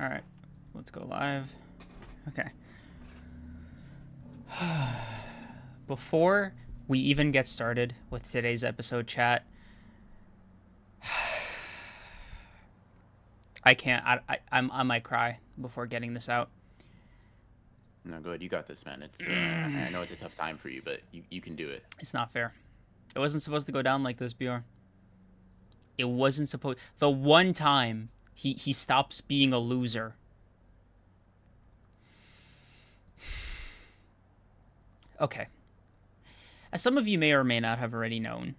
All right, let's go live. Okay. Before we even get started with today's episode, chat, I can't. I might cry before getting this out. No, go ahead. You got this, man. It's I know it's a tough time for you, but you can do it. It's not fair. It wasn't supposed to go down like this, BR. It wasn't supposed. The one time he stops being a loser. Okay. As some of you may or may not have already known,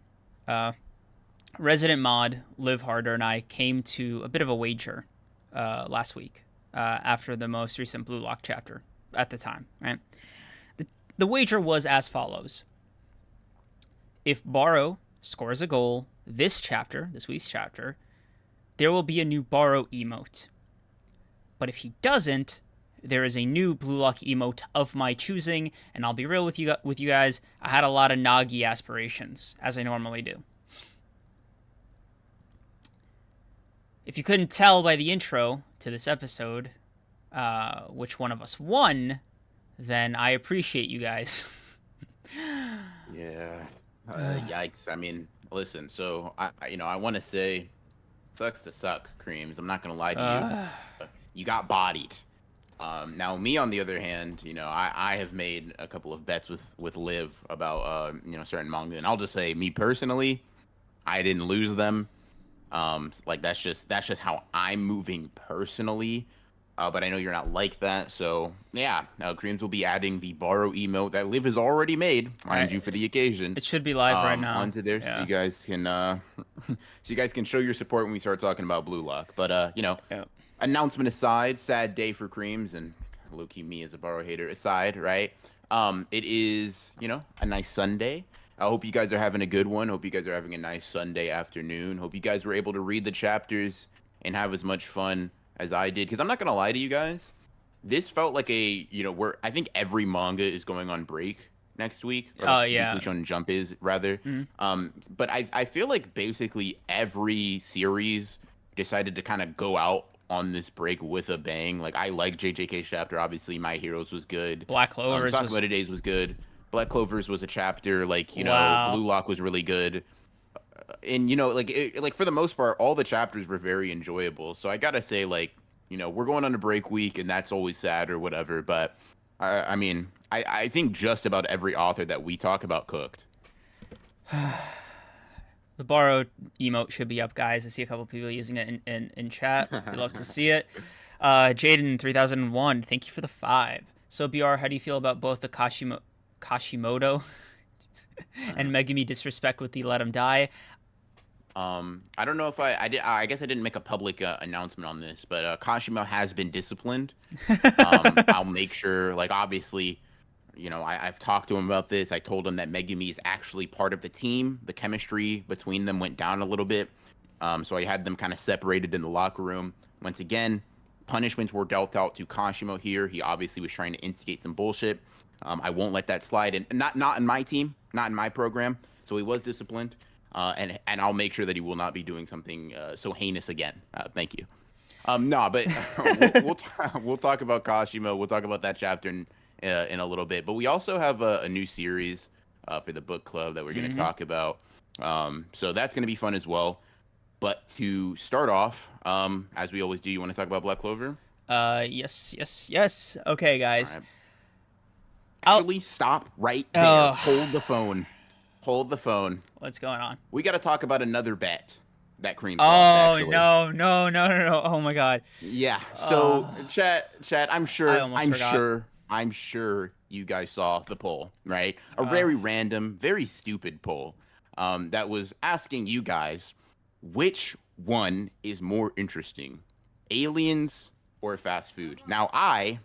Resident Mod, Live Harder, and I came to a bit of a wager last week after the most recent Blue Lock chapter at the time, right? The wager was as follows. If Barou scores a goal this week's chapter, there will be a new Barou emote. But if he doesn't, there is a new Blue Lock emote of my choosing, and I'll be real with you guys, I had a lot of Nagi aspirations, as I normally do. If you couldn't tell by the intro to this episode which one of us won, then I appreciate you guys. Yeah. Yikes. I mean, listen, so I want to say sucks to suck, Kreams. I'm not going to lie to you. You got bodied. Now, me, on the other hand, I have made a couple of bets with Liv about, certain manga. And I'll just say, me personally, I didn't lose them. Like, that's just how I'm moving personally. But I know you're not like that. So, yeah, Kreams will be adding the Barou emote that Liv has already made, mind you, for the occasion. It should be live right now. Onto there, yeah. So you guys can show your support when we start talking about Blue Lock. But, yeah. Announcement aside, sad day for Kreams, and low-key me as a Barou hater aside, right? It is, a nice Sunday. I hope you guys are having a good one. Hope you guys are having a nice Sunday afternoon. Hope you guys were able to read the chapters and have as much fun as I did. Because I'm not going to lie to you guys. This felt like I think every manga is going on break next week. Or yeah. Weekly Shonen Jump is, rather. Mm-hmm. But I feel like basically every series decided to kind of go out on this break with a bang. Like, I like JJK's chapter. Obviously, My Heroes was good. Black Clover's Sakamoto Days was good. Black Clover's was a chapter. Like, wow. Blue Lock was really good. And, like for the most part, all the chapters were very enjoyable. So I gotta say, like, we're going on a break week, and that's always sad or whatever. But, I mean, I think just about every author that we talk about cooked. The Barou emote should be up, guys. I see a couple people using it in chat. We'd love to see it. Jaden 3001, thank you for the 5. So BR, how do you feel about both the Kashimoto and Megumi disrespect with the Let Him Die? I don't know if I did. I guess I didn't make a public announcement on this, but Kashimo has been disciplined. I'll make sure. Like, obviously, I've talked to him about this. I told him that Megumi is actually part of the team. The chemistry between them went down a little bit. So I had them kind of separated in the locker room. Once again, punishments were dealt out to Kashimo here. He obviously was trying to instigate some bullshit. I won't let that slide. And not in my team, not in my program. So he was disciplined. And I'll make sure that he will not be doing something so heinous again. Thank you. No, but we'll talk about Kashimo. We'll talk about that chapter in a little bit. But we also have a new series for the book club that we're going to talk about. So that's going to be fun as well. But to start off, as we always do, you want to talk about Black Clover? Yes. Okay, guys. Right. Actually, stop right there. Hold the phone. What's going on? We got to talk about another bet that Kreams lost, actually. No. Oh my god. Yeah. So chat, I'm sure you guys saw the poll, right? A very random, very stupid poll that was asking you guys which one is more interesting, aliens or fast food. Now, I,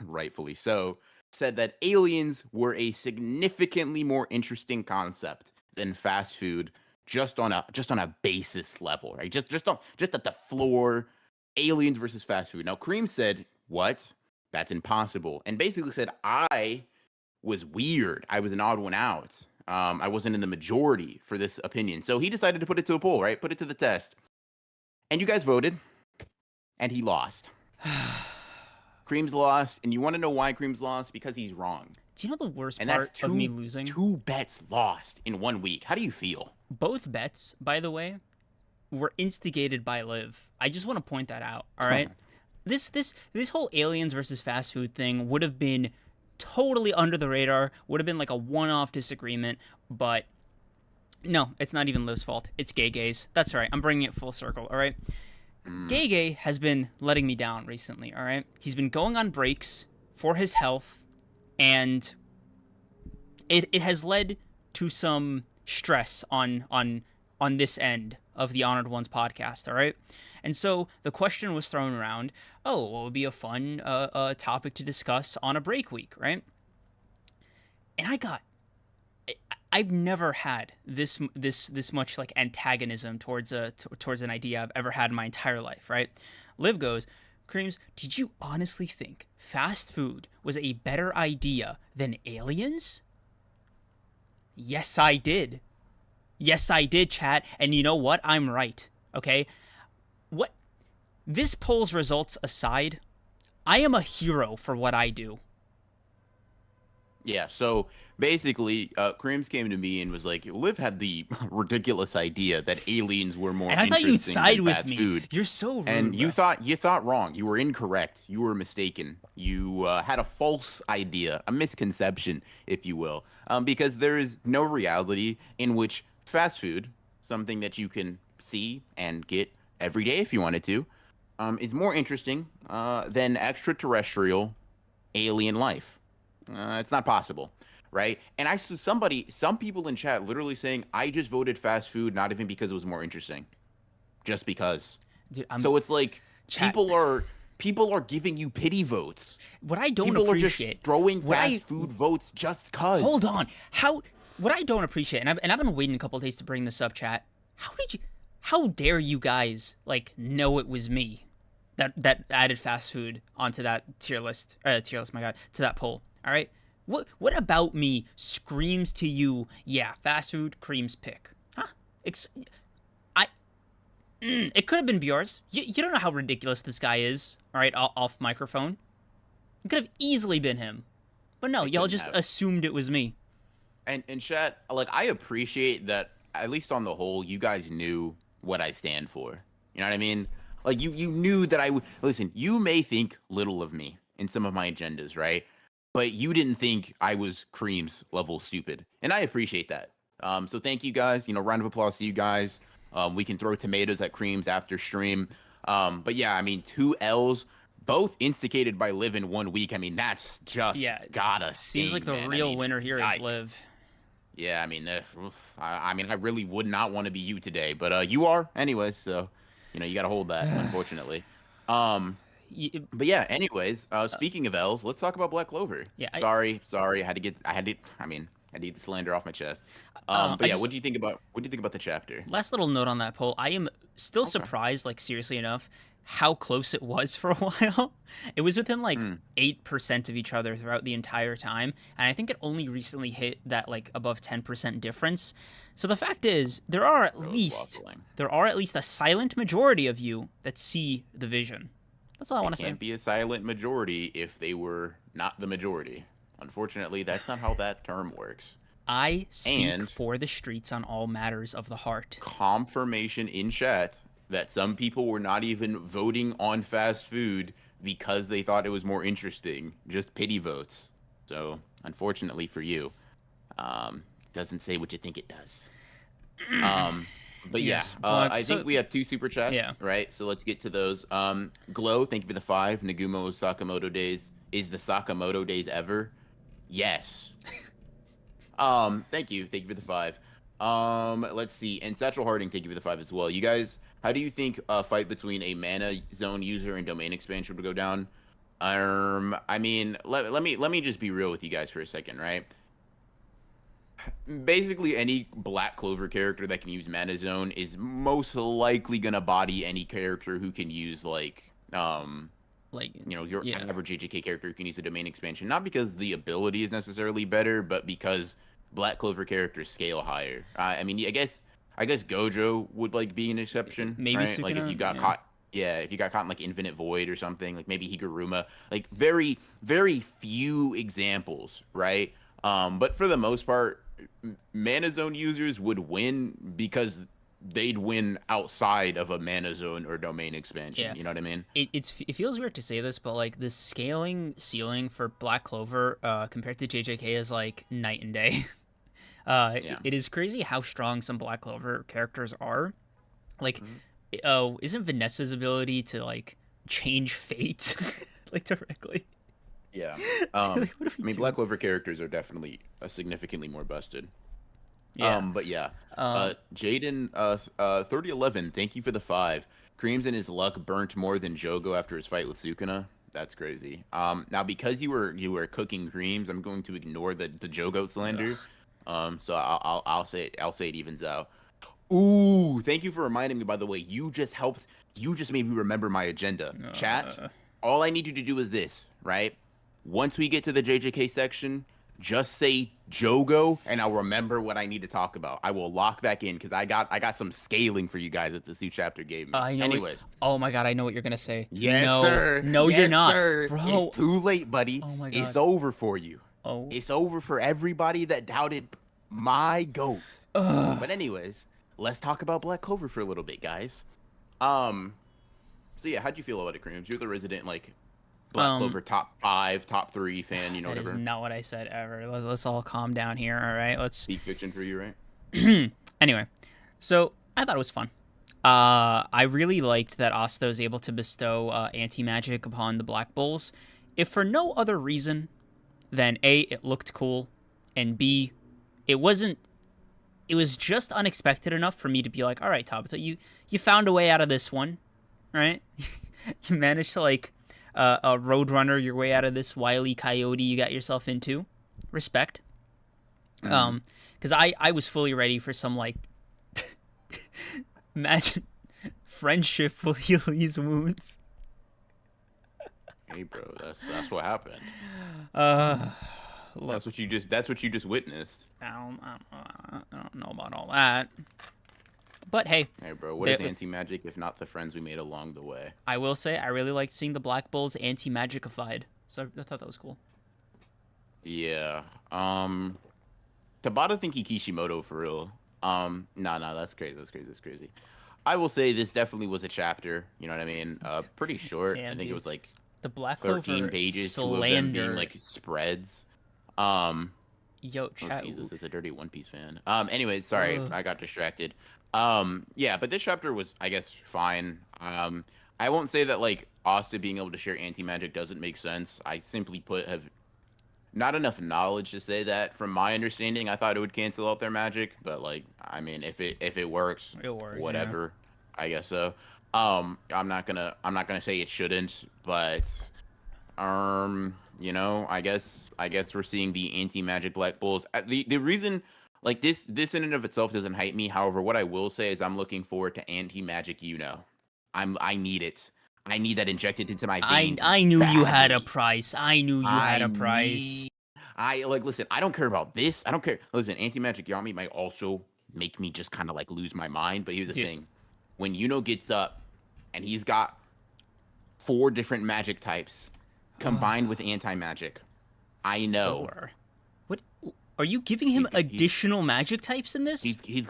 rightfully so, said that aliens were a significantly more interesting concept than fast food, just on a basis level, right? Just at the floor, aliens versus fast food. Now, Kreams said, "What? That's impossible," and basically said I was weird. I was an odd one out. I wasn't in the majority for this opinion, so he decided to put it to a poll, right? Put it to the test, and you guys voted, and he lost. Kreams lost, and you want to know why Kreams lost? Because he's wrong. Do you know the worst And that's part of me losing? two bets lost in 1 week. How do you feel? Both bets, by the way, were instigated by Liv. I just want to point that out. All right, this whole aliens versus fast food thing would have been totally under the radar. Would have been like a one-off disagreement, but no, it's not even Liv's fault. It's Gay's. That's right. I'm bringing it full circle. All right. Gay has been letting me down recently. All right. He's been going on breaks for his health, and it has led to some stress on this end of the Honored Ones podcast. All right. And so the question was thrown around, oh, what would be a fun topic to discuss on a break week, right? And I've never had this much like antagonism towards an idea I've ever had in my entire life, right? Liv goes, Kreams, did you honestly think fast food was a better idea than aliens? Yes, I did. Yes, I did, chat. And you know what? I'm right. Okay? What? This poll's results aside, I am a hero for what I do. Yeah, so basically, Kreams came to me and was like, Liv had the ridiculous idea that aliens were more and I thought interesting you'd side than with fast me. food. You're so rude. And you bro. thought wrong. You were incorrect. You were mistaken. You had a false idea, a misconception, if you will, because there is no reality in which fast food, something that you can see and get every day if you wanted to, is more interesting than extraterrestrial alien life. It's not possible, right? And I saw some people in chat literally saying, I just voted fast food, not even because it was more interesting, just because. Dude, so it's like chat. people are giving you pity votes. What I don't people appreciate, are just throwing fast food votes just cause. Hold on, what I don't appreciate, and I've been waiting a couple of days to bring this up, chat. How dare you guys like know it was me that added fast food onto that tier list? My God, to that poll. All right, what about me screams to you? Yeah, fast food, Kreams pick, huh? It could have been BAROU'S. You don't know how ridiculous this guy is. All right, off microphone. It could have easily been him, but no, y'all just assumed it was me. And chat, like I appreciate that. At least on the whole, you guys knew what I stand for. You know what I mean? Like you knew that I would listen. You may think little of me in some of my agendas, right? But you didn't think I was Kreams level stupid, and I appreciate that. So thank you guys. You know, round of applause to you guys. We can throw tomatoes at Kreams after stream. But yeah, I mean, 2 L's, both instigated by Liv in 1 week. I mean, that's just gotta seems like the man. real winner here is Liv. Yeah, I mean, I really would not want to be you today, but you are anyways. So, you know, you got to hold that, unfortunately. But yeah, anyways, speaking of L's, let's talk about Black Clover. Yeah. Sorry. I had to get the slander off my chest. But yeah, what do you think about the chapter? Last little note on that poll. I am still surprised, like seriously enough, how close it was for a while. It was within like 8% of each other throughout the entire time, and I think it only recently hit that like above 10% difference. So the fact is, there are at least a silent majority of you that see the vision. That's all I want to say. Can't be a silent majority if they were not the majority. Unfortunately, that's not how that term works. I speak for the streets on all matters of the heart. Confirmation in chat that some people were not even voting on fast food because they thought it was more interesting. Just pity votes. So, unfortunately for you, doesn't say what you think it does. But yes, I think we have 2 super chats, right? So let's get to those. Glow, thank you for the 5. Nagumo Sakamoto days. Is the Sakamoto days ever? Yes. Thank you for the 5. Let's see. And Satchel Harding, thank you for the 5 as well. You guys, how do you think a fight between a mana zone user and domain expansion would go down? I mean, let me just be real with you guys for a second, right? Basically, any Black Clover character that can use mana zone is most likely gonna body any character who can use your average AJK character who can use a domain expansion. Not because the ability is necessarily better, but because Black Clover characters scale higher. I mean, I guess Gojo would like be an exception. Maybe right? Sukuna, like if you got caught. Yeah, if you got caught in like Infinite Void or something, like maybe Higuruma, like very, very few examples, right? But for the most part, Mana Zone users would win because they'd win outside of a Mana Zone or domain expansion. Yeah. You know what I mean? It feels weird to say this, but like the scaling ceiling for Black Clover compared to JJK is like night and day. Yeah. It is crazy how strong some Black Clover characters are. Like, Mhm. oh, isn't Vanessa's ability to like change fate like directly? Yeah. Like, what are I we mean, doing? Black Clover characters are definitely significantly more busted. Yeah. But yeah. Um. Jaden, 3011, thank you for the 5. Kreams and his luck burnt more than Jogo after his fight with Sukuna. That's crazy. Now because you were cooking Kreams, I'm going to ignore the Jogo slander. Ugh. So I'll say it evens out. Ooh, thank you for reminding me, by the way. You just made me remember my agenda. Chat, Uh, all I need you to do is this, right? Once we get to the JJK section, just say Jogo, and I'll remember what I need to talk about. I will lock back in because I got some scaling for you guys that this new chapter gave me. I know it. Anyways, Oh my god, I know what you're gonna say. yes, No, sir. no, you're Yes, not, sir. It's bro. too late, buddy. Oh my It's god. over for you. Oh. It's over for everybody that doubted my goat. Ugh. But anyways, let's talk about Black Clover for a little bit, guys. Um, so yeah, how'd you feel about it, Creams? You're the resident like Black Um. Clover top 5, top 3 fan, you know, That is whatever. not what I said ever. Let's all calm down here. All right. Let's. Peak fiction for you, right? Anyway, so I thought it was fun. I really liked that Asta was able to bestow anti magic upon the Black Bulls, if for no other reason than A, it looked cool, and B, it wasn't. It was just unexpected enough for me to be like, all right, Tabata, you found a way out of this one, right? You managed to like roadrunner your way out of this wily coyote you got yourself into. Respect. Mm-hmm. Because I was fully ready for some like imagine friendship will heal these wounds. Hey, bro, that's what happened. Uh, Look, That's what you just witnessed. I don't know about all that, but hey, Hey, bro, what they, is anti-magic if not the friends we made along the way? I will say I really liked seeing the Black Bulls anti-magicified, so I thought that was cool. Yeah. Tabata think he Kishimoto for real. No, that's crazy. That's crazy. I will say this definitely was a chapter. You know what I mean? Pretty short. I Damn, think it dude. was like The Black 13 Clover pages, two of them being slander. like spreads. Um, Yo, oh chat. Jesus, it's a dirty One Piece fan. Anyways, sorry, Ugh. I got distracted. Yeah, but this chapter was, I guess, fine. I won't say that like Asta being able to share anti-magic doesn't make sense. I simply put have not enough knowledge to say that. From my understanding, I thought it would cancel out their magic, but like, I mean, if it works, It worked, whatever. I guess so. I'm not gonna say it shouldn't, but I guess we're seeing the anti-magic Black Bulls. The reason like this in and of itself doesn't hype me. However, what I will say is I'm looking forward to anti-magic. I need it. I need that injected into my veins. I knew you had a badly. price. I knew you had I a price. need. I like. Listen, I don't care about this. I don't care. Listen, anti-magic Yami might also make me just kind of like lose my mind. But here's the Dude. thing: when Yuno gets up, and he's got 4 different magic types combined with anti-magic, I know 4. What? Are you giving him he's additional magic types in this? he's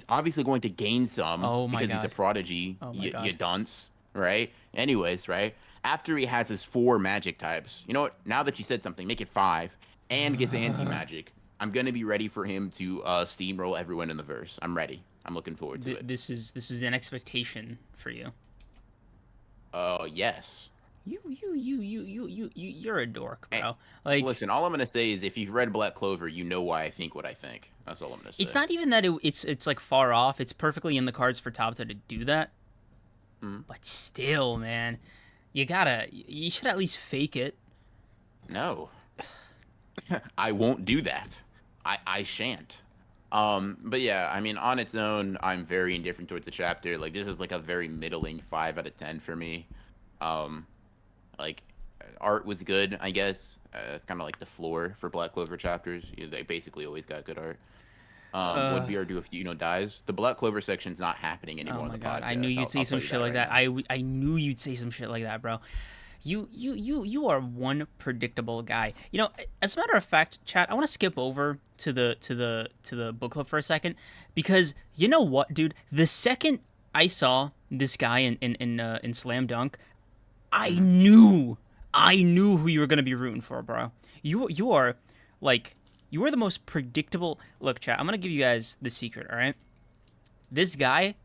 obviously going to gain some Oh my because he's a God. prodigy. Oh my You God. dunce, right? Anyways, right after he has his 4 magic types, you know what? Now that you said something, make it 5 and gets anti-magic. I'm gonna be ready for him to steamroll everyone in the verse. I'm ready. I'm looking forward to it. This is an expectation for you. Yes. You're a dork, Hey, bro. Like, listen, all I'm gonna say is if you've read Black Clover, you know why I think what I think. That's all I'm gonna say. it's not even that it's like far off. It's perfectly in the cards for Tabata to do that. Mhm. But still, man, you should at least fake it. No. I won't do that. I shan't. But yeah, I mean, on its own, I'm very indifferent towards the chapter. Like, this is like a very middling 5 out of 10 for me. Um, like, art was good, I guess. It's kind of like the floor for Black Clover chapters. They basically always got good art. Would BRDO if dies? The Black Clover section's not happening anymore Oh on my the god, podcast. I knew you'd say some shit like that. I knew you'd say some shit like that, bro. You are one predictable guy. As a matter of fact, chat, I want to skip over to the book club for a second, because you know what, dude? The second I saw this guy in Slam Dunk, I knew who you were gonna be rooting for, bro. You are like, you are the most predictable. Look, chat, I'm gonna give you guys the secret. All right, this guy,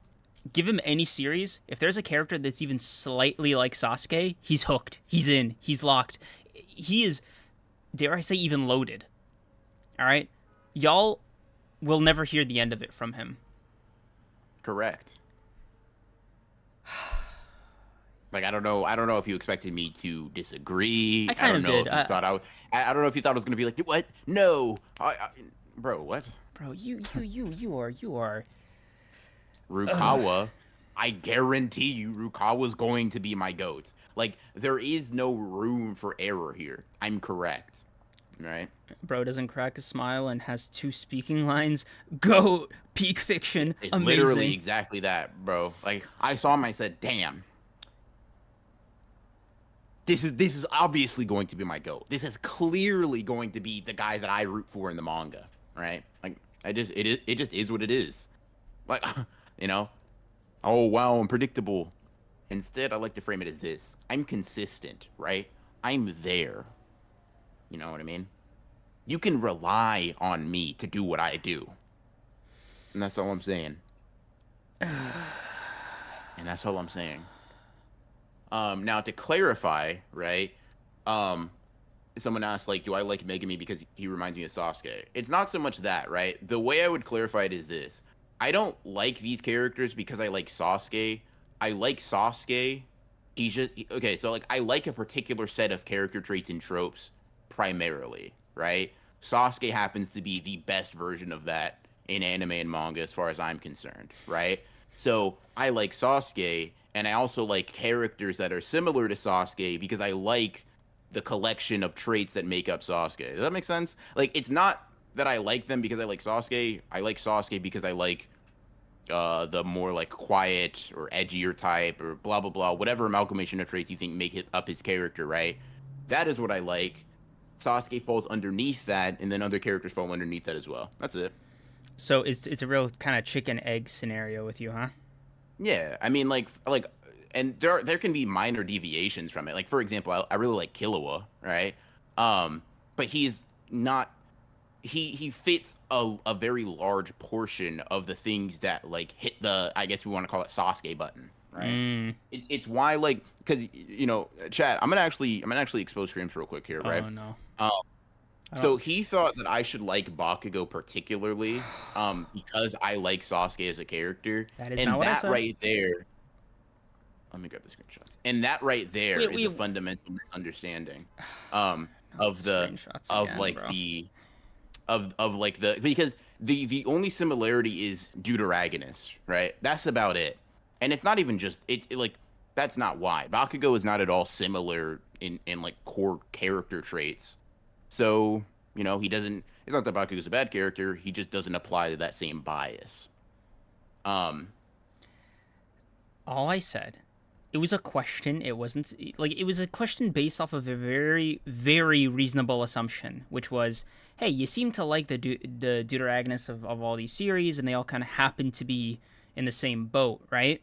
give him any series, if there's a character that's even slightly like Sasuke, he's hooked. He's in. He's locked. He is, dare I say, even loaded. All right? Y'all will never hear the end of it from him. Correct. Like, I don't know if you expected me to disagree. I kind of did. I don't know if you thought I was going to be like, what? No. Bro, what? Bro, you are... Rukawa, I guarantee you Rukawa's going to be my GOAT. Like, there is no room for error here. I'm correct. Right? Bro doesn't crack a smile and has 2 speaking lines. GOAT! Peak fiction. It's amazing. Literally exactly that, bro. Like, I saw him, I said, damn. This is obviously going to be my GOAT. This is clearly going to be the guy that I root for in the manga. Right? Like, it just is what it is. Like, oh wow, unpredictable. Instead, I like to frame it as this: I'm consistent, right? I'm there. You know what I mean? You can rely on me to do what I do, and that's all I'm saying. Now to clarify, right? Someone asked, like, do I like Megumi because he reminds me of Sasuke? It's not so much that, right? The way I would clarify it is this. I don't like these characters because I like Sasuke. I like Sasuke. Okay, so, like, I like a particular set of character traits and tropes primarily, right? Sasuke happens to be the best version of that in anime and manga as far as I'm concerned, right? So I like Sasuke, and I also like characters that are similar to Sasuke because I like the collection of traits that make up Sasuke. Does that make sense? Like, it's not that I like them because I like Sasuke. I like Sasuke because I like the more, like, quiet or edgier type or blah, blah, blah, whatever amalgamation of traits you think make it up his character, right? That is what I like. Sasuke falls underneath that, and then other characters fall underneath that as well. That's it. So it's a real kind of chicken egg scenario with you, huh? Yeah, I mean, like, and there can be minor deviations from it. Like, for example, I really like Killua, right? But he's not. He fits a very large portion of the things that, like, hit the, I guess we want to call it, Sasuke button, right? It's why, like, because chat. I'm gonna actually expose Kreams real quick here, right? Oh no. So he thought that I should like Bakugo particularly, because I like Sasuke as a character. That is not what I said. Right there. Let me grab the screenshots. And that right there is a fundamental misunderstanding, of because the only similarity is Deuteragonists, right? That's about it. And it's not even just like, that's not why. Bakugo is not at all similar in like core character traits. So, he doesn't, it's not that Bakugo's a bad character, he just doesn't apply to that same bias. All I said, it was a question. It wasn't, like, it was a question based off of a very, very reasonable assumption, which was, hey, you seem to like the Deuteragonists of all these series, and they all kind of happen to be in the same boat, right?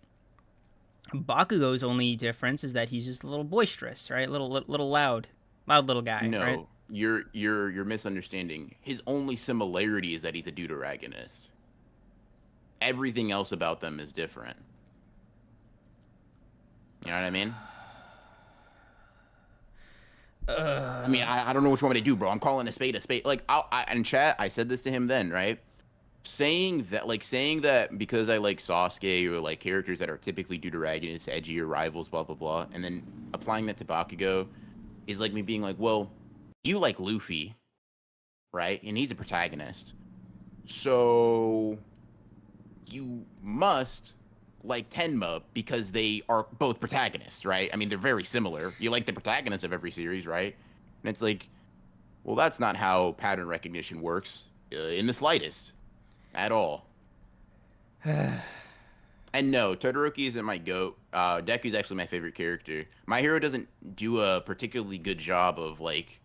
Bakugo's only difference is that he's just a little boisterous, right? Little loud little guy. No, right? You're misunderstanding. His only similarity is that he's a Deuteragonist. Everything else about them is different. You know what I mean? I mean, I don't know what you want me to do, bro. I'm calling a spade a spade. Like, in chat, I said this to him then, right? Saying that because I like Sasuke or like characters that are typically Deuteragonists, edgier rivals, blah, blah, blah, and then applying that to Bakugo is like me being like, well, you like Luffy, right? And he's a protagonist. So you must like Tenma because they are both protagonists, right? I mean, they're very similar. You like the protagonist of every series, right? And it's like, well, that's not how pattern recognition works in the slightest. at all. And no, Todoroki isn't my goat. Deku's actually my favorite character. My Hero doesn't do a particularly good job of like.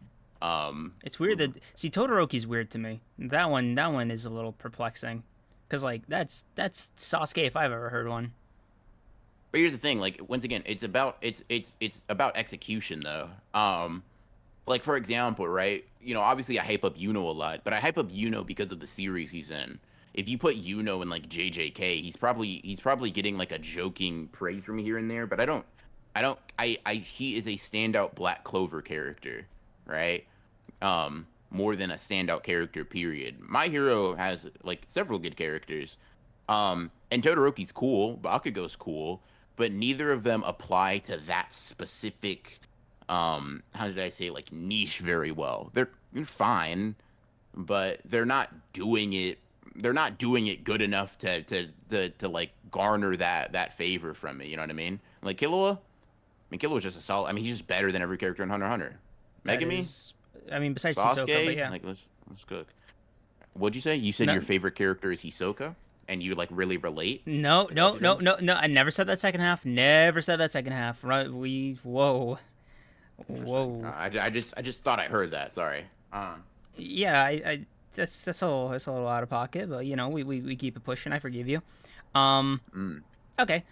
It's weird that Todoroki's weird to me. That one is a little perplexing, because like that's Sasuke if I've ever heard one. But here's the thing, like once again, it's about execution though. Like for example, right? You know, obviously I hype up Yuno a lot, but I hype up Yuno because of the series he's in. If you put Yuno in like JJK, he's probably getting like a joking praise from here and there, but he is a standout Black Clover character, right? More than a standout character, period. My Hero has like several good characters. And Todoroki's cool, Bakugo's cool, but neither of them apply to that specific how did I say, like, niche very well. They're fine, but they're not doing it good enough to like garner that favor from me, you know what I mean? Like Killua's just a solid, I mean, he's just better than every character in Hunter x Hunter. Megumi? I mean, besides Sasuke, Hisoka, but yeah. Like let's cook. What'd you say? You said your favorite character is Hisoka? And you like really relate? No. I never said that second half. Never said that second half. Right? Whoa. I just thought I heard that. Sorry. Yeah, I that's a little out of pocket, but you know, we keep it pushing. I forgive you. Okay.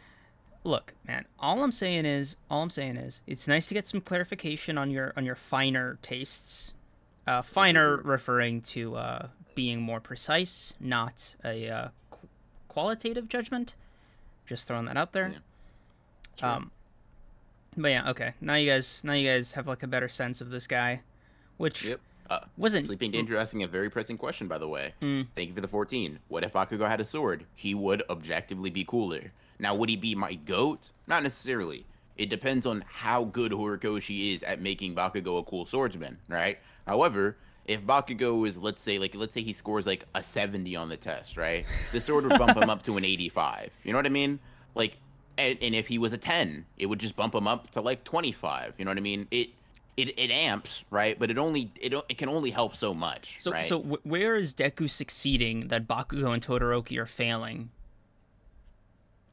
Look, man. All I'm saying is, it's nice to get some clarification on your finer tastes. Finer referring to being more precise, not a qualitative judgment. Just throwing that out there. Yeah. Sure. But yeah, okay. Now you guys have like a better sense of this guy, which wasn't Sleeping Danger asking a very pressing question, by the way. Thank you for the 14. What if Bakugo had a sword? He would objectively be cooler. Now, would he be my GOAT? Not necessarily. It depends on how good Horikoshi is at making Bakugo a cool swordsman, right? However, if Bakugo is, let's say he scores like a 70 on the test, right? The sword would bump him up to an 85. You know what I mean? Like, and if he was a 10, it would just bump him up to like 25. You know what I mean? It amps, right? But it can only help so much. So right? Where is Deku succeeding that Bakugo and Todoroki are failing?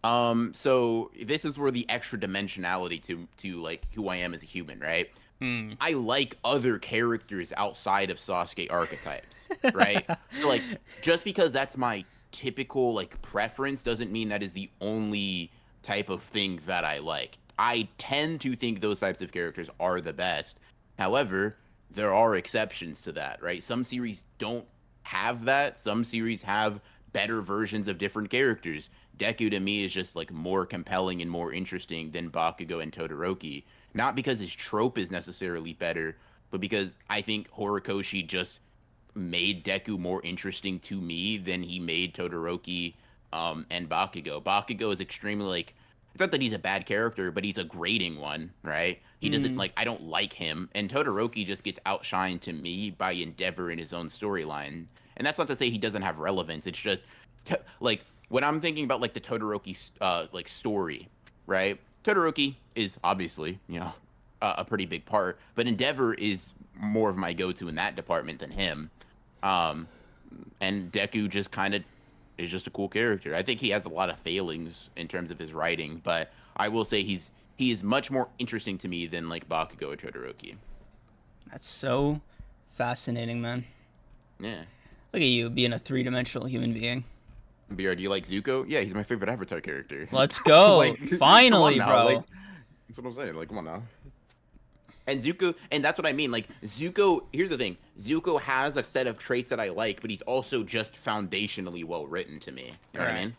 So this is where the extra dimensionality to like who I am as a human, right? I like other characters outside of Sasuke archetypes, right? So like just because that's my typical like preference doesn't mean that is the only type of thing that I like. I tend to think those types of characters are the best. However, there are exceptions to that, right? Some series don't have that. Some series have better versions of different characters. Deku to me is just like more compelling and more interesting than Bakugo and Todoroki. Not because his trope is necessarily better, but because I think Horikoshi just made Deku more interesting to me than he made Todoroki and Bakugo. Bakugo is extremely like, it's not that he's a bad character, but he's a grating one, right? He doesn't like, I don't like him. And Todoroki just gets outshined to me by Endeavor in his own storyline. And that's not to say he doesn't have relevance. It's just like when I'm thinking about like the Todoroki like story, right? Todoroki is obviously, you know, a pretty big part, but Endeavor is more of my go-to in that department than him. And Deku just kind of is just a cool character. I think he has a lot of failings in terms of his writing, but I will say he is much more interesting to me than like Bakugo or Todoroki. That's so fascinating, man. Yeah. Look at you being a three-dimensional human being. BR, do you like Zuko? Yeah, he's my favorite Avatar character. Let's go. Like, finally, bro. Like, that's what I'm saying. Like, come on now. And Zuko, and that's what I mean. Like, Zuko, here's the thing. Zuko has a set of traits that I like, but he's also just foundationally well written to me. You know what I mean?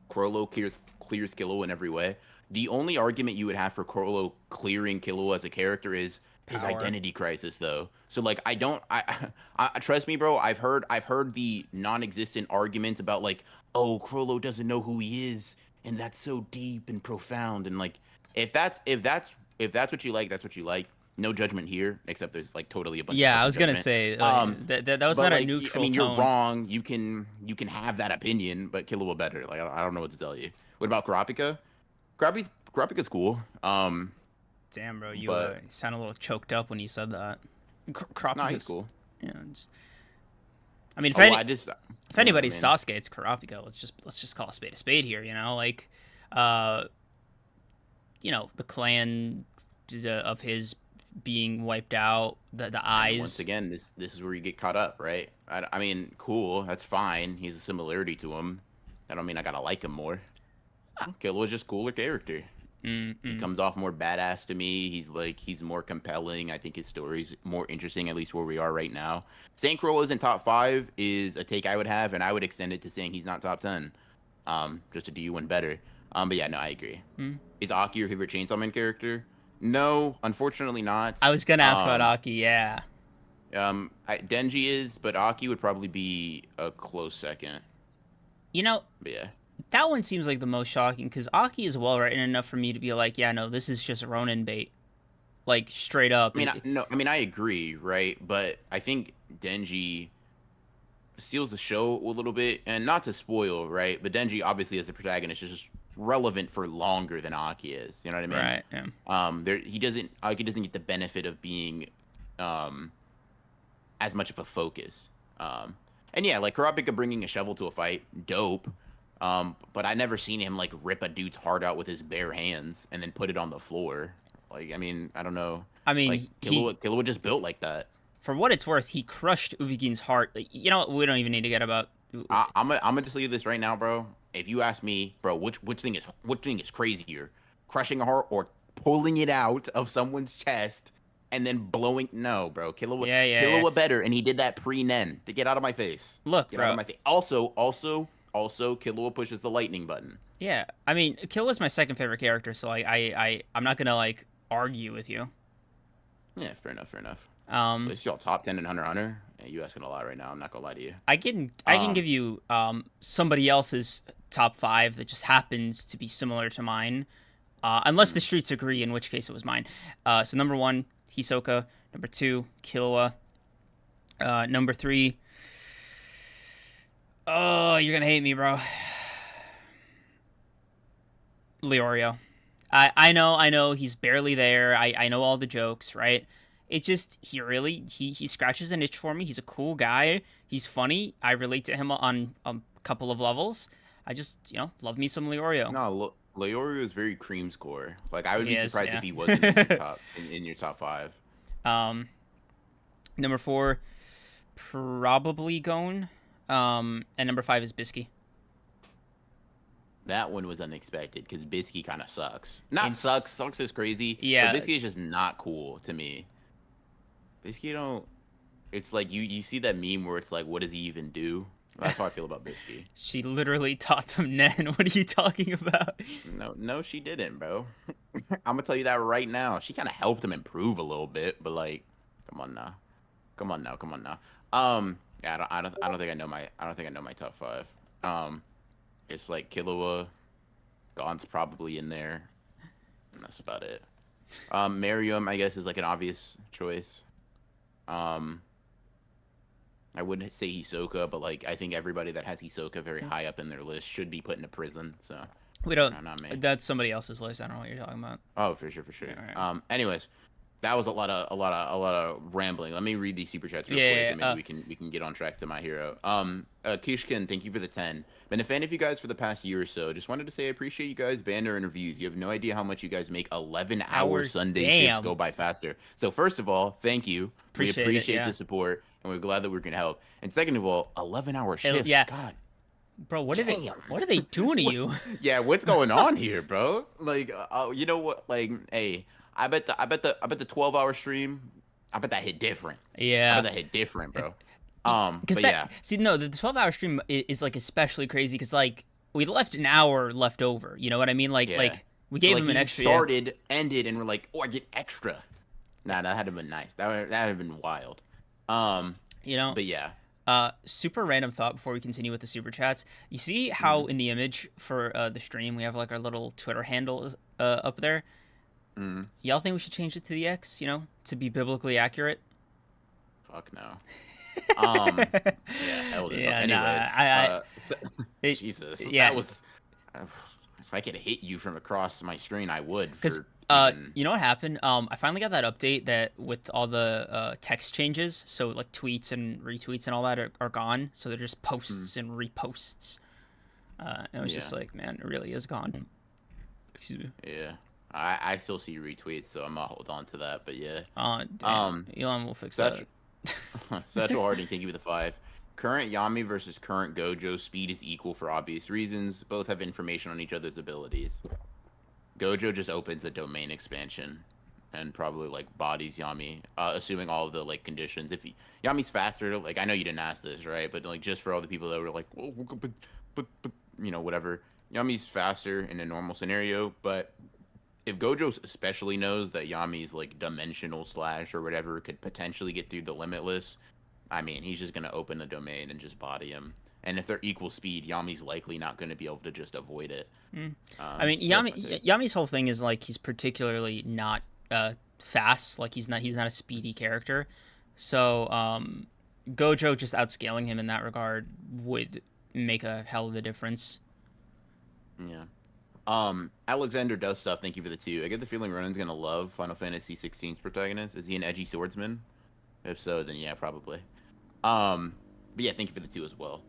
Chrollo clears Killua in every way. The only argument you would have for Chrollo clearing Killua as a character is his identity crisis, though. So like, I trust me, bro. I've heard the non-existent arguments about like, oh, Chrollo doesn't know who he is, and that's so deep and profound. And like, if that's what you like, that's what you like. No judgment here, except there's like totally a bunch. Yeah, of I was gonna say that was not like, a neutral. I mean, tone. You're wrong. You can have that opinion, but Killua better. Like, I don't know what to tell you. What about Kurapika? Kurapika's cool. Damn, bro, you sound a little choked up when you said that. No, he's cool. Yeah, I mean, If You know what I anybody's mean? Sasuke, it's Kurapika. Let's just call a spade here. Like, uh, the clan of his being wiped out, the And once eyes. again, this is where you get caught up, right? I mean, cool, that's fine. He's a similarity to him. I don't mean I gotta like him more. Killua just cooler character. He Mm-mm. comes off more badass to me. He's more compelling. I think his story's more interesting, at least where we are right now. Saying Corolla isn't top 5 is a take I would have, and I would extend it to saying he's not top 10. Just to do you one better. But yeah, no, I agree. Mm. Is Aki your favorite Chainsaw Man character? No, unfortunately not. I was gonna ask about Aki. Yeah. Denji is, but Aki would probably be a close second. But yeah. That one seems like the most shocking because Aki is well written enough for me to be like, yeah, no, this is just Ronin bait, like straight up. I agree, right? But I think Denji steals the show a little bit, and not to spoil, right? But Denji, obviously, as the protagonist, is just relevant for longer than Aki is. You know what I mean? Right. Yeah. Aki doesn't get the benefit of being, as much of a focus. And yeah, like Kurapika bringing a shovel to a fight, dope. But I never seen him like rip a dude's heart out with his bare hands and then put it on the floor. Like, I mean, I don't know. I mean, like Killua just built like that. For what it's worth, he crushed Uvigin's heart. We don't even need to get about. I'm gonna just leave this right now, bro. If you ask me, bro, which thing is crazier, crushing a heart or pulling it out of someone's chest and then blowing? No, bro. Killua better, and he did that pre-Nen. To get out of my face. Look, get bro. out of my face. Also, Killua pushes the lightning button. Yeah, I mean, Killua's my second favorite character, so like, I'm not gonna like argue with you. Yeah, fair enough. Is y'all top 10 in Hunter x Hunter? Yeah, you asking a lot right now. I'm not gonna lie to you. I can give you somebody else's top 5 that just happens to be similar to mine, unless the streets agree, in which case it was mine. So number 1, Hisoka. Number 2, Killua. Number 3. Oh, you're gonna hate me, bro. Leorio. I know he's barely there. I know all the jokes, right? It just he scratches an itch for me. He's a cool guy. He's funny. I relate to him on a couple of levels. I just love me some Leorio. No, Leorio is very Kreams core. Like, I would be surprised if he wasn't in your top 5. Number 4, probably Gon. And number 5 is Bisky. That one was unexpected because Bisky kind of sucks. Sucks is crazy. Yeah. But Bisky is just not cool to me. Bisky don't. It's like you see that meme where it's like, what does he even do? That's how I feel about Bisky. She literally taught them Nen. What are you talking about? No, she didn't, bro. I'm gonna tell you that right now. She kind of helped him improve a little bit, but like, come on now. Yeah, I don't think I know my top 5. It's like Killua, Gon's probably in there, and that's about it. Miriam, I guess, is like an obvious choice. I wouldn't say Hisoka, but like I think everybody that has Hisoka very high up in their list should be put into prison. So we don't. Not me. That's somebody else's list. I don't know what you're talking about. Oh, for sure. Yeah, right. Anyways, that was a lot of rambling. Let me read these super chats real quick, and maybe we can get on track to my hero. Kishkin, thank you for the 10. Been a fan of you guys for the past year or so. Just wanted to say I appreciate you guys banner and reviews. You have no idea how much you guys make 11-hour Sunday shifts go by faster. So first of all, thank you. We appreciate the support, and we're glad that we're gonna help. And second of all, 11-hour shifts. Yeah. God. Bro, what are they doing to you? Yeah, what's going on here, bro? Like, you know what? Like, hey, I bet the 12-hour stream, I bet that hit different. Yeah. I bet that hit different, bro. See, no, the 12-hour stream is like especially crazy because like we left an hour left over. You know what I mean? Like we gave him an extra. Started, ended, and we're like, oh, I get extra. Nah, that had to been nice. That would have been wild. But yeah. Super random thought before we continue with the super chats. You see how in the image for the stream we have like our little Twitter handle up there. Y'all think we should change it to the X? To be biblically accurate. Fuck no. Anyways, Jesus. Yeah. That was. If I could hit you from across my screen, I would. Because even. You know what happened? I finally got that update that with all the text changes, so like tweets and retweets and all that are gone. So they're just Hmm, posts and reposts. And it was just yeah, like, man, it really is gone. Excuse me. yeah. I still see retweets, so I'm gonna hold on to that. But yeah. Damn. Um, Elon will fix such that. Satchel Harding, thank you for the 5. Current Yami versus current Gojo. Speed is equal for obvious reasons. Both have information on each other's abilities. Gojo just opens a domain expansion and probably like bodies Yami, assuming all of the like conditions. If Yami's faster, like I know you didn't ask this, right? But like just for all the people that were like, well, but you know whatever. Yami's faster in a normal scenario, but if Gojo especially knows that Yami's like dimensional slash or whatever could potentially get through the limitless, I mean he's just gonna open the domain and just body him. And if they're equal speed, Yami's likely not going to be able to just avoid it. Mm. I mean, So that's my take. Yami's whole thing is like he's particularly not fast. Like he's not a speedy character. So Gojo just outscaling him in that regard would make a hell of a difference. Yeah. Alexander does stuff. Thank you for the 2. I get the feeling Ronin's gonna love Final Fantasy 16's protagonist. Is he an edgy swordsman? If so, then yeah, probably. But yeah, thank you for the 2 as well.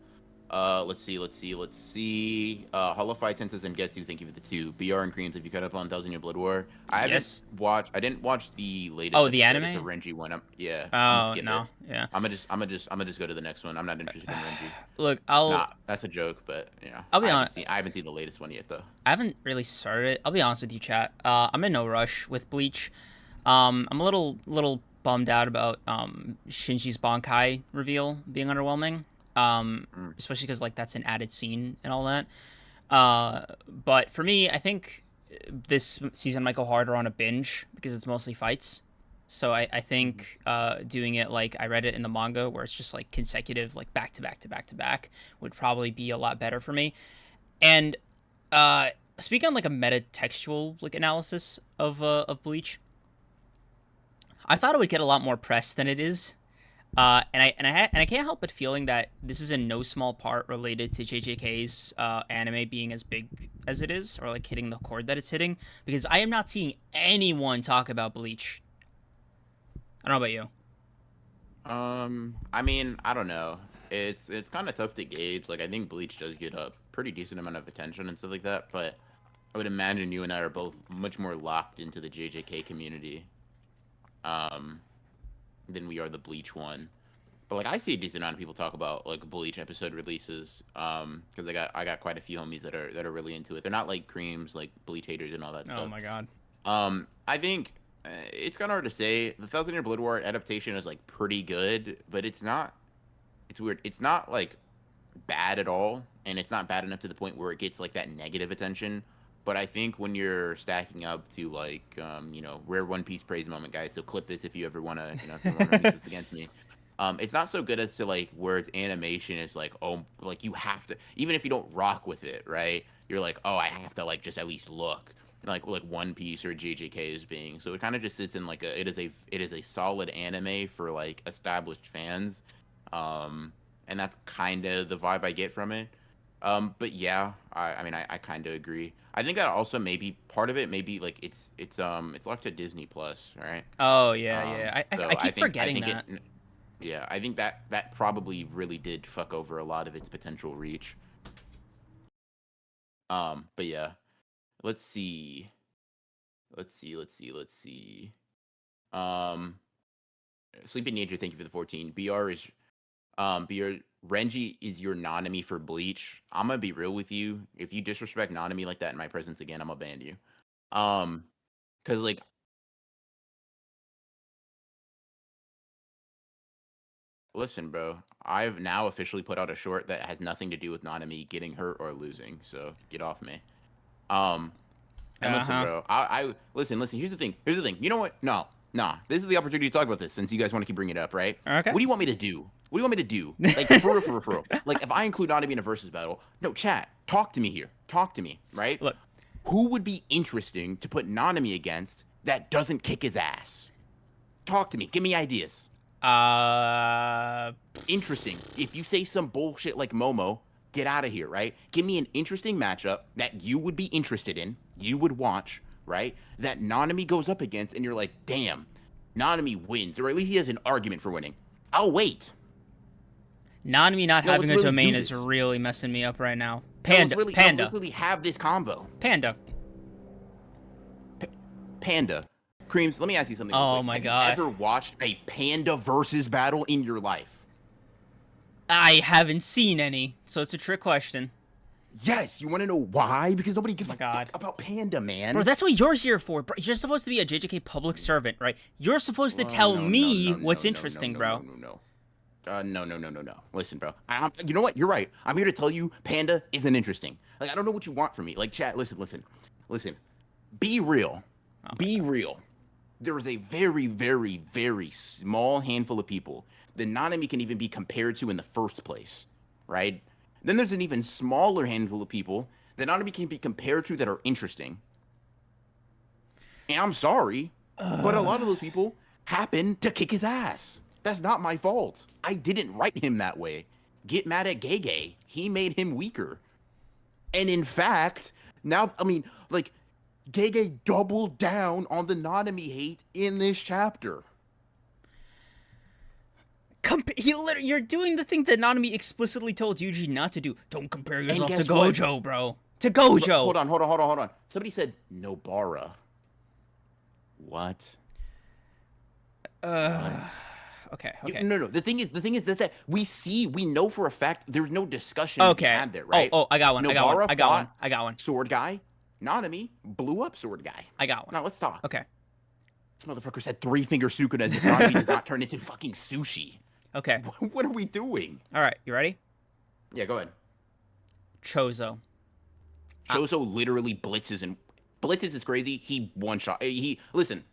Let's see. Hollow Fight Tenses and Getsu, thank you for the 2. BR and Kreams, have you caught up on Thousand Year Blood War? I Yes. I didn't watch the latest Oh, the episode. It's a anime? Renji one. I'm gonna Oh skip no. it. Yeah. I'm gonna just go to the next one. I'm not interested in Renji. Look, Nah, that's a joke, but yeah. I'll be honest. I haven't seen the latest one yet though. I haven't really started it. I'll be honest with you, chat. I'm in no rush with Bleach. I'm a little bummed out about Shinji's Bankai reveal being underwhelming. Mm. Especially because like that's an added scene and all that. But for me, I think this season might go harder on a binge because it's mostly fights. So I think doing it like I read it in the manga where it's just like consecutive, like back to back to back to back, would probably be a lot better for me. And speaking on like a meta textual like analysis of Bleach, I thought it would get a lot more press than it is. And I can't help but feeling that this is in no small part related to JJK's anime being as big as it is, or like hitting the chord that it's hitting, because I am not seeing anyone talk about Bleach. I don't know about you. I mean, I don't know. It's kind of tough to gauge. Like, I think Bleach does get a pretty decent amount of attention and stuff like that, but I would imagine you and I are both much more locked into the JJK community, than we are the Bleach one. But like, I see a decent amount of people talk about like Bleach episode releases, because I got quite a few homies that are really into it. They're not like Kreams, like Bleach haters and all that stuff. Oh my god. I think it's kind of hard to say. The Thousand Year Blood War adaptation is like pretty good, but it's not. It's weird. It's not like bad at all, and it's not bad enough to the point where it gets like that negative attention. But I think when you're stacking up to like, rare One Piece praise moment, guys. So clip this if you ever want to, if you want to use this against me. It's not so good as to like where its animation is like, oh, like you have to, even if you don't rock with it, right? You're like, oh, I have to like just at least look like One Piece or JJK is being. So it kind of just sits in like it is a solid anime for like established fans, and that's kind of the vibe I get from it. But yeah, I mean I kind of agree. I think that also maybe part of it maybe like it's locked to Disney Plus, right? Oh yeah, yeah. So I keep think forgetting that. Yeah, I think that probably really did fuck over a lot of its potential reach. But yeah, let's see. Um, Sleeping Nature, thank you for the 14. BR Renji is your Nanami for Bleach. I'm gonna be real with you. If you disrespect Nanami like that in my presence again, I'm gonna ban you. Cause like, listen, bro, I've now officially put out a short that has nothing to do with Nanami getting hurt or losing. So get off me. And listen, bro, I listen. Here's the thing. You know what? No. Nah. This is the opportunity to talk about this since you guys want to keep bringing it up, right? Okay. What do you want me to do? Like, for real. Like, if I include Nanami in a versus battle, no, chat, talk to me here. Talk to me, right? Look. Who would be interesting to put Nanami against that doesn't kick his ass? Talk to me. Give me ideas. Interesting. If you say some bullshit like Momo, get out of here, right? Give me an interesting matchup that you would be interested in, you would watch, right? That Nanami goes up against, and you're like, damn, Nanami wins, or at least he has an argument for winning. I'll wait. Nanami not No, having let's a really domain do is this. really messing me up right now. No, Panda, let's Panda, literally have this combo. Panda. Panda. Kreams, let me ask you something real Oh quick. my Have god. you ever watched a Panda versus battle in your life? I haven't seen any, so it's a trick question. Yes, you want to know why? Because nobody gives Oh a my God. fuck about Panda, man. Bro, that's what you're here for. Bro, you're supposed to be a JJK public servant, right? You're supposed to tell me what's interesting, bro. No. Listen, bro. You know what? You're right. I'm here to tell you Panda isn't interesting. Like, I don't know what you want from me. Like, chat, listen. Be real. Be real. There is a very, very, very small handful of people that Nanami can even be compared to in the first place, right? Then there's an even smaller handful of people that Nanami can be compared to that are interesting. And I'm sorry, but a lot of those people happen to kick his ass. That's not my fault. I didn't write him that way. Get mad at Gege. He made him weaker. And in fact, now, I mean, like, Gege doubled down on the Nanami hate in this chapter. You're doing the thing that Nanami explicitly told Yuji not to do. Don't compare yourself to Gojo, bro. To Gojo. Hold on. Somebody said Nobara. What? What? Okay. No. The thing is that we know for a fact there's no discussion to be had there, right? Oh, I got one. Nobara I got one. Sword guy. Nanami blew up sword guy. I got one. Now let's talk. Okay. This motherfucker said 3-finger Sukuna as if Nanami does not turn into fucking sushi. Okay. What are we doing? All right, you ready? Yeah, go ahead. Chozo. Chozo literally blitzes, and blitzes is crazy. He one shot. Listen.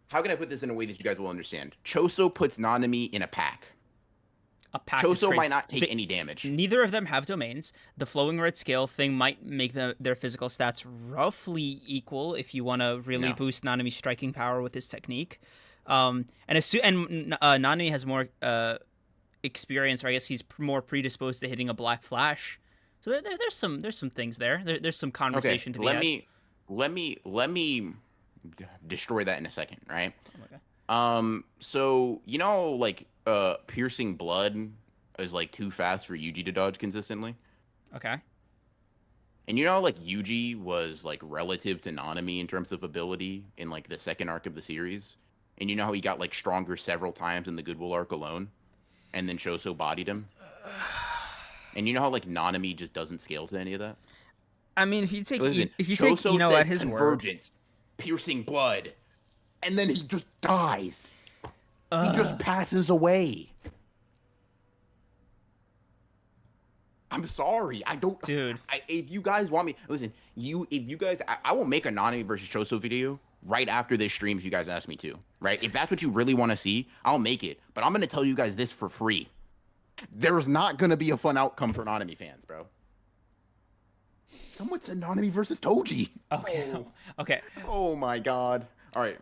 How can I put this in a way that you guys will understand? Chozo puts Nanami in a pack. Chozo might not take any damage. Neither of them have domains. The flowing red scale thing might make their physical stats roughly equal if you want to really boost Nanami's striking power with his technique. Nanami has more experience, or I guess he's more predisposed to hitting a black flash. So there's some things there. There's some conversation to be had. Let me destroy that in a second, right? Okay. So you know, like piercing blood is like too fast for Yuji to dodge consistently. Okay. And you know, like Yuji was like relative to Nanami in terms of ability in like the second arc of the series. And you know how he got like stronger several times in the Goodwill arc alone, and then Choso bodied him. And you know how like Nanami just doesn't scale to any of that. I mean, if you take Choso Ino says at his convergence, piercing blood, and then he just dies. He just passes away. I'm sorry. I don't. Dude. If you guys want me, listen. If you guys, I will make a Nanami versus Choso video right after this stream if you guys ask me to. Right? If that's what you really want to see, I'll make it. But I'm gonna tell you guys this for free. There's not gonna be a fun outcome for Nanami fans, bro. Someone said Nanami versus Toji. Okay. Oh. Okay. Oh my god. All right.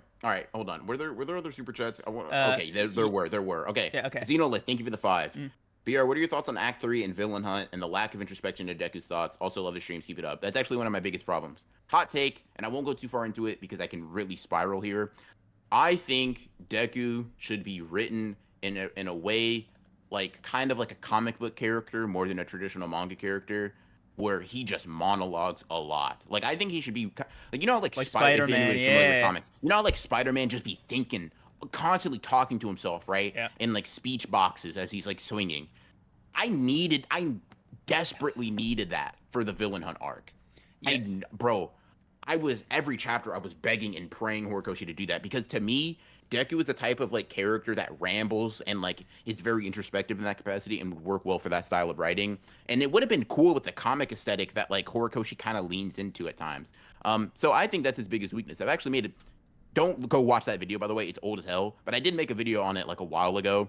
Hold on. Were there other super chats? Okay, there were. Okay. Yeah. Okay. Xenolith, thank you for the 5. BR, what are your thoughts on Act 3 and Villain Hunt and the lack of introspection to Deku's thoughts? Also love the streams. Keep it up. That's actually one of my biggest problems. Hot take, and I won't go too far into it because I can really spiral here. I think Deku should be written in a way like kind of like a comic book character more than a traditional manga character, where he just monologues a lot. Like, I think he should be like, you know, like Spider-Man, with comics. You know, like Spider-Man just be thinking, constantly talking to himself, right? Yeah. In like speech boxes as he's like swinging. I desperately needed that for the Villain Hunt arc. Yeah. Every chapter I was begging and praying Horikoshi to do that, because to me, Deku is the type of like character that rambles and like is very introspective in that capacity and would work well for that style of writing. And it would have been cool with the comic aesthetic that like Horikoshi kind of leans into at times. So I think that's his biggest weakness. I've actually made it. Don't go watch that video, by the way. It's old as hell, but I did make a video on it like a while ago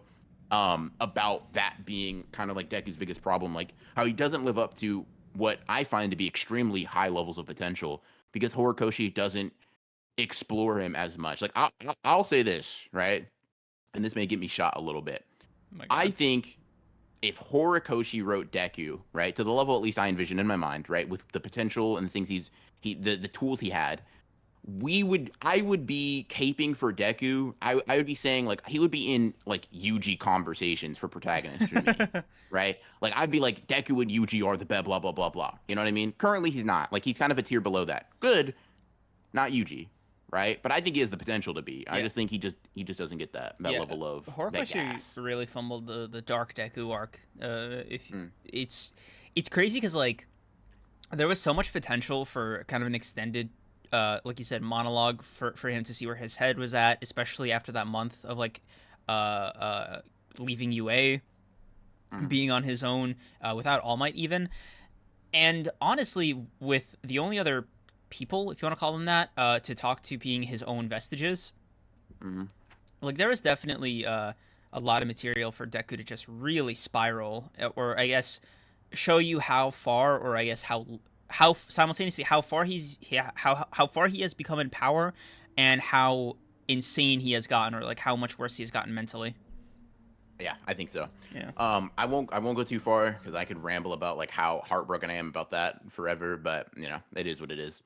about that being kind of like Deku's biggest problem, like how he doesn't live up to what I find to be extremely high levels of potential because Horikoshi doesn't explore him as much. Like I'll say this, right? And this may get me shot a little bit. Oh I think if Horikoshi wrote Deku, right, to the level at least I envision in my mind, right, with the potential and the things the tools he had, I would be caping for Deku. I would be saying like he would be in like Yuji conversations for protagonists for me, right? Like I'd be like Deku and Yuji are the blah blah blah blah blah. You know what I mean? Currently he's not. Like he's kind of a tier below that. Good, not Yuji, right? But I think he has the potential to be. I just think he just doesn't get that level of that gas. Horikoshi really fumbled the Dark Deku arc. It's crazy because like there was so much potential for kind of an extended like you said, monologue for him to see where his head was at, especially after that month of like leaving UA, being on his own without All Might even. And honestly, with the only other people, if you want to call them that, to talk to being his own vestiges, like there was definitely a lot of material for Deku to just really spiral, or I guess show you how far, or I guess how simultaneously how far how far he has become in power, and how insane he has gotten, or like how much worse he has gotten mentally. Yeah, I think so. Yeah. I won't go too far because I could ramble about like how heartbroken I am about that forever, but you know, it is what it is.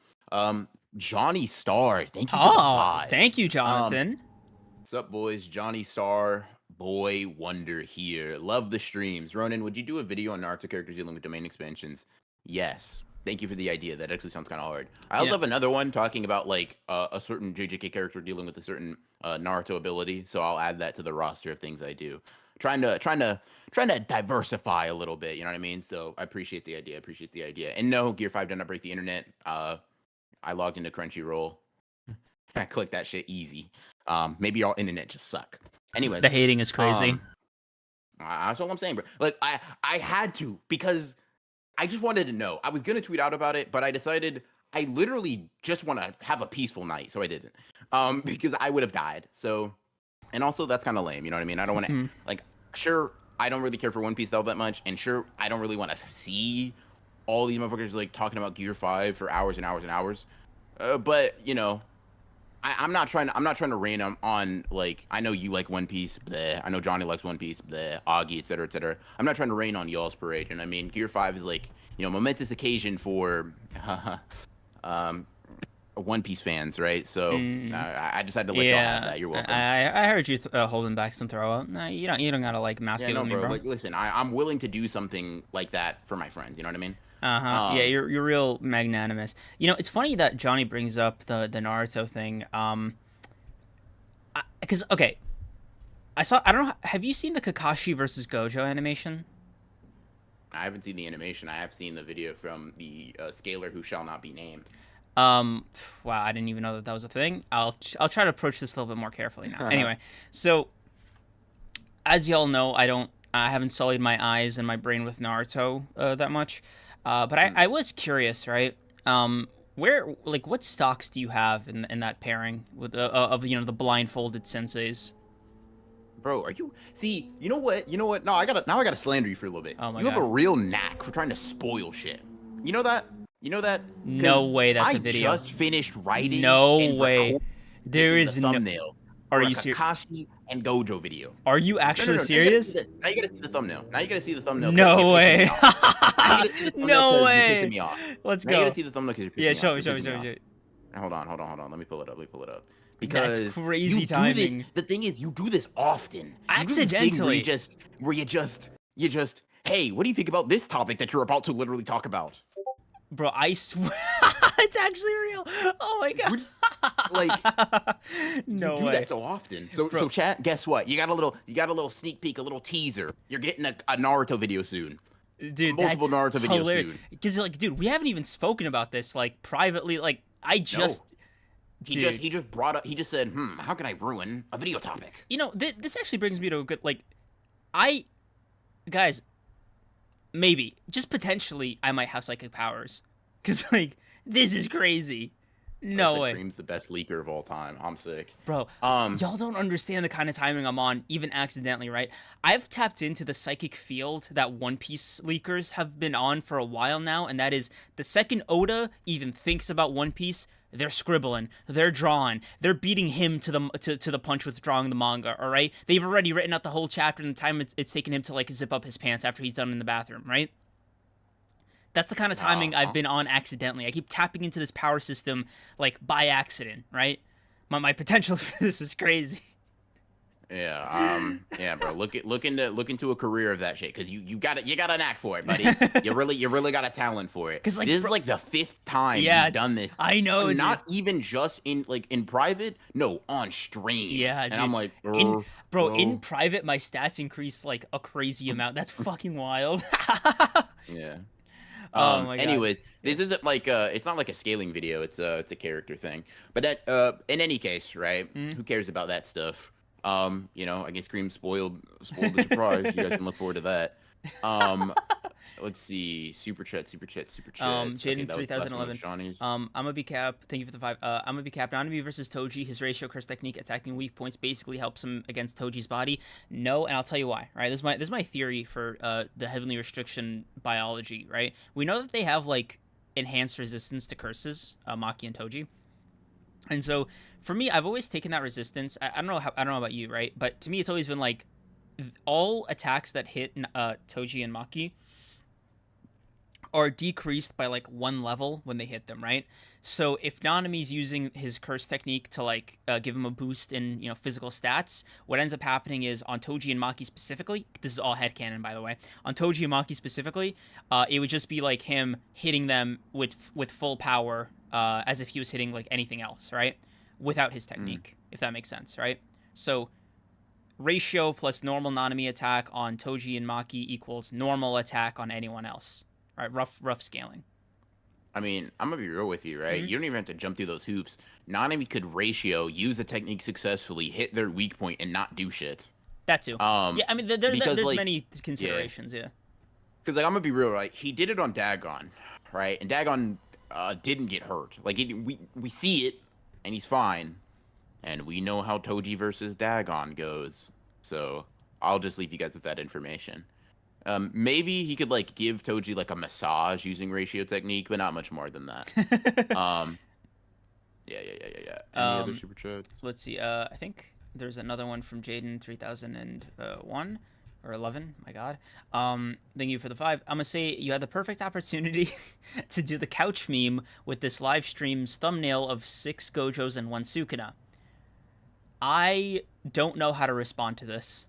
Johnny Star, thank you for the vibe. Thank you, Jonathan. What's up, boys? Johnny Star, boy wonder here. Love the streams. Ronin, would you do a video on Naruto characters dealing with domain expansions? Yes. Thank you for the idea. That actually sounds kind of hard. I also have another one talking about like a certain JJK character dealing with a certain Naruto ability, so I'll add that to the roster of things I do. Trying to diversify a little bit, you know what I mean? So I appreciate the idea. And no, Gear 5 did not break the internet. I logged into Crunchyroll. I clicked that shit easy. Maybe your internet just suck. Anyways, the hating is crazy. That's all I'm saying, bro. Like I had to, because I just wanted to know. I was gonna tweet out about it, but I decided I literally just want to have a peaceful night, so I didn't. Because I would have died. So, and also that's kind of lame. You know what I mean? I don't want to like. Sure, I don't really care for One Piece all that much, and sure, I don't really want to see all these motherfuckers like talking about Gear 5 for hours and hours and hours. But you know, I'm not trying to rain on like, I know you like One Piece, bleh. I know Johnny likes One Piece, bleh. Augie, etc., etc. I'm not trying to rain on y'all's parade, and I mean, Gear 5 is like, you know, momentous occasion for One Piece fans, right? So I decided to let y'all have that. You're welcome. I heard you holding back some throw out. No, you don't gotta like mask it with me, bro. Like, listen, I'm willing to do something like that for my friends. You know what I mean? Yeah, you're real magnanimous. You know, it's funny that Johnny brings up the Naruto thing. Because okay, I don't know. Have you seen the Kakashi versus Gojo animation? I haven't seen the animation. I have seen the video from the scaler who shall not be named. Wow, I didn't even know that was a thing. I'll try to approach this a little bit more carefully now. Anyway, so as y'all know, I haven't sullied my eyes and my brain with Naruto that much. But I was curious, right? Where, like, what stocks do you have in that pairing with of you know, the blindfolded senseis? Bro, are you? See, you know what? No, I gotta slander you for a little bit. Oh my God. You have a God. real knack for trying to spoil shit. You know that? No way, that's a video. I just finished writing. No way. There is no thumbnail. Are you serious? Kakashi and Gojo video. Are you actually serious? Now you gotta see the thumbnail. No way. No way. Let's go. Now you gotta see the thumbnail because you're pissing me off. Show me. Hold on. Let me pull it up. Because that's crazy timing. The thing is, you do this often. Accidentally. Where you just, hey, what do you think about this topic that you're about to literally talk about? Bro, I swear, it's actually real. Oh my God. Like, no you do way. that so often. So chat, guess what? You got a little sneak peek, a little teaser. You're getting a Naruto video soon. Dude, multiple Naruto videos hilarious. Because like, dude, we haven't even spoken about this like privately. Like, I just. No. He just brought up. He just said, how can I ruin a video topic? You know, this actually brings me to a good guys. Maybe, just potentially, I might have psychic powers. Because, like, this is crazy. No way. Kreams the best leaker of all time. I'm sick. Bro, y'all don't understand the kind of timing I'm on, even accidentally, right? I've tapped into the psychic field that One Piece leakers have been on for a while now, and that is the second Oda even thinks about One Piece, they're scribbling, they're drawing, they're beating him to the punch with drawing the manga, all right? They've already written out the whole chapter in the time it's taken him to, like, zip up his pants after he's done in the bathroom, right? That's the kind of timing I've been on accidentally. I keep tapping into this power system like by accident, right? My potential for this is crazy. Yeah, bro. Look into a career of that shit, because you got a knack for it, buddy. You really got a talent for it. Because like, this is like the 5th time yeah, you've done this. I know, not even just in private, no, on stream. Yeah, and dude. I'm like, in private, my stats increase like a crazy amount. That's fucking wild. Yeah. Oh my God. Anyways, this isn't like it's not like a scaling video. It's a character thing. But that in any case, right? Who cares about that stuff? You know, I guess Kreams spoiled the surprise. You guys can look forward to that. Let's see. Super chat. Jaden 3011. I'm gonna be Cap. Thank you for the 5. I'm gonna be Cap. NANAMI versus Toji. His ratio, curse technique, attacking weak points basically helps him against Toji's body. No, and I'll tell you why. Right. This is my theory for the heavenly restriction biology. Right. We know that they have like enhanced resistance to curses, Maki and Toji. And so for me, I've always taken that resistance. I don't know about you, right? But to me, it's always been like all attacks that hit Toji and Maki are decreased by like 1 level when they hit them, right? So if NANAMI's using his curse technique to like give him a boost in, you know, physical stats, what ends up happening is on Toji and Maki specifically, this is all headcanon by the way, on Toji and Maki specifically, it would just be like him hitting them with full power, as if he was hitting like anything else, right? Without his technique, if that makes sense, right? So ratio plus normal NANAMI attack on Toji and Maki equals normal attack on anyone else, right? Rough scaling. I mean, I'm gonna be real with you, right? You don't even have to jump through those hoops. NANAMI could ratio, use the technique successfully, hit their weak point, and not do shit. That too. Yeah, I mean, there's like, many considerations, yeah. Because like, I'm gonna be real, right? He did it on Dagon, right? And Dagon didn't get hurt. Like we see it, and he's fine. And we know how Toji versus Dagon goes. So I'll just leave you guys with that information. Maybe he could like give Toji like a massage using ratio technique, but not much more than that. Yeah. Any other super chats? Let's see. I think there's another one from Jaden 3001 or 11. My God. Thank you for the 5. I'm gonna say you had the perfect opportunity to do the couch meme with this live stream's thumbnail of 6 Gojos and 1 Sukuna. I don't know how to respond to this.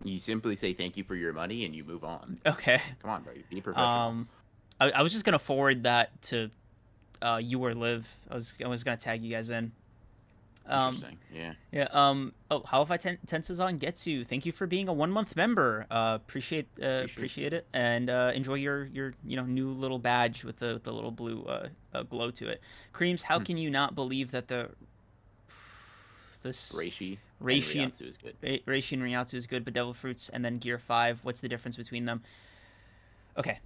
You simply say thank you for your money and you move on. Okay. Come on, bro. Be professional. I was just gonna forward that to you or Liv. I was gonna tag you guys in. Interesting. Yeah. Yeah. Oh, how if I tenses on Getsu? Thank you for being a 1-month member. Appreciate it, and enjoy your new little badge with the little blue glow to it. Kreams, how can you not believe that Reishi and Ryatsu is good. Reishi and Ryatsu is good, but Devil Fruits and then Gear 5, what's the difference between them? Okay.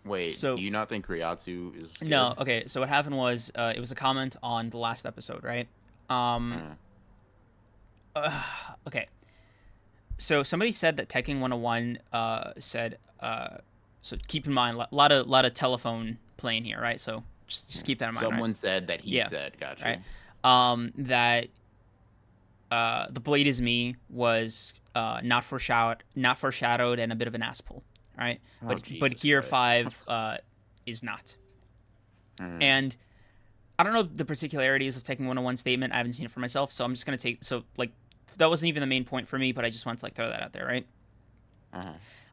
Wait, so, do you not think Ryatsu is good? No, okay, so what happened was, it was a comment on the last episode, right? Okay. So somebody said that Tekken 101 said, so keep in mind, a lot of telephone playing here, right? So just keep that in mind. Someone said that he said, gotcha. Right? That the Blade is Me was not foreshadowed and a bit of an ass pull, right? But Gear 5 is not. And I don't know the particularities of Tekken 101 statement. I haven't seen it for myself, so I'm just gonna that wasn't even the main point for me, but I just wanted to like throw that out there, right?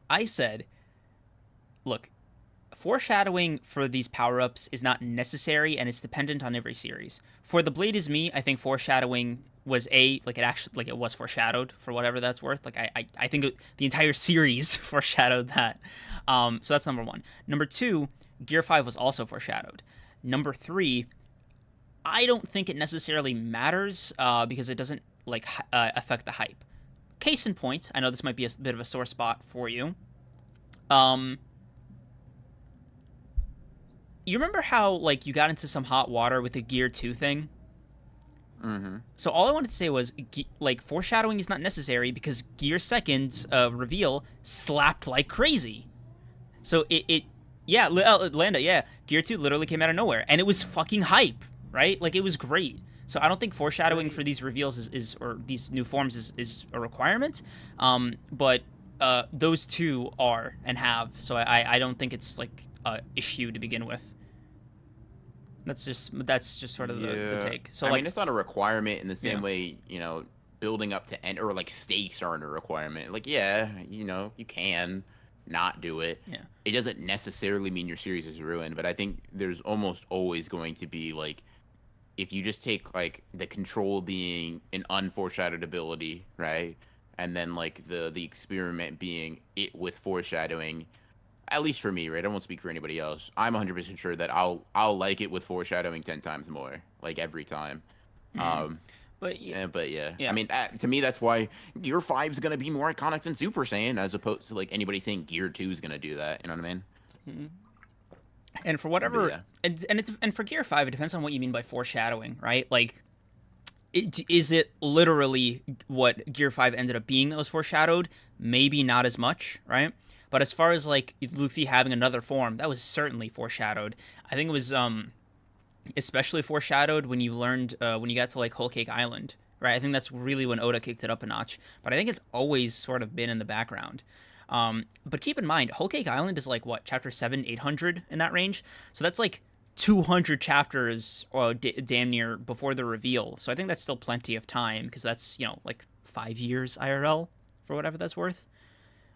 I said, look, foreshadowing for these power-ups is not necessary, and it's dependent on every series. For The Blade is Me, I think foreshadowing was it was foreshadowed, for whatever that's worth. Like I think the entire series foreshadowed that. So that's number 1. Number 2, Gear 5 was also foreshadowed. Number 3, I don't think it necessarily matters because it doesn't affect the hype. Case in point, I know this might be a bit of a sore spot for you. You remember how like you got into some hot water with the Gear 2 thing? So all I wanted to say was like foreshadowing is not necessary because Gear 2's reveal slapped like crazy. So Landa, Gear 2 literally came out of nowhere and it was fucking hype, right? Like it was great. So I don't think foreshadowing for these reveals is or these new forms is a requirement. But those two are and have. So I don't think it's like issue to begin with. That's just sort of the Yeah. take. So I like, mean, it's not a requirement in the yeah, same way, building up to end or like stakes aren't a requirement. Like, yeah, you can not do it. yeah, It doesn't necessarily mean your series is ruined, but I think there's almost always going to be like if you just take like the control being an unforeshadowed ability, right? And then like the experiment being it with foreshadowing, at least for me, right? I won't speak for anybody else. I'm 100% sure that I'll like it with foreshadowing 10 times more, like every time. mm. Um, But yeah, but yeah, I yeah. mean, to me, that's why Gear 5 is gonna be more iconic than Super Saiyan, as opposed to like anybody saying Gear 2 is gonna do that. You know what I mean? And for But whatever, yeah, and for Gear 5, it depends on what you mean by foreshadowing, right? Like, is it literally what Gear 5 ended up being that was foreshadowed? Maybe not as much, right? But as far as like Luffy having another form, that was certainly foreshadowed. I think it was especially foreshadowed when you learned when you got to like Whole Cake Island, right? I think that's really when Oda kicked it up a notch. But I think it's always sort of been in the background. But keep in mind, Whole Cake Island is like what, chapter 700, 800 in that range. So that's like 200 chapters or damn near before the reveal. So I think that's still plenty of time because that's like 5 years IRL for whatever that's worth.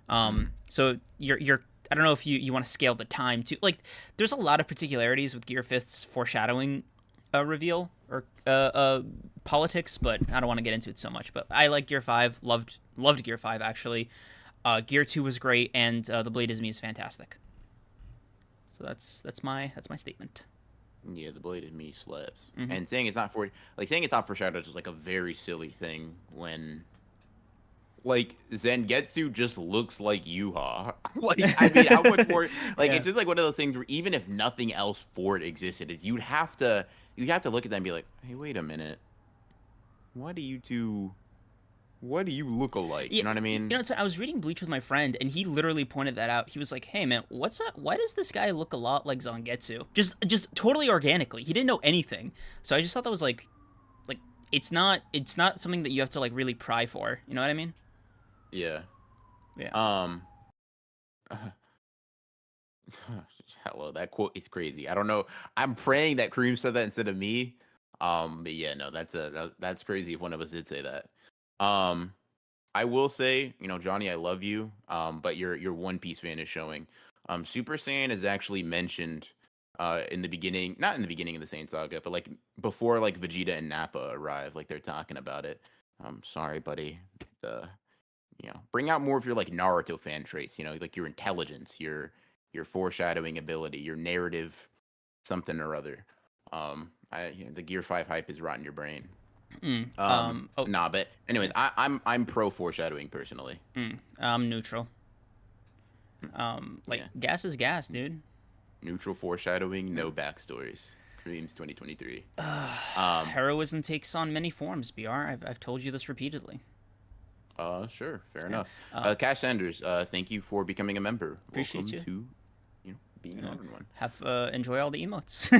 So you're I don't know if you want to scale the time to like. There's a lot of particularities with Gear Fifth's foreshadowing reveal or politics, but I don't want to get into it so much. But I like Gear Five. Loved Gear Five actually. Gear Two was great, and the Blade is Me is fantastic. So that's my statement. yeah, the Blade in me slaps. And saying it's not foreshadowed is like a very silly thing when like Zangetsu just looks like Yuha. Like I mean, how much more? Like Yeah. it's just like one of those things where even if nothing else for it existed, you'd have to look at them and be like, hey, wait a minute, why do you two? Why do you look alike? Yeah, You know what I mean? so I was reading Bleach with my friend, and he literally pointed that out. He was like, "Hey, man, what's up? Why does this guy look a lot like Zangetsu? Just totally organically. He didn't know anything, so I just thought that was like it's not something that you have to like really pry for. You know what I mean? Yeah. Yeah. Um. Hello, that quote is crazy. I don't know. I'm praying that Kareem said that instead of me. But yeah, no, that's crazy if one of us did say that. Um, I will say, Johnny, I love you. But your One Piece fan is showing. Super Saiyan is actually mentioned in the beginning, not in the beginning of the Saiyan saga, but like before like Vegeta and Nappa arrive, like they're talking about it. Sorry, buddy. Bring out more of your like Naruto fan traits, like your intelligence, your foreshadowing ability, your narrative something or other. The Gear 5 hype is rotting your brain. Oh, Nah, but anyways, yeah. I'm pro foreshadowing personally. I'm neutral. Like Yeah. gas is gas, dude. Neutral foreshadowing, no backstories. Kreams 2023. Um Heroism takes on many forms. Br, I've told you this repeatedly. sure, fair Yeah. enough. Cash Sanders, thank you for becoming a member. Appreciate Welcome you. to being an honored one. Have enjoy all the emotes.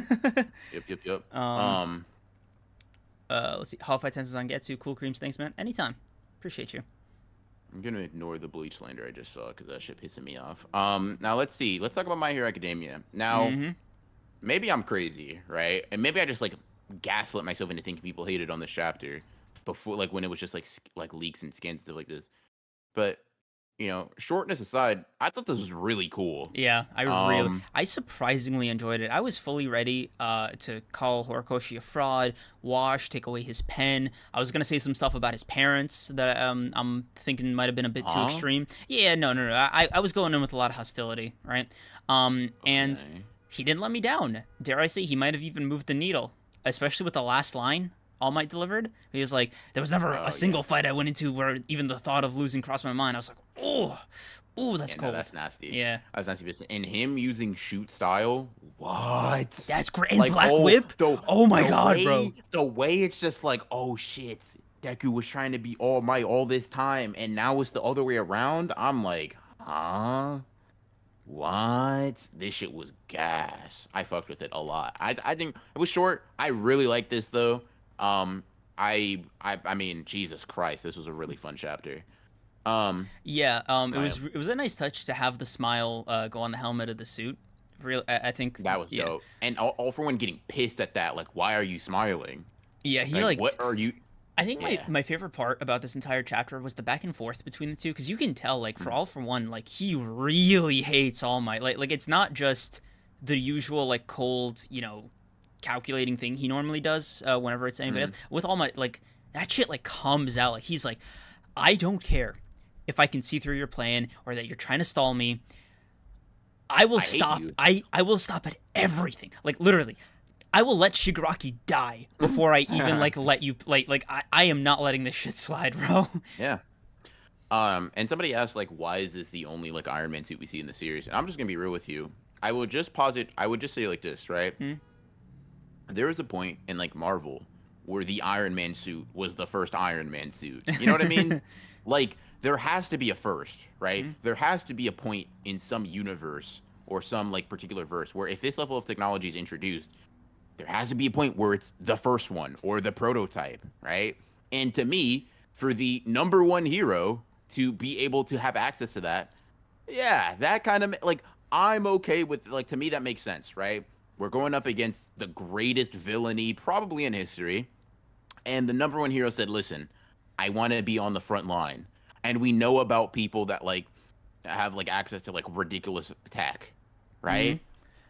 Yep. um, let's see. Half Five Tenses on Getsu. Cool Creams. Thanks, man. Anytime. Appreciate you. I'm gonna ignore the Bleach slander I just saw because that shit pissing me off. Now let's see. Let's talk about My Hero Academia. Now, Mm-hmm. maybe I'm crazy, right? And maybe I just like gaslit myself into thinking people hated on this chapter before, like when it was just like leaks and skins stuff like this. But shortness aside, I thought this was really cool. Yeah, Um, I surprisingly enjoyed it. I was fully ready to call Horikoshi a fraud, wash, take away his pen. I was gonna say some stuff about his parents that I'm thinking might have been a bit too huh? extreme. Yeah, no. I was going in with a lot of hostility, right? And Okay. he didn't let me down. Dare I say, he might have even moved the needle, especially with the last line All Might delivered. He was like, there was never a Oh single yeah. fight I went into where even the thought of losing crossed my mind. I was like, oh, that's Yeah, no, cold. that's nasty. Yeah. That's nasty business. And him using shoot style, what? That's great. And Like, Black oh, Whip. Oh my the god, bro. way it's just like, oh shit, Deku was trying to be All Might all this time, and now it's the other way around. I'm like, huh? What? This shit was gas. I fucked with it a lot. I think it was short. I really like this though. Um, I mean, Jesus Christ, this was a really fun chapter. Um, Yeah. It I was a nice touch to have the smile go on the helmet of the suit, Real, I think That was yeah, dope. And all for one getting pissed at that. Like, why are you smiling? yeah. He Like, like what are you? I think Yeah. my favorite part about this entire chapter was the back and forth between the two, because you can tell like for Mm, All For One, like he really hates All Might. Like it's not just the usual like cold, calculating thing he normally does whenever it's anybody else. mm. With All Might, like that shit like comes out. Like he's like, I don't care if I can see through your plan or that you're trying to stall me. I will I hate stop. you. I will stop at everything. Like literally, I will let Shigaraki die before I even like let you like I am not letting this shit slide, bro. Yeah. And somebody asked like, why is this the only like Iron Man suit we see in the series? And I'm just gonna be real with you. I will just posit. I would just say like this, right? Hmm? There was a point in like Marvel where the Iron Man suit was the first Iron Man suit. You know what I mean? Like there has to be a first, right? Hmm? There has to be a point in some universe or some like particular verse where if this level of technology is introduced, there has to be a point where it's the first one or the prototype, right? And to me, for the number one hero to be able to have access to that, yeah, that kind of like I'm okay with like to me that makes sense, right? We're going up against the greatest villainy probably in history, and the number one hero said, "Listen, I want to be on the front line." And we know about people that like have like access to like ridiculous attack, Hmm? right?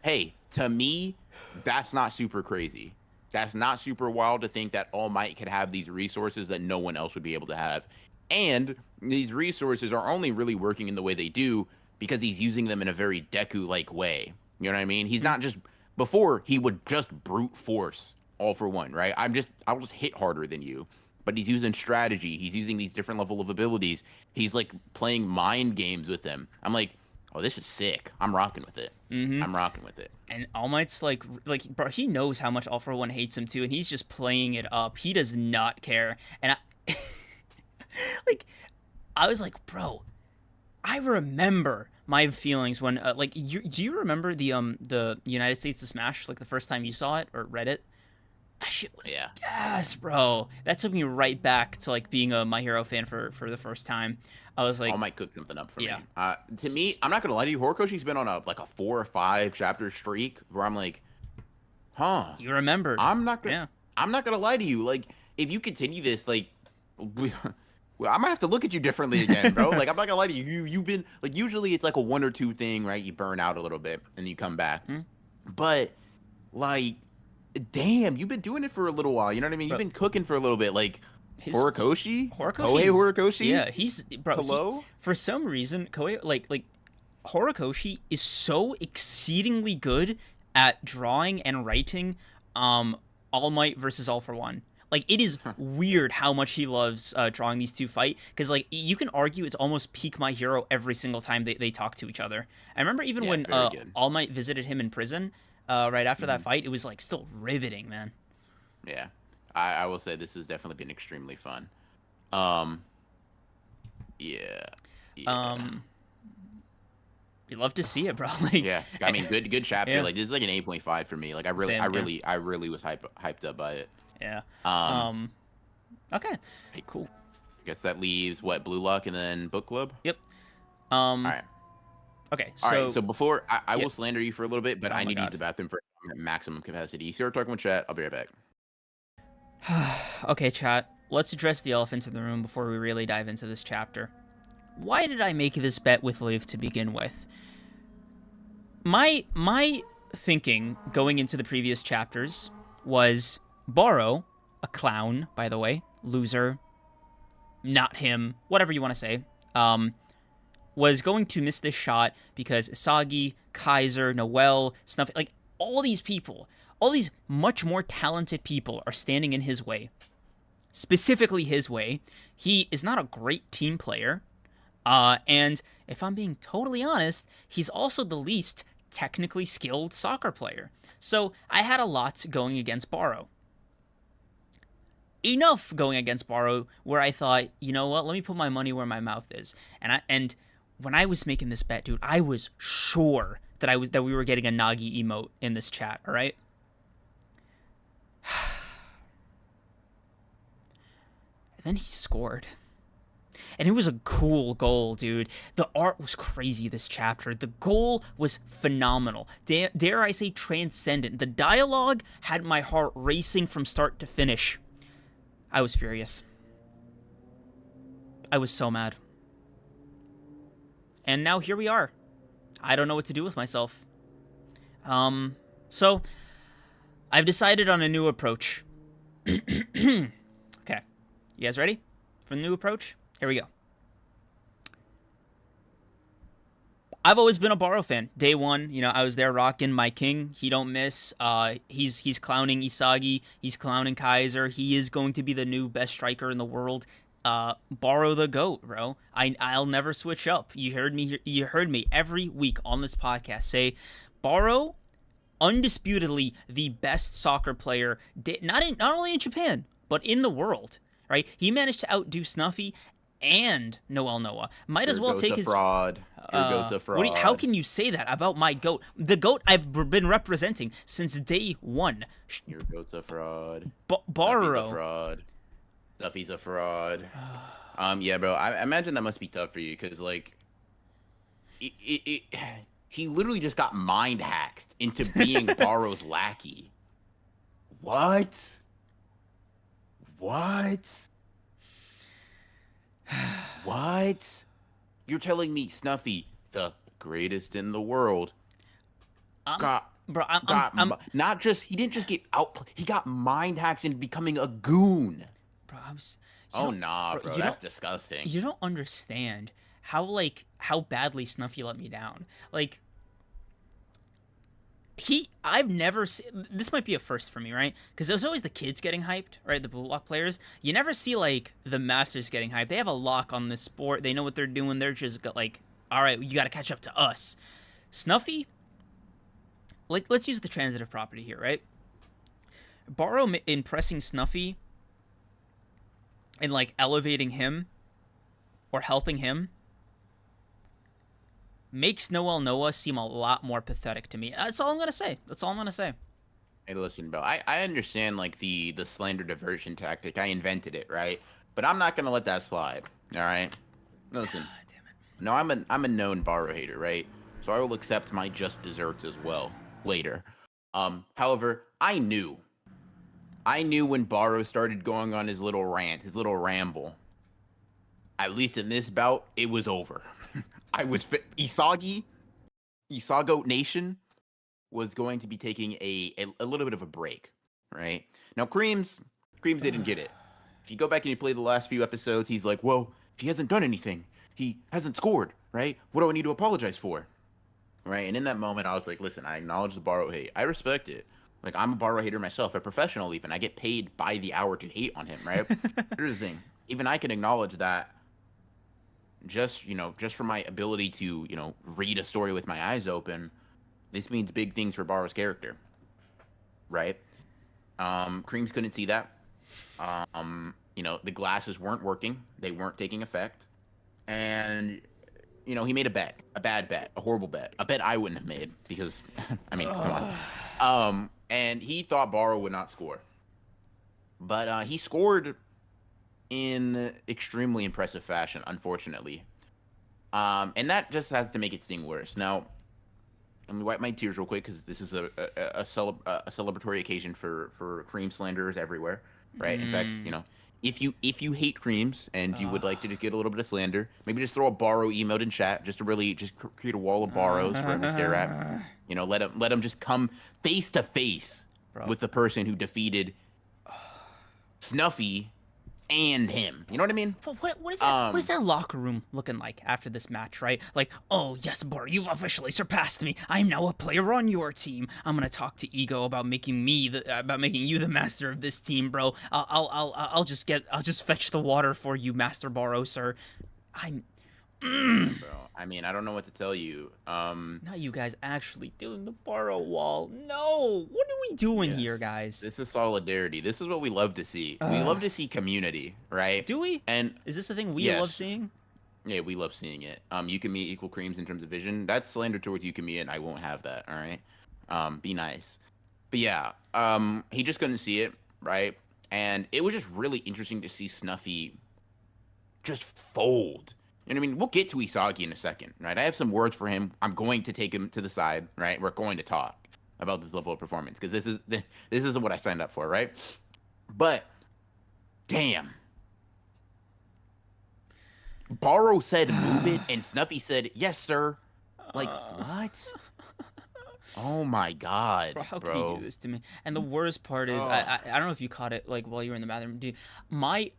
Hey, to me, that's not super crazy. That's not super wild to think that All Might could have these resources that no one else would be able to have. And these resources are only really working in the way they do because he's using them in a very Deku like way. You know what I mean? He's Hmm? not just before he would just brute force All For One, right? I'll just hit harder than you. But he's using strategy. He's using these different level of abilities. He's like playing mind games with them. I'm like, oh, this is sick. I'm rocking with it. Hmm? I'm rocking with it. And All Might's like bro, he knows how much All For One hates him too, and he's just playing it up. He does not care. And I like I was like, bro, I remember my feelings when do you remember the United States of Smash, like the first time you saw it or read it? That shit was Yeah. yes, bro. That took me right back to like being a My Hero fan for the first time. I was All like, might cook something up for yeah, me. To me, I'm not gonna lie to you. Horikoshi's been on a like a 4 or 5 chapter streak where I'm like, huh. you remembered. I'm not gonna. Yeah. I'm not gonna lie to you. Like, if you continue this, like, well, I might have to look at you differently again, bro. Like, I'm not gonna lie to you. You've been like, usually it's like a 1 or 2 thing, right? You burn out a little bit and you come back. Hmm? But like, damn, you've been doing it for a little while. You know what I mean? You've Bro, been cooking for a little bit. Like, his Horikoshi, Kohei Horikoshi's Horikoshi. yeah, he's bro, Hello. for some reason Koei like Horikoshi is so exceedingly good at drawing and writing All Might versus All For One. Like it is weird how much he loves drawing these two fight, because like you can argue it's almost peak My Hero every single time they talk to each other. I remember even Yeah, when very good. All Might visited him in prison right after that Hmm. fight, it was like still riveting, man. Yeah, I will say this has definitely been extremely fun. Um, yeah, yeah, Um, you love to see it, bro. Like, yeah. I mean, good chapter. yeah, Like this is like an 8.5 for me. Like same, yeah, I really was hyped up by it. yeah. Um, Um, okay, I cool. guess that leaves what Blue Lock and then Book Club. Yep. All Um, right, okay, all right. so So before I yeah. will slander you for a little bit, but Oh I my need to use god. the bathroom for maximum capacity. So we're talking with chat. I'll be right back. Okay, chat. Let's address the elephant in the room before we really dive into this chapter. Why did I make this bet with Liv to begin with? My thinking going into the previous chapters was Baro, a clown, by the way, loser, not him, whatever you want to say, was going to miss this shot because Isagi, Kaiser, Noel, Snuff, like all these people, all these much more talented people are standing in his way. Specifically his way. He is not a great team player. And if I'm being totally honest, he's also the least technically skilled soccer player. So I had a lot going against Baro. Enough going against Baro where I thought, you know what, let me put my money where my mouth is. And when I was making this bet, dude, I was sure that we were getting a Nagi emote in this chat, all right? And then he scored. And it was a cool goal, dude. The art was crazy this chapter. The goal was phenomenal. Dare I say transcendent. The dialogue had my heart racing from start to finish. I was furious. I was so mad. And now here we are. I don't know what to do with myself. So I've decided on a new approach. Okay. You guys ready for the new approach? Here we go. I've always been a Baro fan. Day one, you know, I was there rocking my king. He don't miss. He's clowning Isagi. He's clowning Kaiser. He is going to be the new best striker in the world. Baro the GOAT, bro. I'll never switch up. You heard me every week on this podcast say Baro, undisputedly the best soccer player, not only in Japan, but in the world, right? He managed to outdo Snuffy and Noel Noah. Might as well take his fraud. Your goat's a fraud. How can you say that about my goat? The goat I've been representing since day one. Your goat's a fraud. Baro. Snuffy's a fraud. Snuffy's a fraud. Yeah, bro. I imagine that must be tough for you because, like, he literally just got mind hacked into being Baro's lackey. What? What? What? You're telling me Snuffy, the greatest in the world, not just, he didn't just get out, he got mind hacks into becoming a goon. Bro, bro, that's disgusting. You don't understand how badly Snuffy let me down. Like, I've never seen, this might be a first for me, right? Because there's always the kids getting hyped, right? The Blue Lock players. You never see, like, the Masters getting hyped. They have a lock on this sport. They know what they're doing. They're just, like, all right, you got to catch up to us. Snuffy, like, let's use the transitive property here, right? Baro impressing Snuffy and, like, elevating him or helping him makes Noel Noah seem a lot more pathetic to me. That's all I'm gonna say. Hey, listen, bro. I understand, like, the slander diversion tactic. I invented it, right? But I'm not gonna let that slide. All right. Listen. God damn it. No, I'm a known Baro hater, right? So I will accept my just desserts as well later. However, I knew when Baro started going on his little rant, his little ramble. At least in this bout, it was over. Isago Nation was going to be taking a little bit of a break, right? Now, Kreams didn't get it. If you go back and you play the last few episodes, he's like, well, he hasn't done anything. He hasn't scored, right? What do I need to apologize for? Right? And in that moment, I was like, listen, I acknowledge the Baro hate. I respect it. Like, I'm a Baro hater myself, a professional even. I get paid by the hour to hate on him, right? Here's the thing. Even I can acknowledge that just for my ability to, read a story with my eyes open, this means big things for Baro's character, right? Kreams couldn't see that. The glasses weren't working. They weren't taking effect. And, he made a bad bet, a horrible bet, a bet I wouldn't have made because, I mean, come on. And he thought Baro would not score. But he scored in extremely impressive fashion, unfortunately. And that just has to make it sting worse. Now, let me wipe my tears real quick because this is a celebratory occasion for Kreams slanderers everywhere, right? In fact, if you hate Kreams and you would like to just get a little bit of slander, maybe just throw a Baro emote in chat just to really just create a wall of Baros for him to stare at. Let him just come face to face with the person who defeated Snuffy and him. You know what I mean? What is that? What is that locker room looking like after this match, right? Like, oh yes, Baro, you've officially surpassed me. I'm now a player on your team. I'm gonna talk to Ego about making you the master of this team, bro. I'll just fetch the water for you, Master Baro, sir. Bro, I mean, I don't know what to tell you. Not you guys actually doing the Baro wall. No, what are we doing here, guys? This is solidarity. This is what we love to see. We love to see community, right? Do we? And is this the thing we love seeing? Yeah, we love seeing it. Yukimi equal Kreams in terms of vision. That's slander towards Yukimi, and I won't have that. All right. Be nice. But yeah, he just couldn't see it, right? And it was just really interesting to see Snuffy just fold. And I mean, we'll get to Isagi in a second, right? I have some words for him. I'm going to take him to the side, right? We're going to talk about this level of performance because this is what I signed up for, right? But damn, Barou said move it, and Snuffy said yes, sir. Like what? Oh my god, Bro, how can you do this to me? And the worst part is, I don't know if you caught it like while you were in the bathroom, dude. My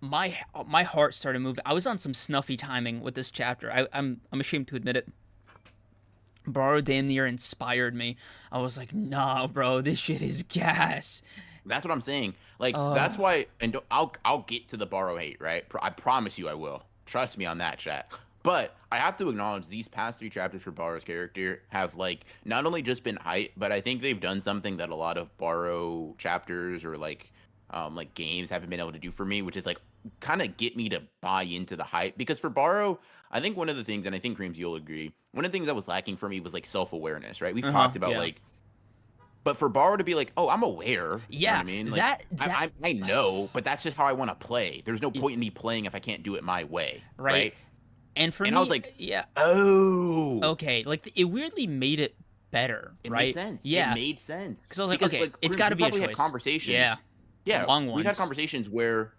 heart started moving. I was on some Snuffy timing with this chapter. I'm ashamed to admit it. Barou damn near inspired me. I was like, nah, bro, this shit is gas. That's what I'm saying. Like that's why, and I'll get to the Barou hate, right? I promise you, I will. Trust me on that, chat. But I have to acknowledge these past 3 chapters for Barou's character have like not only just been hype, but I think they've done something that a lot of Barou chapters or like games haven't been able to do for me, which is like kind of get me to buy into the hype. Because for Barou, I think one of the things, and I think Kreams, you'll agree, one of the things that was lacking for me was like self-awareness, right? We've talked about like, but for Barou to be like, oh, I'm aware. Yeah, you know what I mean, like, I know, but that's just how I want to play. There's no point in me playing if I can't do it my way, right? And for me, I was like, yeah, oh, okay, like it weirdly made it better, right? Made sense. Yeah, it made sense because I was like, okay, it's got to be a choice. Had conversations, yeah, long ones. We've had conversations where,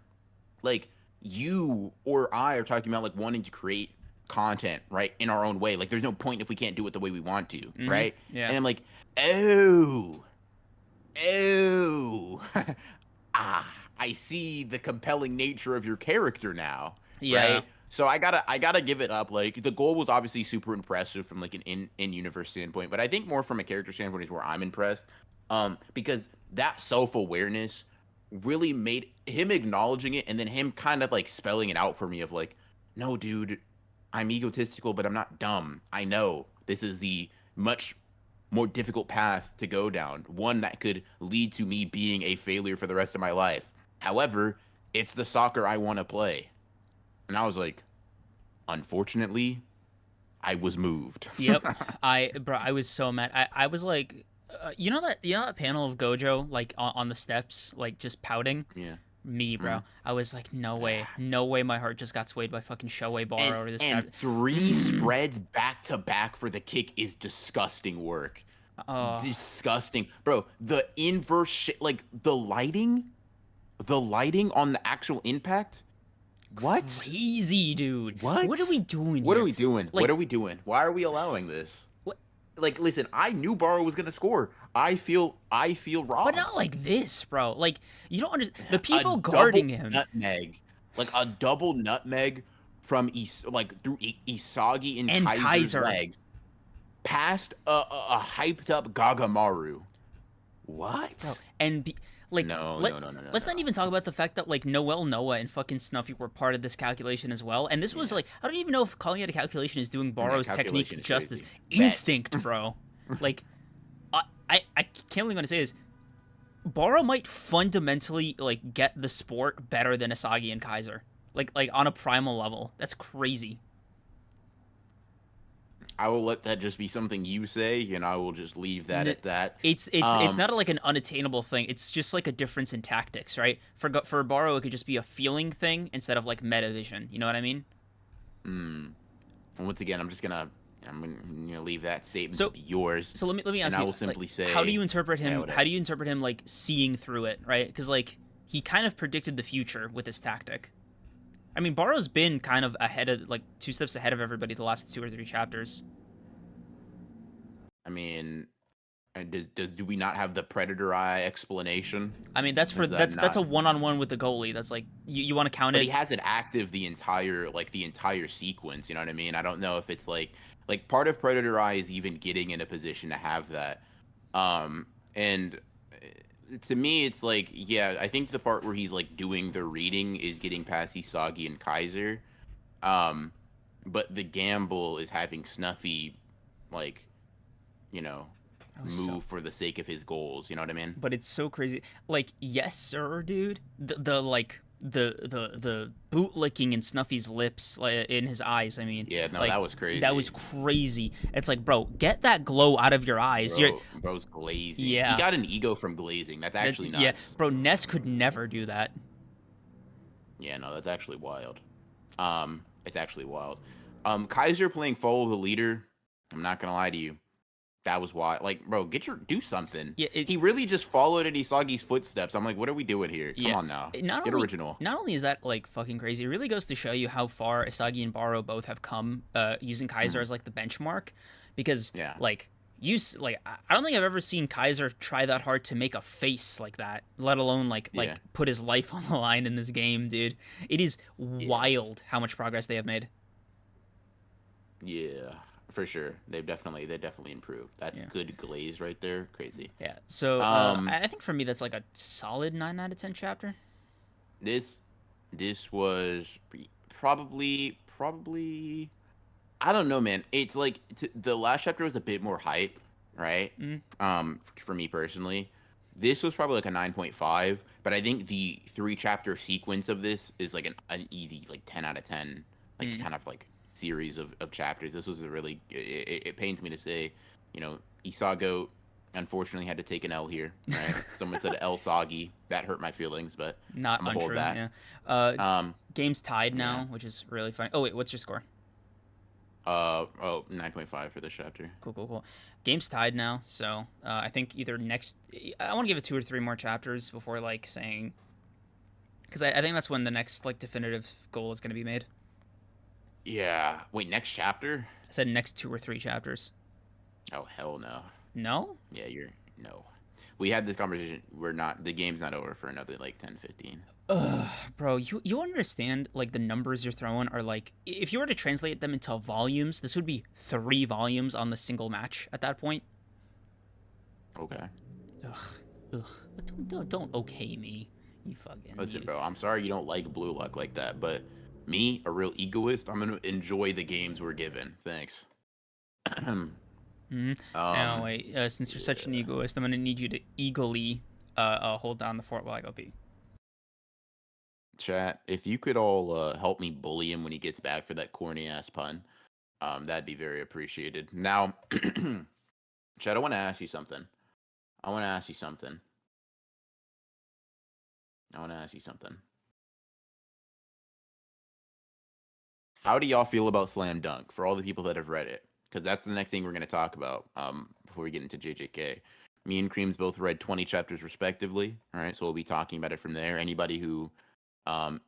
like, you or I are talking about like wanting to create content, right, in our own way. Like, there's no point if we can't do it the way we want to, right? Yeah. And I'm like, oh, I see the compelling nature of your character now, right? So I gotta give it up. Like, the goal was obviously super impressive from like an in-universe standpoint, but I think more from a character standpoint is where I'm impressed, because that self-awareness really made him acknowledging it, and then him kind of like spelling it out for me of like, no, dude, I'm egotistical, but I'm not dumb. I know this is the much more difficult path to go down, one that could lead to me being a failure for the rest of my life. However, it's the soccer I want to play. And I was like, unfortunately, I was moved. Yep. I was so mad. I was like, you know that panel of Gojo like on the steps, like just pouting? Yeah. Me, bro. I was like, no way. My heart just got swayed by fucking Shoei Barou or this. And 3 spreads back to back for the kick is disgusting work. Disgusting, bro. The inverse shit, like the lighting on the actual impact. What? Crazy, dude. What? What are we doing? What here? are we doing? Like, what are we doing? Why are we allowing this? What? Like, listen, I knew Barou was gonna score. I feel robbed. But not like this, bro. Like, you don't understand. The people guarding him. Nutmeg, like a double nutmeg from through Isagi and Kaiser's legs, past a hyped up Gagamaru. What? Bro, and like, no. Let's not even talk about the fact that like Noah and fucking Snuffy were part of this calculation as well. And this was like, I don't even know if calling it a calculation is doing Barou's technique justice. Instinct, bro. Like, I can't believe I'm gonna say this. Barou might fundamentally like get the sport better than Isagi and Kaiser. Like on a primal level. That's crazy. I will let that just be something you say, and I will just leave that at that. It's not like an unattainable thing. It's just like a difference in tactics, right? For Barou, it could just be a feeling thing instead of like meta vision. You know what I mean? And once again, I'm gonna leave that statement to be yours. So let me ask you. I will simply say, how do you interpret him? How do you interpret him like seeing through it, right? Because like he kind of predicted the future with his tactic. I mean, Barou's been kind of ahead of, like, 2 steps ahead of everybody the last 2 or 3 chapters. I mean, do we not have the Predator Eye explanation? I mean, that's a one-on-one with the goalie. That's like you want to count it. But he has it active the entire sequence. You know what I mean? I don't know if it's like part of Predator Eye is even getting in a position to have that. And to me, it's like, yeah, I think the part where he's like doing the reading is getting past Isagi and Kaiser. But the gamble is having Snuffy, like, you know, move for the sake of his goals. You know what I mean? But it's so crazy. Like, yes, sir, dude. The bootlicking in Snuffy's lips, in his eyes. I mean, yeah, no, like, that was crazy. That was crazy. It's like, bro, get that glow out of your eyes. Bro's glazing. Yeah, he got an ego from glazing. That's actually nuts. Yeah, bro, Ness could never do that. Yeah, no, that's actually wild. It's actually wild. Kaiser playing follow the leader. I'm not gonna lie to you. That was wild. Like, bro, do something. Yeah, He really just followed in Isagi's footsteps. I'm like, what are we doing here? Come yeah. on now. Not Get only original. not only is that like fucking crazy, it really goes to show you how far Isagi and Barou both have come using Kaiser as like the benchmark, because Yeah. like I don't think I've ever seen Kaiser try that hard to make a face like that, let alone Yeah. put his life on the line in this game, dude. It is Yeah. wild how much progress they have made. Yeah. For sure. They definitely improved. That's Yeah. good glaze right there. Crazy. Yeah. So Um I think for me that's like a solid 9 out of 10 chapter. this was probably I don't know, man. It's like the last chapter was a bit more hype, right? Mm. For me personally, this was probably like a 9.5, but I think the 3 chapter sequence of this is like an easy like 10 out of 10, like kind of like series of chapters. This was a really it pains me to say, Isago unfortunately had to take an L here, right? Someone said L Soggy. That hurt my feelings, but Not I'm gonna hold untrue. that. Yeah. Game's tied Yeah. now, which is really funny. Oh wait, what's your score? 9.5 for this chapter. Cool, cool, cool. Game's tied now, so I think either next. I want to give it 2 or 3 more chapters before like saying, because I think that's when the next like definitive goal is going to be made. Yeah. Wait, next chapter? I said next 2 or 3 chapters. Oh hell no. No? Yeah, no. We had this conversation. The game's not over for another like 10, 15. Ugh, bro, you understand like the numbers you're throwing are like, if you were to translate them into volumes, this would be 3 volumes on the single match at that point. Okay. Ugh. Don't okay me. You fucking. Listen, bro, I'm sorry you don't like Blue Luck like that, but me, a real egoist, I'm gonna enjoy the games we're given. Thanks. Anyway, since you're such an egoist, I'm gonna need you to eagerly hold down the fort while I go pee. Chat, if you could all help me bully him when he gets back for that corny ass pun, that'd be very appreciated. Now, Chat, I want to ask you something. How do y'all feel about Slam Dunk for all the people that have read it? Because that's the next thing we're going to talk about before we get into JJK. Me and Kreams both read 20 chapters respectively. All right, so we'll be talking about it from there. Anybody who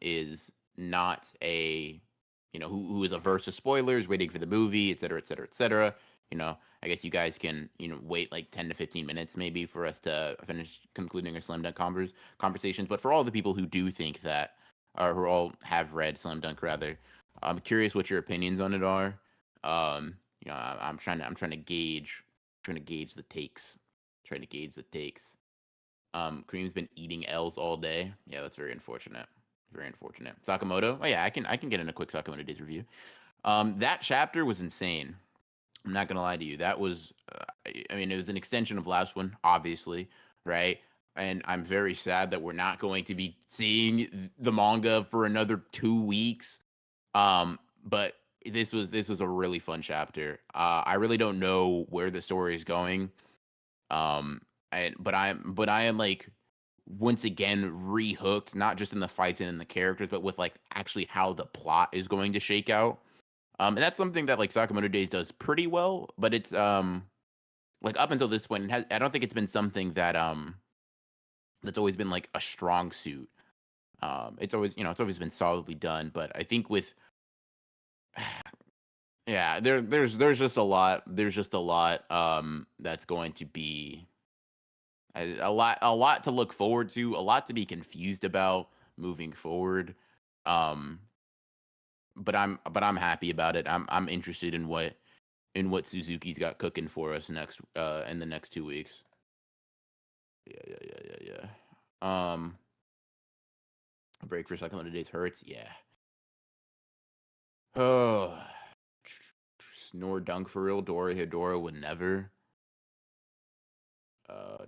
is not who is averse to spoilers, waiting for the movie, et cetera, et cetera, et cetera. I guess you guys can, wait like 10 to 15 minutes maybe for us to finish concluding our Slam Dunk conversations. But for all the people who do think that, or who all have read Slam Dunk rather, I'm curious what your opinions on it are. I'm trying to gauge the takes. Cream's been eating L's all day. Yeah, that's very unfortunate. Very unfortunate. Sakamoto. Oh yeah, I can get in a quick Sakamoto Days review. That chapter was insane. I'm not gonna lie to you. That was, it was an extension of last one, obviously, right? And I'm very sad that we're not going to be seeing the manga for another 2 weeks. But this was a really fun chapter. I really don't know where the story is going. But I am like once again rehooked, not just in the fights and in the characters, but with like actually how the plot is going to shake out. And that's something that like Sakamoto Days does pretty well, but it's like up until this point, I don't think it's been something that that's always been like a strong suit. It's always been solidly done, but I think with yeah, there's just a lot. There's just a lot that's going to be a lot to look forward to, a lot to be confused about moving forward. Um but I'm happy about it. I'm interested in what Suzuki's got cooking for us next in the next 2 weeks. Yeah. A break for a second. Days hurts. Yeah. Oh, snore dunk for real. Dora would never.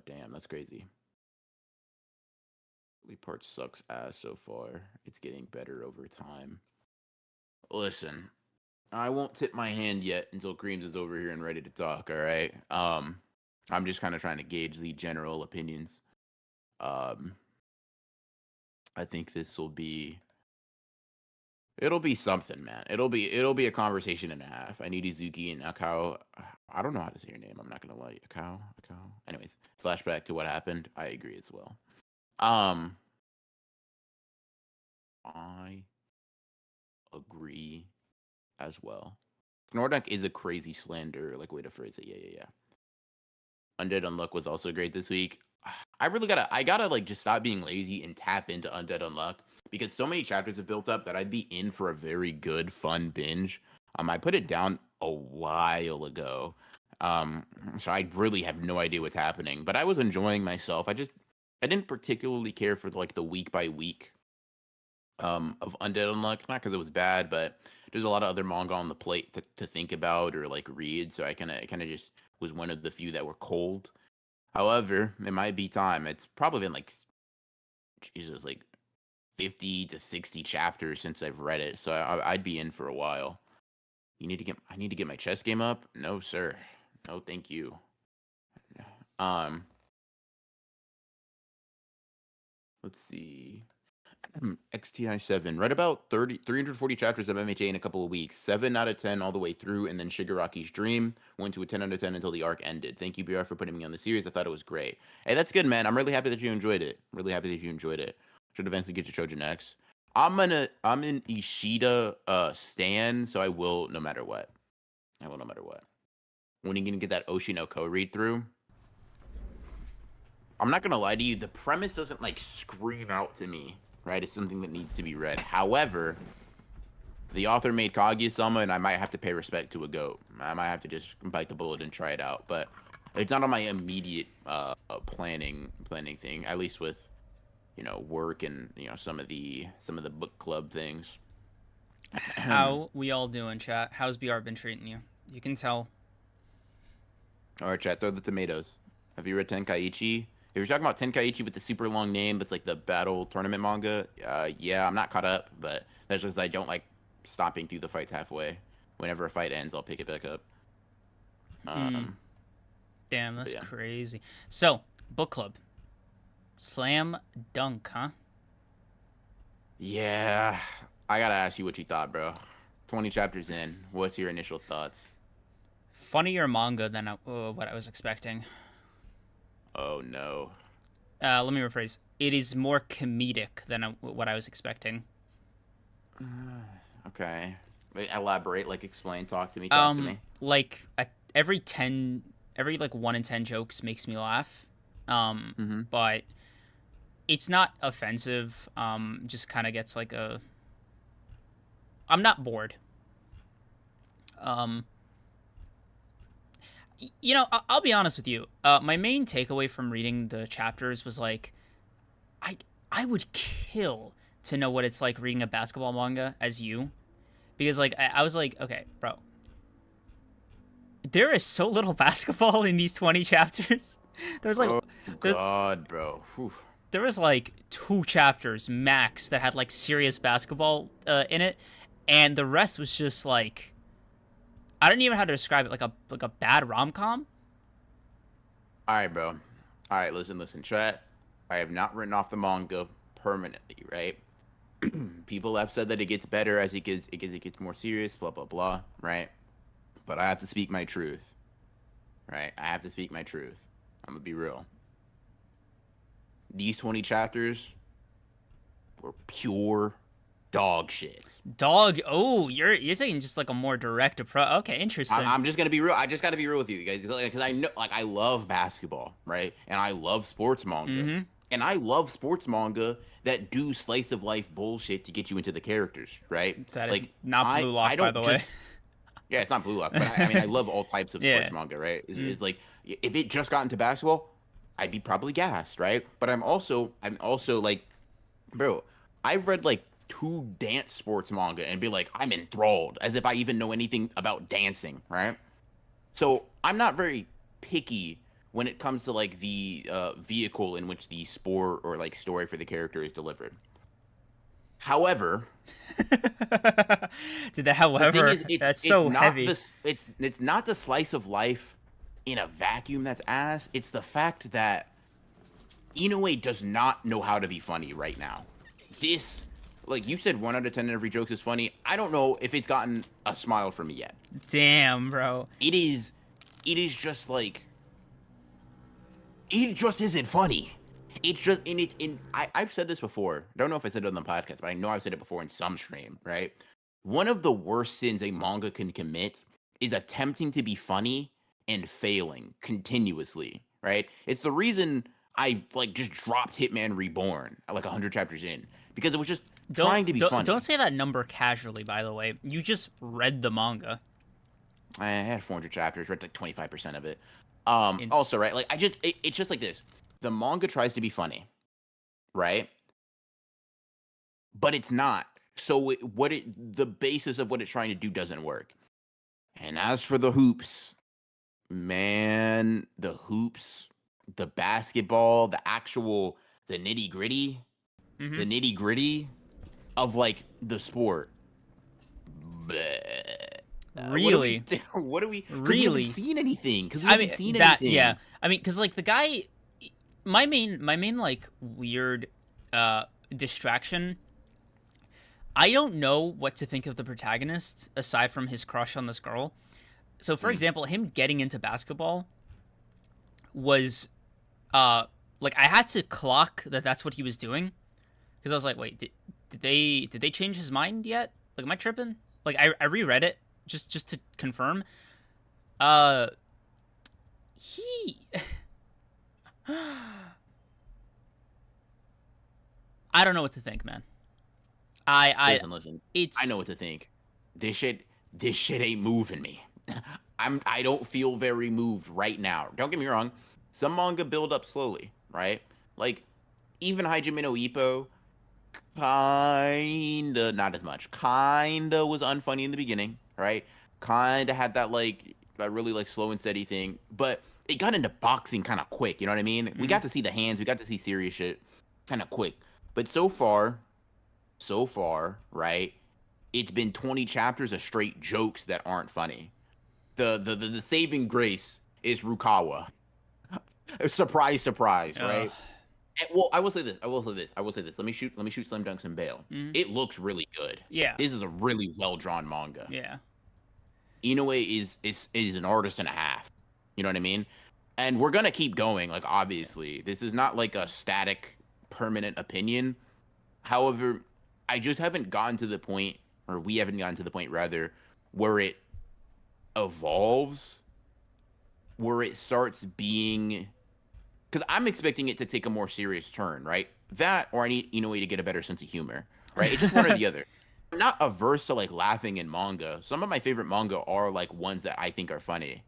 Damn, that's crazy. Lead part sucks ass so far. It's getting better over time. Listen, I won't tip my hand yet until Kreams is over here and ready to talk. All right. I'm just kind of trying to gauge the general opinions. I think this will be It'll be something, man. It'll be a conversation and a half. I need Izuki and Akao. I don't know how to say your name. I'm not gonna lie. Akao. Anyways, flashback to what happened. I agree as well. Um, I agree as well. Snordak is a crazy slander, like way to phrase it. Yeah. Undead Unluck was also great this week. I gotta like just stop being lazy and tap into Undead Unluck because so many chapters have built up that I'd be in for a very good, fun binge. I put it down a while ago. So I really have no idea what's happening, but I was enjoying myself. I didn't particularly care for like the week by week of Undead Unluck, not because it was bad, but there's a lot of other manga on the plate to think about or like read, so I kind of just was one of the few that were cold. However, it might be time. It's probably been like Jesus, like 50 to 60 chapters since I've read it, so I'd be in for a while. I need to get my chess game up. No, sir. No, thank you. Um, let's see. XTI7 read about 340 chapters of MHA in a couple of weeks. 7 out of 10 all the way through, and then Shigaraki's Dream went to a 10 out of 10 until the arc ended. Thank you, BR, for putting me on the series. I thought it was great. Hey, that's good, man. I'm really happy that you enjoyed it. Should eventually get to Trojan X. I'm in Ishida stan, so I will no matter what. When are you gonna get that Oshinoko read through? I'm not gonna lie to you, the premise doesn't like scream out to me, right? It's something that needs to be read. However, the author made Kaguya-sama, and I might have to pay respect to a goat. I might have to just bite the bullet and try it out, but it's not on my immediate planning thing. At least with work and some of the book club things. How we all doing, chat? How's BR been treating you? You can tell. All right, chat. Throw the tomatoes. Have you read Tenkaichi? If you're talking about Tenkaichi with the super long name, that's like the battle tournament manga. Yeah, I'm not caught up, but that's just I don't like stopping through the fights halfway. Whenever a fight ends, I'll pick it back up. Damn, that's crazy. So, book club. Slam dunk, huh? Yeah, I gotta ask you what you thought, bro. 20 chapters in, what's your initial thoughts? Funnier manga than what I was expecting. Oh no. Let me rephrase. It is more comedic than what I was expecting. Okay. Wait, elaborate, like explain, talk to me. Like every 1 in 10 jokes makes me laugh. But it's not offensive. Just kind of gets like a. I'm not bored. I'll be honest with you. My main takeaway from reading the chapters was like, I would kill to know what it's like reading a basketball manga as you, because like I was like, okay, bro, there is so little basketball in these 20 chapters. There's like, God, bro. Whew. There was like 2 chapters max that had like serious basketball in it, and the rest was just like. I don't even know how to describe it, like a bad rom-com. All right, bro. All right, listen, chat. I have not written off the manga permanently, right? People have said that it gets better as it gets more serious, blah blah blah, right? But I have to speak my truth, right? I'm gonna be real. These 20 chapters were pure dog shit. Oh, you're saying just like a more direct approach. Okay, interesting. I'm just gonna be real. I just gotta be real with you guys because I know, like, I love basketball, right? And I love sports manga, and I love sports manga that do slice of life bullshit to get you into the characters, right? That is like, not Blue Lock, by the way. Yeah, it's not Blue Lock, but I mean, I love all types of sports manga, right? It's like if it just got into basketball, I'd be probably gassed, right? But I'm also like, bro, I've read like 2 dance sports manga and be like, I'm enthralled, as if I even know anything about dancing, right? So I'm not very picky when it comes to like the vehicle in which the sport or like story for the character is delivered. However, that's so heavy. It's not the slice of life in a vacuum that's ass. It's the fact that Inoue does not know how to be funny right now. like you said, 1 out of 10 every joke is funny. I don't know if it's gotten a smile from me yet. Damn, bro. It is just like, it just isn't funny. It's just, I've said this before. I don't know if I said it on the podcast, but I know I've said it before in some stream, right? One of the worst sins a manga can commit is attempting to be funny and failing continuously, right? It's the reason I like just dropped Hitman Reborn at like 100 chapters in, because it was just trying to be funny. Don't say that number casually, by the way. You just read the manga. I had 400 chapters, read like 25% of it. Also, right, like it's just like this. The manga tries to be funny, right? But it's not. So the basis of what it's trying to do doesn't work. And as for the hoops, man, the hoops, the basketball, the nitty gritty, the nitty gritty of like the sport. Really? What do we? Really? We haven't seen anything. Because we haven't seen anything. Yeah. I mean, because like the guy, my main like weird distraction. I don't know what to think of the protagonist aside from his crush on this girl. So, for example, him getting into basketball was, like I had to clock that that's what he was doing, because I was like, wait, did they change his mind yet? Like, am I tripping? Like, I reread it just to confirm. He. I don't know what to think, man. Listen. I know what to think. This shit ain't moving me. I don't feel very moved right now. Don't get me wrong. Some manga build up slowly, right? Like even Hajime no Ippo, kinda not as much. Kinda was unfunny in the beginning, right? Kinda had that really like slow and steady thing, but it got into boxing kind of quick. You know what I mean? We got to see the hands. We got to see serious shit kind of quick. But so far, right? It's been 20 chapters of straight jokes that aren't funny. The saving grace is Rukawa. Surprise, right? And, well, I will say this. Let me shoot Slam Dunks and bail. It looks really good. Yeah. This is a really well drawn manga. Yeah. Inoue is an artist and a half. You know what I mean? And we're gonna keep going. Like obviously, this is not like a static, permanent opinion. However, I just haven't gotten to the point, or we haven't gotten to the point rather, where it evolves, where it starts being, because I'm expecting it to take a more serious turn, right? That, or I need Inoue to get a better sense of humor, right? It's just one or the other. I'm not averse to like laughing in manga. Some of my favorite manga are like ones that I think are funny.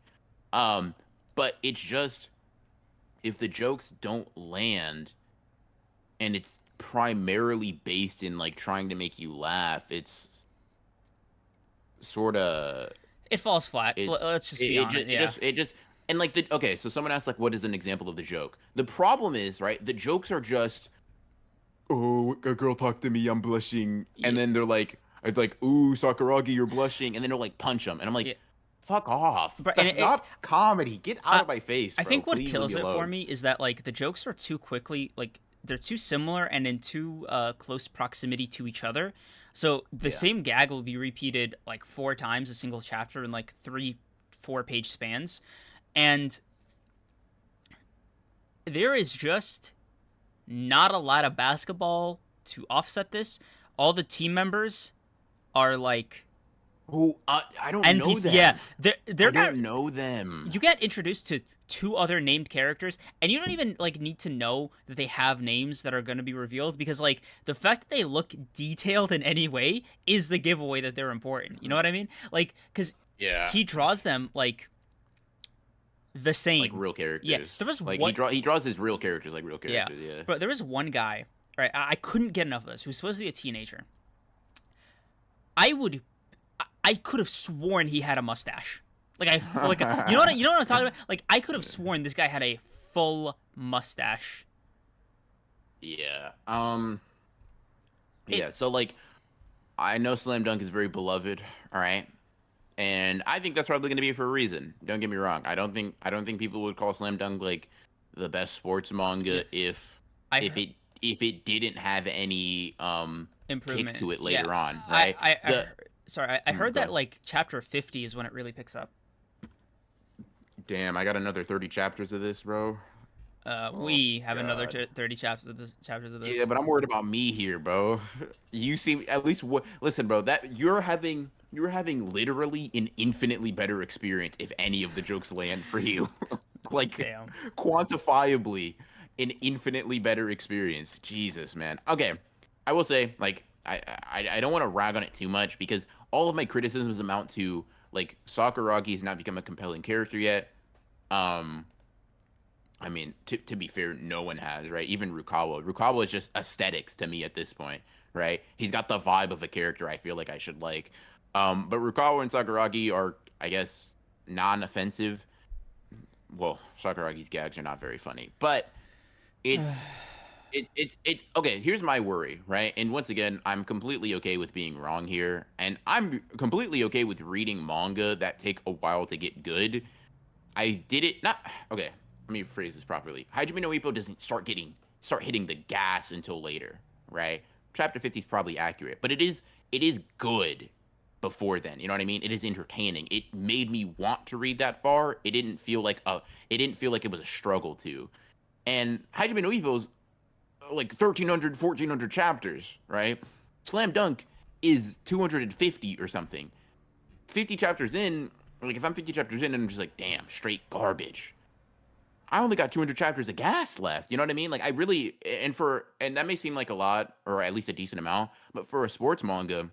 But it's just, if the jokes don't land and it's primarily based in like trying to make you laugh, it's sort of, it falls flat. Let's just be honest. It just and like okay, so someone asked like, what is an example of the joke? The problem is, right, the jokes are just, oh, a girl talked to me, I'm blushing, and then they're like, it's like, ooh, Sakuragi, you're blushing, and then they'll like punch them, and I'm like, fuck off. Bro, that's not comedy. Get out of my face, bro. I think what kills it for me is that like the jokes are too quickly, like they're too similar and in too close proximity to each other. So the same gag will be repeated like 4 times a single chapter in like 3-4 page spans. And there is just not a lot of basketball to offset this. All the team members are like, oh, I don't know them. Yeah, they're I don't know them. You get introduced to 2 other named characters, and you don't even like need to know that they have names that are going to be revealed, because like the fact that they look detailed in any way is the giveaway that they're important. You know what I mean? Like, because he draws them like the same, like real characters. Yeah, there was like one... he draws his real characters like real characters. Yeah. But there was one guy, right? I couldn't get enough of this. Who's supposed to be a teenager. I could have sworn he had a mustache. You know what I'm talking about? Like I could have sworn this guy had a full mustache. Yeah. So like, I know Slam Dunk is very beloved, all right? And I think that's probably going to be for a reason. Don't get me wrong. I don't think people would call Slam Dunk like the best sports manga if it if it didn't have any kick Improvement. to it Yeah. later on, right? I heard Go that ahead. like chapter 50 is when it really picks up. Damn, I got another 30 chapters of this, bro. Oh We have another God. 30 chapters of Yeah, this. but I'm worried about me here, bro. You see, at least what? Listen, bro. That you're having literally an infinitely better experience if any of the jokes land for you. Like Damn. quantifiably an infinitely better experience. Jesus, man. Okay, I will say, like, I don't want to rag on it too much because all of my criticisms amount to like Sakuragi has not become a compelling character yet. Um, I mean, to be fair, no one has, right? Even Rukawa. Rukawa is just aesthetics to me at this point, right? He's got the vibe of a character I feel like I should like. But Rukawa and Sakuragi are, I guess, non-offensive. Well, Sakuragi's gags are not very funny, but it's it's okay. Here's my worry, right? And once again, I'm completely okay with being wrong here, and I'm completely okay with reading manga that take a while to get good. I did it not okay. Let me phrase this properly. Hajime no Ippo doesn't start hitting the gas until later, right? Chapter 50 is probably accurate, but it is good before then. You know what I mean? It is entertaining. It made me want to read that far. It didn't feel like it was a struggle to. And Hajime no Ippo's like 1300 1400 chapters, right? Slam Dunk is 250 or something. 50 chapters in, like if I'm 50 chapters in and I'm just like, damn, straight garbage. I only got 200 chapters of gas left. You know what I mean? Like I really, and that may seem like a lot or at least a decent amount, but for a sports manga,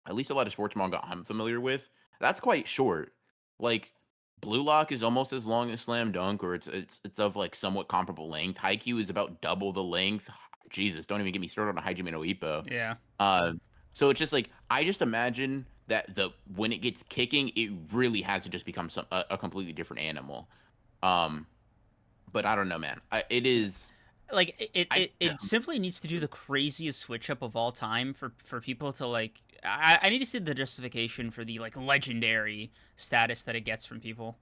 at least a lot of sports manga I'm familiar with, that's quite short. Like Blue Lock is almost as long as Slam Dunk, or it's of like somewhat comparable length. Haikyuu is about double the length. Jesus, don't even get me started on Hajime no Ippo. Yeah. Uh, so it's just like I just imagine that the when it gets kicking, it really has to just become a completely different animal. Um, but I don't know, man. It is. Like I it simply needs to do the craziest switch up of all time for people to like. I need to see the justification for the like legendary status that it gets from people.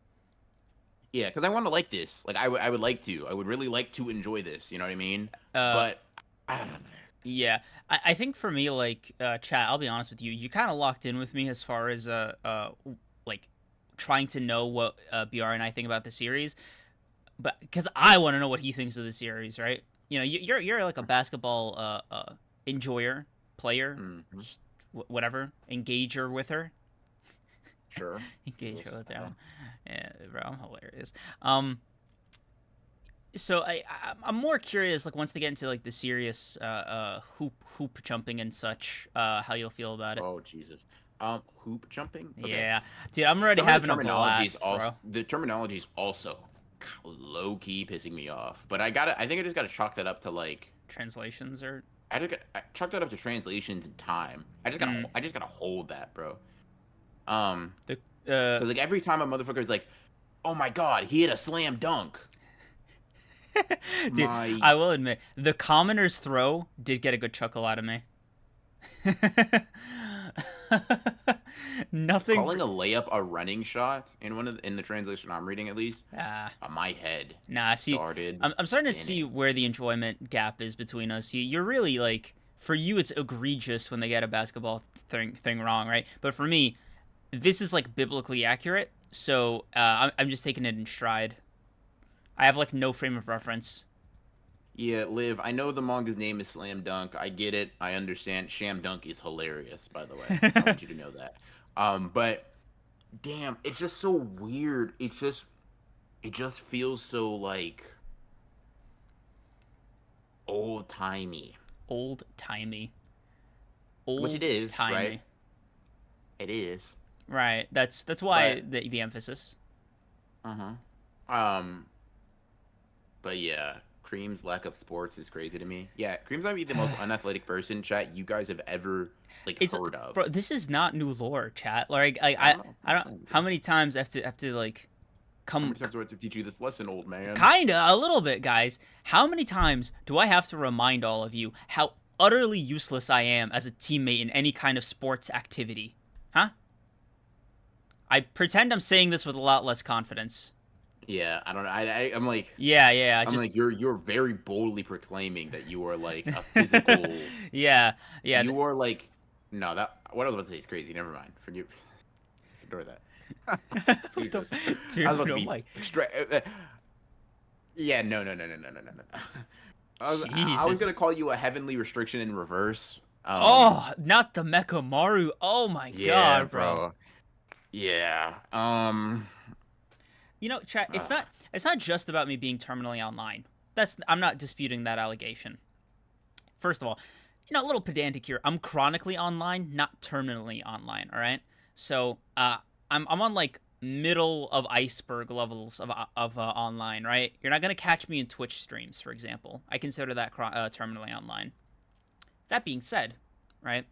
Yeah, because I want to like this. Like I would like to. I would really like to enjoy this. You know what I mean? Uh, But I don't know. yeah, I think for me, like, chat. I'll be honest with you. You kind of locked in with me as far as like trying to know what BR and I think about the series, but because I want to know what he thinks of the series, right? You know, you're like a basketball enjoyer, player, Mhm. whatever, engager with her. Sure. Engage Yes. with her. Yeah, bro, I'm hilarious. So I'm more curious, like once they get into like the serious hoop jumping and such, how you'll feel about it. Oh Jesus. Hoop jumping. Okay. Yeah, dude, I'm already Some of having a blast, bro. the terminology is also low key pissing me off. But I think I just gotta chalk that up to like Translations are. I chalk that up to translations and time. Mm. I just gotta hold that, bro. The Cause like every time a motherfucker is like, oh my god, he hit a slam dunk. dude, My I will admit the commoner's throw did get a good chuckle out of me. Nothing. calling a layup a running shot in the translation I'm reading at least. Ah, My head nah. See, started I'm starting to see spinning. where the enjoyment gap is between us. You're really like, for you, it's egregious when they get a basketball thing wrong, right? But for me, this is like biblically accurate. So I'm just taking it in stride. I have like no frame of reference. Yeah, Liv, I know the manga's name is Slam Dunk. I get it. I understand. Sham Dunk is hilarious, by the way. I want you to know that. But damn, it's just so weird. It just feels so like old timey. Old timey. Which it Old is, right? timey. It is. Right. That's why But the emphasis. uh-huh. Um, but yeah, Cream's lack of sports is crazy to me. Yeah, Cream's might be the most unathletic person, chat, you guys have ever like It's heard of. bro. This is not new lore, chat. Like I don't know. I I'm don't. saying, How many times I have to like how come many times do I have to teach you this lesson, old man? kinda a little bit, guys. How many times do I have to remind all of you how utterly useless I am as a teammate in any kind of sports activity? Huh? I pretend I'm saying this with a lot less confidence. Yeah, I don't know. I'm like, Yeah, I'm like, just you're very boldly proclaiming that you are like a physical. yeah, yeah. You are like, no, that what I was about to say is crazy. Never mind. Forget, ignore that. What the Jesus, I was dude, about to oh be my, extra. Yeah, no. I was Jesus. gonna call you a heavenly restriction in reverse. Oh, not the Mechamaru. Oh my Yeah, god, bro. bro. Yeah. You know, chat, Ugh. it's not just about me being terminally online. I'm not disputing that allegation. First of all, a little pedantic here. I'm chronically online, not terminally online, all right? So, I'm on like middle of iceberg levels of online, right? You're not going to catch me in Twitch streams, for example. I consider that terminally online. That being said, right?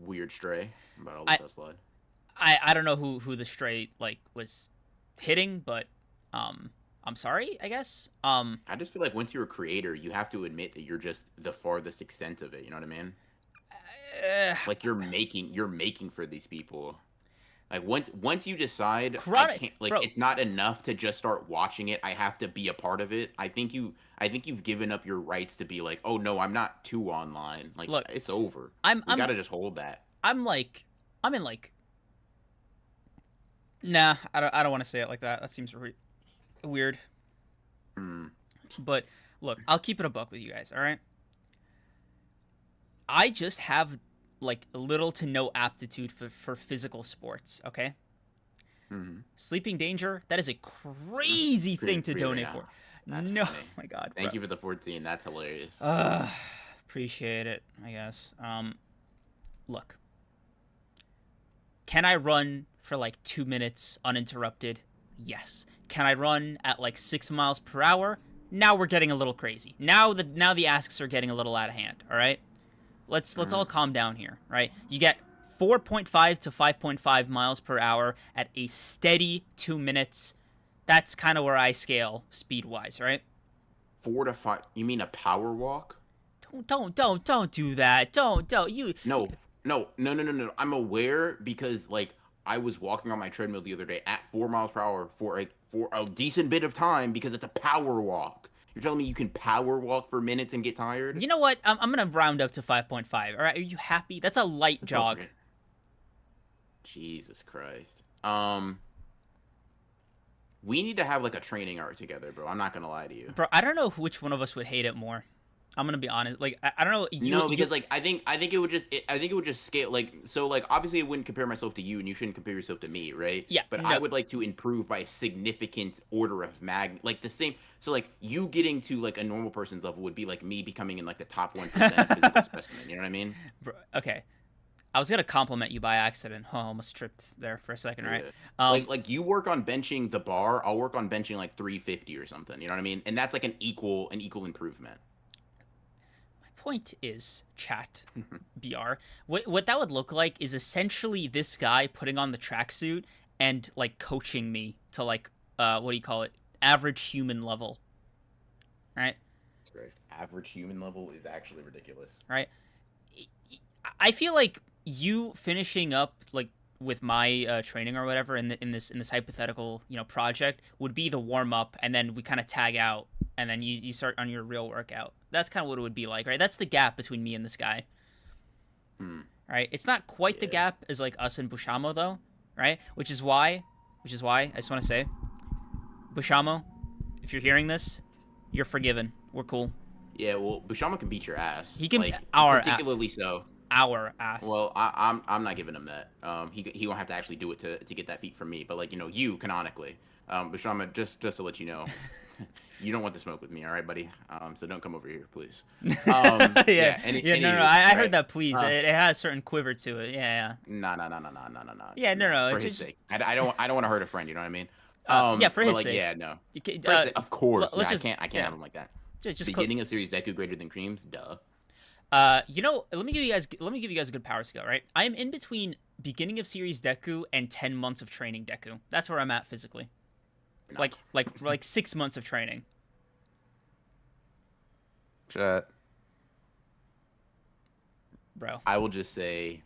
Weird stray, but I'll let I that slide. I don't know who the stray like was hitting, but I'm sorry, I guess. I just feel like once you're a creator, you have to admit that you're just the farthest extent of it. You know what I mean? uh, Like you're making for these people. Like once you decide I chronic, can't, like bro. it's not enough to just start watching it. I have to be a part of it. I think you've given up your rights to be like, "Oh no, I'm not too online." Like Look, it's over. I'm We got I'm to just hold that. I'm like I'm in like nah. I don't want to say it like that. That seems weird. Mm, But look, I'll keep it a buck with you guys. All right. I just have like little to no aptitude for physical sports. Okay. mm, Sleeping Danger. That is a crazy thing to donate yeah, for. that's No, funny. my God, bro. Thank you for the 14. That's hilarious. Uh, appreciate it. I guess. Look. Can I run for like 2 minutes uninterrupted? Yes. Can I run at like 6 miles per hour? Now we're getting a little crazy. Now the asks are getting a little out of hand. All right. Let's all Mm. calm down here. Right. You get 4.5 to 5.5 miles per hour at a steady 2 minutes. That's kind of where I scale speed wise. Right. 4 to 5. You mean a power walk? Don't do that. Don't you. No, no. I'm aware because like I was walking on my treadmill the other day at 4 miles per hour for a decent bit of time because it's a power walk. You're telling me you can power walk for minutes and get tired? You know what? I'm gonna round up to 5.5. All right. Are you happy? That's a light That's jog. okay. Jesus Christ. We need to have like a training arc together, bro. I'm not gonna lie to you. Bro, I don't know which one of us would hate it more. I'm gonna be honest. Like, I don't know. No, because like I think it would just scale like so like obviously I wouldn't compare myself to you and you shouldn't compare yourself to me, right? Yeah, But I no, would like to improve by a significant order of like the same. So like you getting to like a normal person's level would be like me becoming in like the top 1% of physical specimen. You know what I mean? bro. Okay, I was gonna compliment you by accident. Oh, I almost tripped there for a second, right? Yeah. Um, Like you work on benching the bar, I'll work on benching like 350 or something. You know what I mean? And that's like an equal improvement. my point is, chat, br. What that would look like is essentially this guy putting on the tracksuit and like coaching me to like what do you call it? Average human level, right? Christ. Average human level is actually ridiculous. Right. I feel like you finishing up like with my training or whatever in this hypothetical project would be the warm up, and then we kind of tag out, and then you start on your real workout. That's kind of what it would be like, right? That's the gap between me and this guy, Hmm. right? It's not quite the Yeah. gap as like us and Bushamo though, right? Which is why I just want to say, Bushamo, if you're hearing this, you're forgiven. We're cool. Yeah, well, Bushama can beat your ass. He can Like our particularly so. our ass. Well, I'm not giving him that. He won't have to actually do it to get that feat from me. But like you canonically, Bushama, just to let you know, you don't want to smoke with me, all right, buddy? So don't come over here, please. Yeah, Yeah. yeah, no, Anywho, I heard right? that. Please, Uh, it has a certain quiver to it. Yeah, no. yeah, no. For It's his just, sake, I don't want to hurt a friend. You know what I mean? yeah, for But his like, sake. yeah, no. You can, For his sake, of course. Yeah, let's just, I can't yeah, have him like that. just, Beginning of series Deku greater than Creams, duh. let me give you guys a good power scale. Right, I am in between beginning of series Deku and 10 months of training Deku. That's where I'm at physically. You're Like, not. like 6 months of training, Shut. bro. I will just say,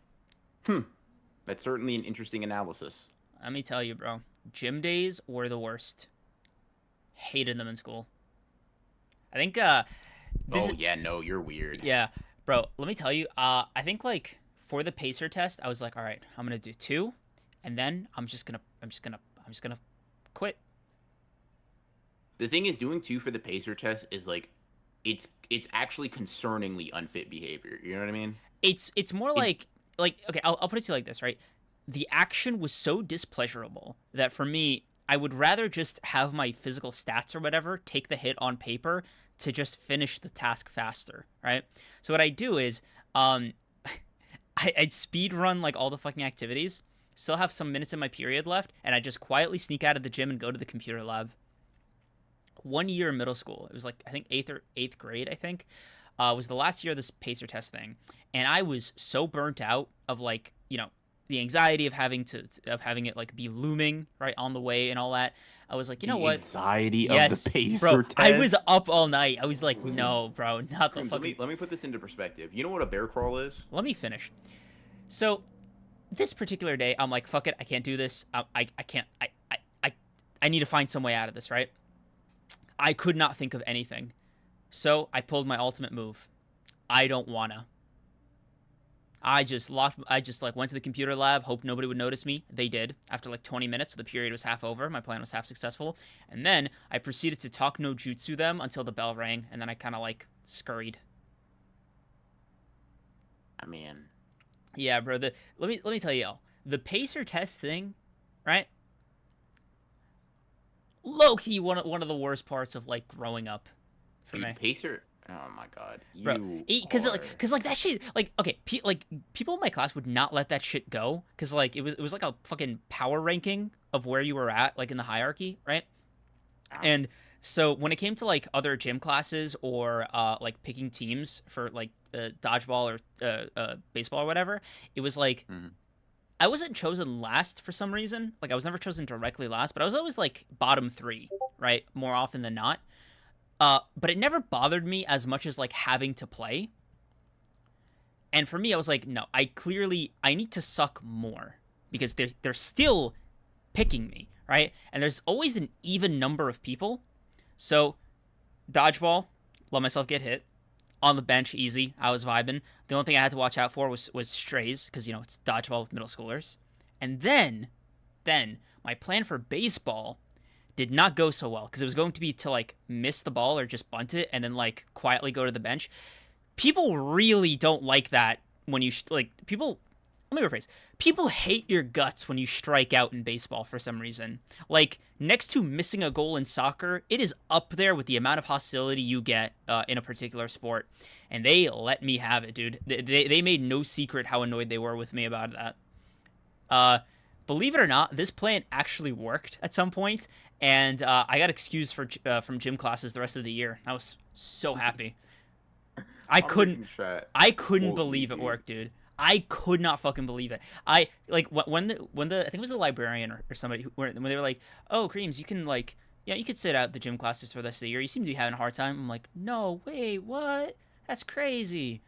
that's certainly an interesting analysis. Let me tell you, bro. Gym days were the worst. Hated them in school. I think this Oh is, yeah, no, you're weird. yeah, bro. Let me tell you. I think like for the pacer test, I was like, all right, I'm gonna do 2, and then I'm just gonna quit. The thing is, doing 2 for the pacer test is like, it's actually concerningly unfit behavior. You know what I mean? It's more It like okay, I'll put it to you like this, right? The action was so displeasurable that for me, I would rather just have my physical stats or whatever take the hit on paper to just finish the task faster, right? So what I do is, um, I'd speed run like all the fucking activities, still have some minutes in my period left, and I just quietly sneak out of the gym and go to the computer lab. 1 year in middle school, it was like I think eighth grade, I think, was the last year of this pacer test thing, and I was so burnt out of like the anxiety of having it like be looming right on the way and all that. I was like, you know the what? anxiety of Yes, the bro. pacer I was test. up all night. I was like, Listen, no, bro, not the Kreams, let fucking. me put this into perspective. You know what a bear crawl is? Let me finish. So this particular day, I'm like, fuck it, I can't do this. I can't. I need to find some way out of this, right? I could not think of anything. So I pulled my ultimate move. I don't wanna. I just like went to the computer lab, hoped nobody would notice me. They did. After like 20 minutes, the period was half over. My plan was half successful. And then I proceeded to talk no jutsu them until the bell rang, and then I kind of like scurried. I mean, Yeah, bro. Let me tell you, the pacer test thing, right? Low key one of the worst parts of like growing up for dude, me. pacer. Oh my god, Bro, you because are. cause like that shit, like okay, like people in my class would not let that shit go, cause like it was like a fucking power ranking of where you were at, like in the hierarchy, right? And so when it came to like other gym classes or like picking teams for like dodgeball or baseball or whatever, it was like Mhm. I wasn't chosen last for some reason. Like I was never chosen directly last, but I was always like bottom 3, right? More often than not. But it never bothered me as much as like having to play. And for me, I was like, no, I need to suck more because they're still picking me, right? And there's always an even number of people. So dodgeball, let myself get hit. On the bench, easy. I was vibing. The only thing I had to watch out for was strays because it's dodgeball with middle schoolers. And then my plan for baseball did not go so well because it was going to be to like miss the ball or just bunt it and then like quietly go to the bench. People really don't like that when you like people. Let me rephrase. People hate your guts when you strike out in baseball for some reason. Like next to missing a goal in soccer, it is up there with the amount of hostility you get in a particular sport. And they let me have it, dude. They made no secret how annoyed they were with me about that. Uh, Believe it or not, this plan actually worked at some point, and I got excused from gym classes the rest of the year. I was so happy. I I'm couldn't making sure I couldn't quote you, believe it dude. worked, dude. I could not fucking believe it. I like when the I think it was the librarian or somebody when they were like, "Oh, Kreams, you can like yeah, you could sit out the gym classes for the rest of the year. You seem to be having a hard time." I'm like, "No, wait, what? That's crazy."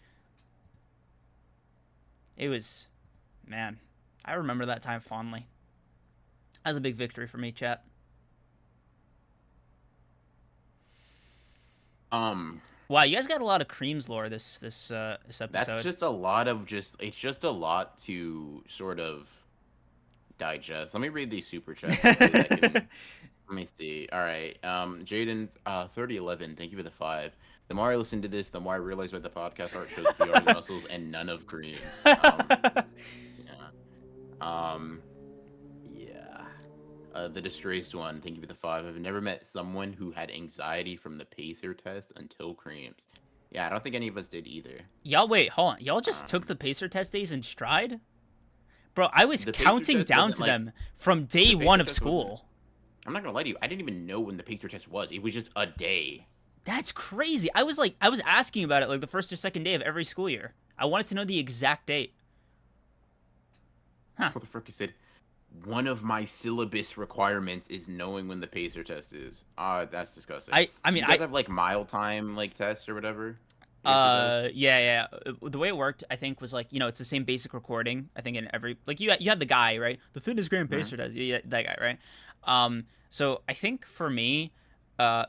It was, man, I remember that time fondly. That was a big victory for me, chat. Um, Wow, you guys got a lot of Kreams lore this that's episode. just a lot of it's just a lot to sort of digest. Let me read these super chats. Hopefully that can. Let me see. All right. Jaden, 3011. Thank you for the 5. The more I listen to this, the more I realize what the podcast art shows PR's muscles and none of Kreams. Yeah. Um, yeah. The disgraced one. Thank you for the 5. I've never met someone who had anxiety from the pacer test until Kreams. Yeah, I don't think any of us did either. Y'all wait, hold on. Y'all just took Um, the pacer test days in stride? Bro, I was the pacer counting test down wasn't to like them from day the one pacer of test wasn't. school. I'm not gonna lie to you. I didn't even know when the pacer test was. It was just a day. That's crazy. I was asking about it like the first or second day of every school year. I wanted to know the exact date. Huh. What the frick is it? One of my syllabus requirements is knowing when the pacer test is. Ah, that's disgusting. I Do mean you guys have like mile time like tests or whatever? yeah. The way it worked, I think, was like, it's the same basic recording. I think in every like you had the guy, right? The fitness grand Mhm. pacer test. Yeah, that guy, right? So I think for me,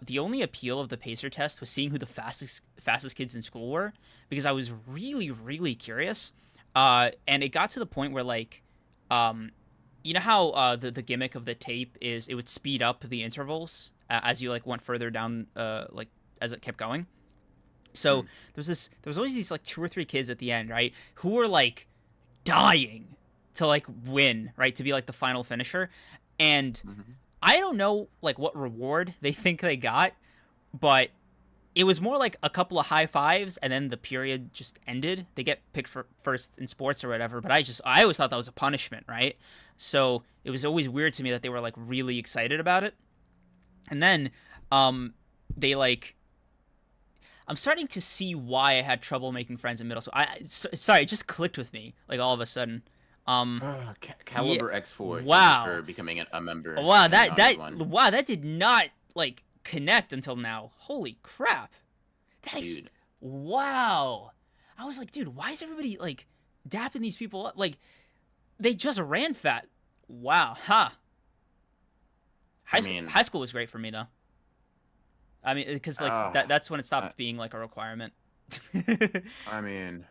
the only appeal of the pacer test was seeing who the fastest kids in school were, because I was really, really curious. And it got to the point where, like, you know how the gimmick of the tape is it would speed up the intervals as you like went further down, like as it kept going. So there was always these like 2 or 3 kids at the end, right, who were like dying to like win, right, to be like the final finisher. And I don't know like what reward they think they got, but it was more like a couple of high fives and then the period just ended. They get picked for first in sports or whatever, but I always thought that was a punishment, right? So it was always weird to me that they were like really excited about it. And then they like I'm starting to see why I had trouble making friends in middle school. Sorry, it just clicked with me like all of a sudden. Caliber X4. Wow. For becoming a member. Wow, that did not like connect until now. Holy crap. Dude. Wow. I was like, dude, why is everybody like dapping these people up? Like they just ran fat. Wow, huh? High school was great for me though. I mean, because like that's when it stopped being like a requirement. I mean,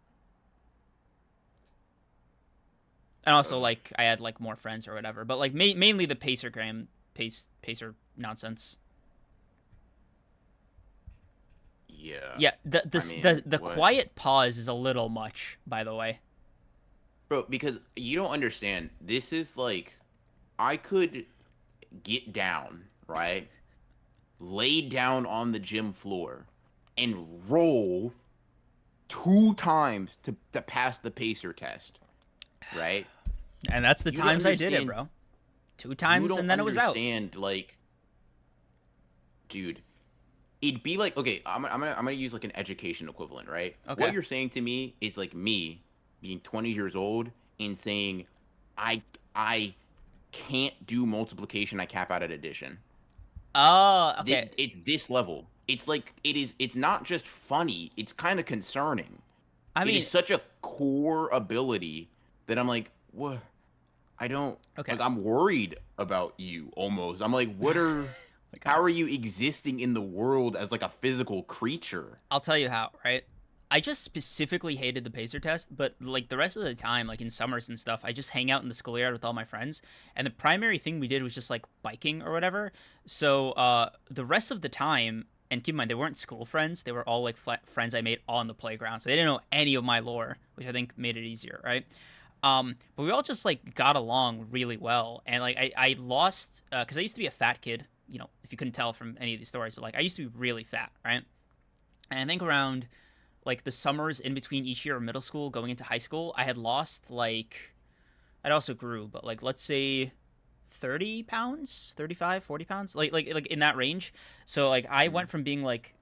and also like I had like more friends or whatever, but like mainly the pacer nonsense. Yeah. Yeah. The quiet pause is a little much, by the way. Bro, because you don't understand. This is like, I could get down, right? Lay down on the gym floor and roll 2 times to pass the pacer test, right? And that's the times I did it, bro. 2 times and then it was out. Like, dude, it'd be like, okay, I'm gonna use like an education equivalent, right? Okay. What you're saying to me is like me being 20 years old and saying I can't do multiplication, I cap out at addition. Oh, okay. It's this level. It's like it's not just funny, it's kind of concerning. I mean, it is such a core ability that I'm like, what? I don't like, I'm worried about you almost. I'm like, what are like, how are you existing in the world as like a physical creature? I'll tell you how, right? I just specifically hated the pacer test, but like the rest of the time, like in summers and stuff, I just hang out in the schoolyard with all my friends. And the primary thing we did was just like biking or whatever. So the rest of the time, and keep in mind, they weren't school friends. They were all like friends I made on the playground. So they didn't know any of my lore, which I think made it easier, right? But we all just like got along really well. And like I lost, because I used to be a fat kid, you know, if you couldn't tell from any of these stories, but like I used to be really fat, right? And I think around like the summers in between each year of middle school going into high school, I had lost like, I'd also grew, but like let's say 30 pounds, 35, 40 pounds, like in that range. So like I went from being like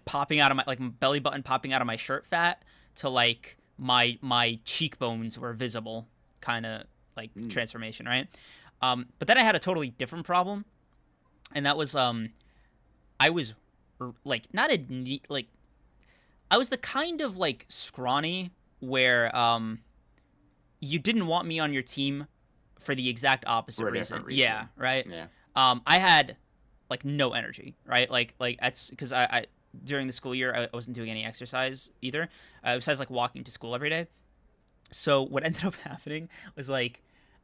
popping out of my like belly button popping out of my shirt fat to like my cheekbones were visible kind of like transformation, right? But then I had a totally different problem, and that was I was like not a like I was the kind of like scrawny where you didn't want me on your team for the exact opposite reason. Yeah, right. Yeah. I had like no energy, right? Like that's because I during the school year I wasn't doing any exercise either, besides like walking to school every day. So what ended up happening was like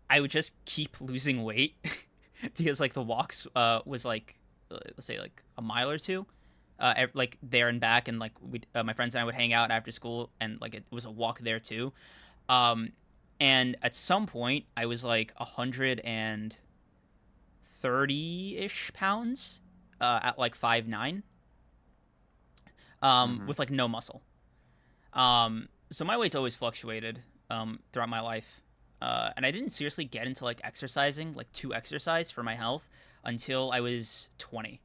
I would just keep losing weight because like the walks was like let's say like a mile or two. Like there and back, and like we my friends and I would hang out after school, and like it was a walk there too. And at some point I was like 130-ish pounds at like 5'9", with like no muscle. So my weight's always fluctuated throughout my life, and I didn't seriously get into like exercising, like to exercise for my health, until I was 20.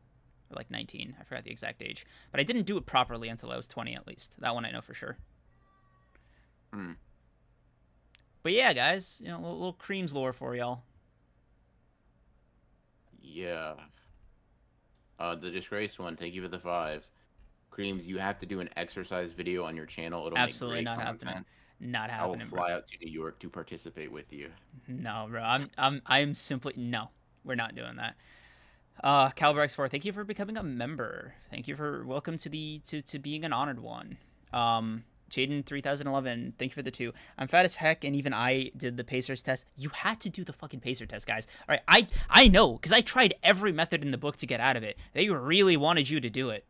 Or like 19. I forgot the exact age. But I didn't do it properly until I was 20 at least. That one I know for sure. But yeah, guys, you know, a little Kreams lore for y'all. Yeah. The disgraced one, thank you for the 5. Kreams, you have to do an exercise video on your channel. It'll absolutely make great not content. happening. Not happening. I will fly out to New York to participate with you. No, bro. I'm simply no. We're not doing that. Caliber X4, thank you for becoming a member. Thank you for welcome to the to being an honored one. Jaden 3011, thank you for the 2. I'm fat as heck, and even I did the Pacers test. You had to do the fucking Pacer test, guys. All right, I know, because I tried every method in the book to get out of it. They really wanted you to do it.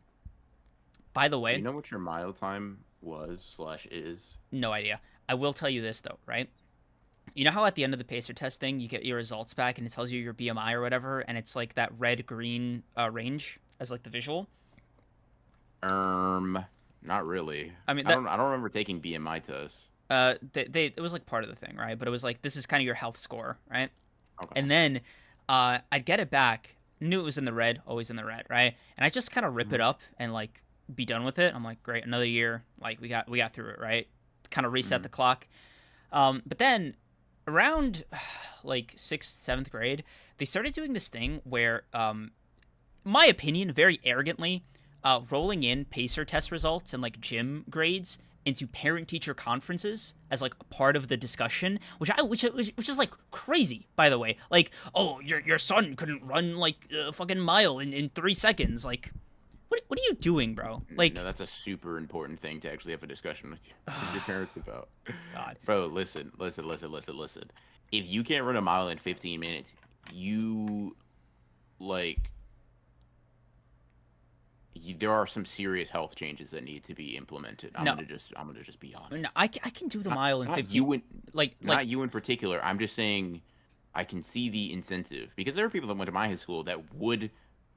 By the way, you know what your mile time was/is? No idea. I will tell you this though, right? You know how at the end of the Pacer test thing, you get your results back and it tells you your BMI or whatever, and it's like that red-green range as like the visual. Not really. I mean, I don't remember taking BMI tests. It was like part of the thing, right? But it was like, this is kind of your health score, right? Okay. And then I'd get it back, knew it was in the red, always in the red, right? And I just kind of rip it up and like be done with it. I'm like, great, another year, like we got through it, right? Kind of reset the clock. But then around like 6th, 7th grade, they started doing this thing where, my opinion, very arrogantly, rolling in Pacer test results and like gym grades into parent-teacher conferences as like a part of the discussion, which is like crazy, by the way. Like, oh, your son couldn't run like a fucking mile in 3 seconds. Like, what are you doing, bro? Like, no, that's a super important thing to actually have a discussion with your parents about. God, bro, listen. If you can't run a mile in 15 minutes, there are some serious health changes that need to be implemented. I'm gonna just be honest. No, I can do the mile in 15. Not you in particular. I'm just saying, I can see the incentive, because there are people that went to my high school that would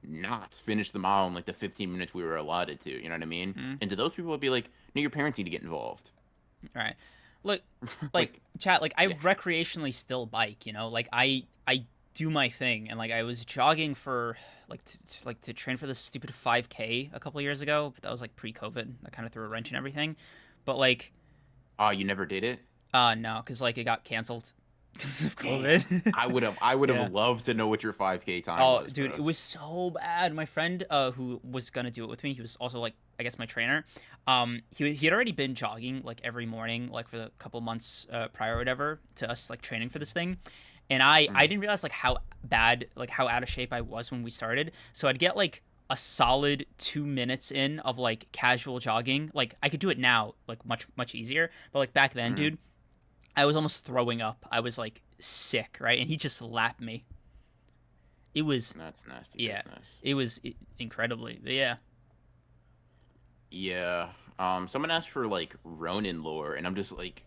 not finish the mile in like the 15 minutes we were allotted to. You know what I mean? Mm-hmm. And to those people, would be like, no, your parents need to get involved. All right, look, like chat, like I recreationally still bike. You know, like I do my thing, and like I was jogging for like to train for this stupid 5K a couple years ago, but that was like pre-COVID. That kind of threw a wrench in everything. But like, you never did it? No, because like it got canceled because of COVID. I would have loved to know what your 5K time was. Dude, bro. It was so bad. My friend who was gonna do it with me, he was also like, I guess, my trainer. He had already been jogging like every morning, like for the couple months prior or whatever to us like training for this thing. And I didn't realize like how bad, like how out of shape I was when we started. So I'd get like a solid 2 minutes in of like casual jogging. Like I could do it now like much easier, but like back then, dude, I was almost throwing up. I was like sick, right? And he just lapped me. It was That's nasty. Yeah, That's nice. it was incredibly, yeah. Yeah. Someone asked for like Ronin lore, and I'm just like,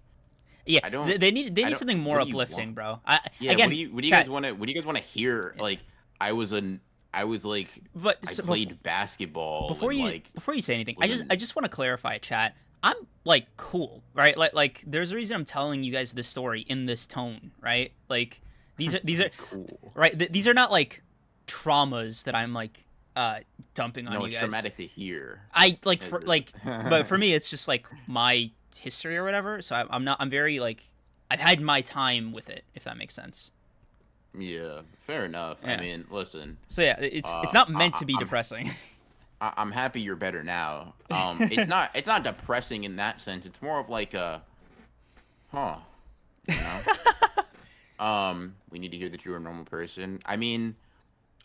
Yeah, I don't. they need something more what do you uplifting, want? bro. Yeah. Again, what do you chat, guys want to? What do you guys want to hear? Like, I was like, but I so played basketball. before and, you like, before you say anything, was I just want to clarify, chat. I'm like cool, right? Like there's a reason I'm telling you guys this story in this tone, right? Like these are cool. right. These are not like traumas that I'm like dumping on No, you it's guys. traumatic to hear. I like for like, but for me, it's just like my history or whatever. So I'm very like, I've had my time with it, if that makes sense. Yeah, fair enough. Yeah. I mean, listen. So yeah, it's not meant to be depressing. I'm happy you're better now. It's not depressing in that sense. It's more of like a, you know. We need to hear that you're a normal person. I mean,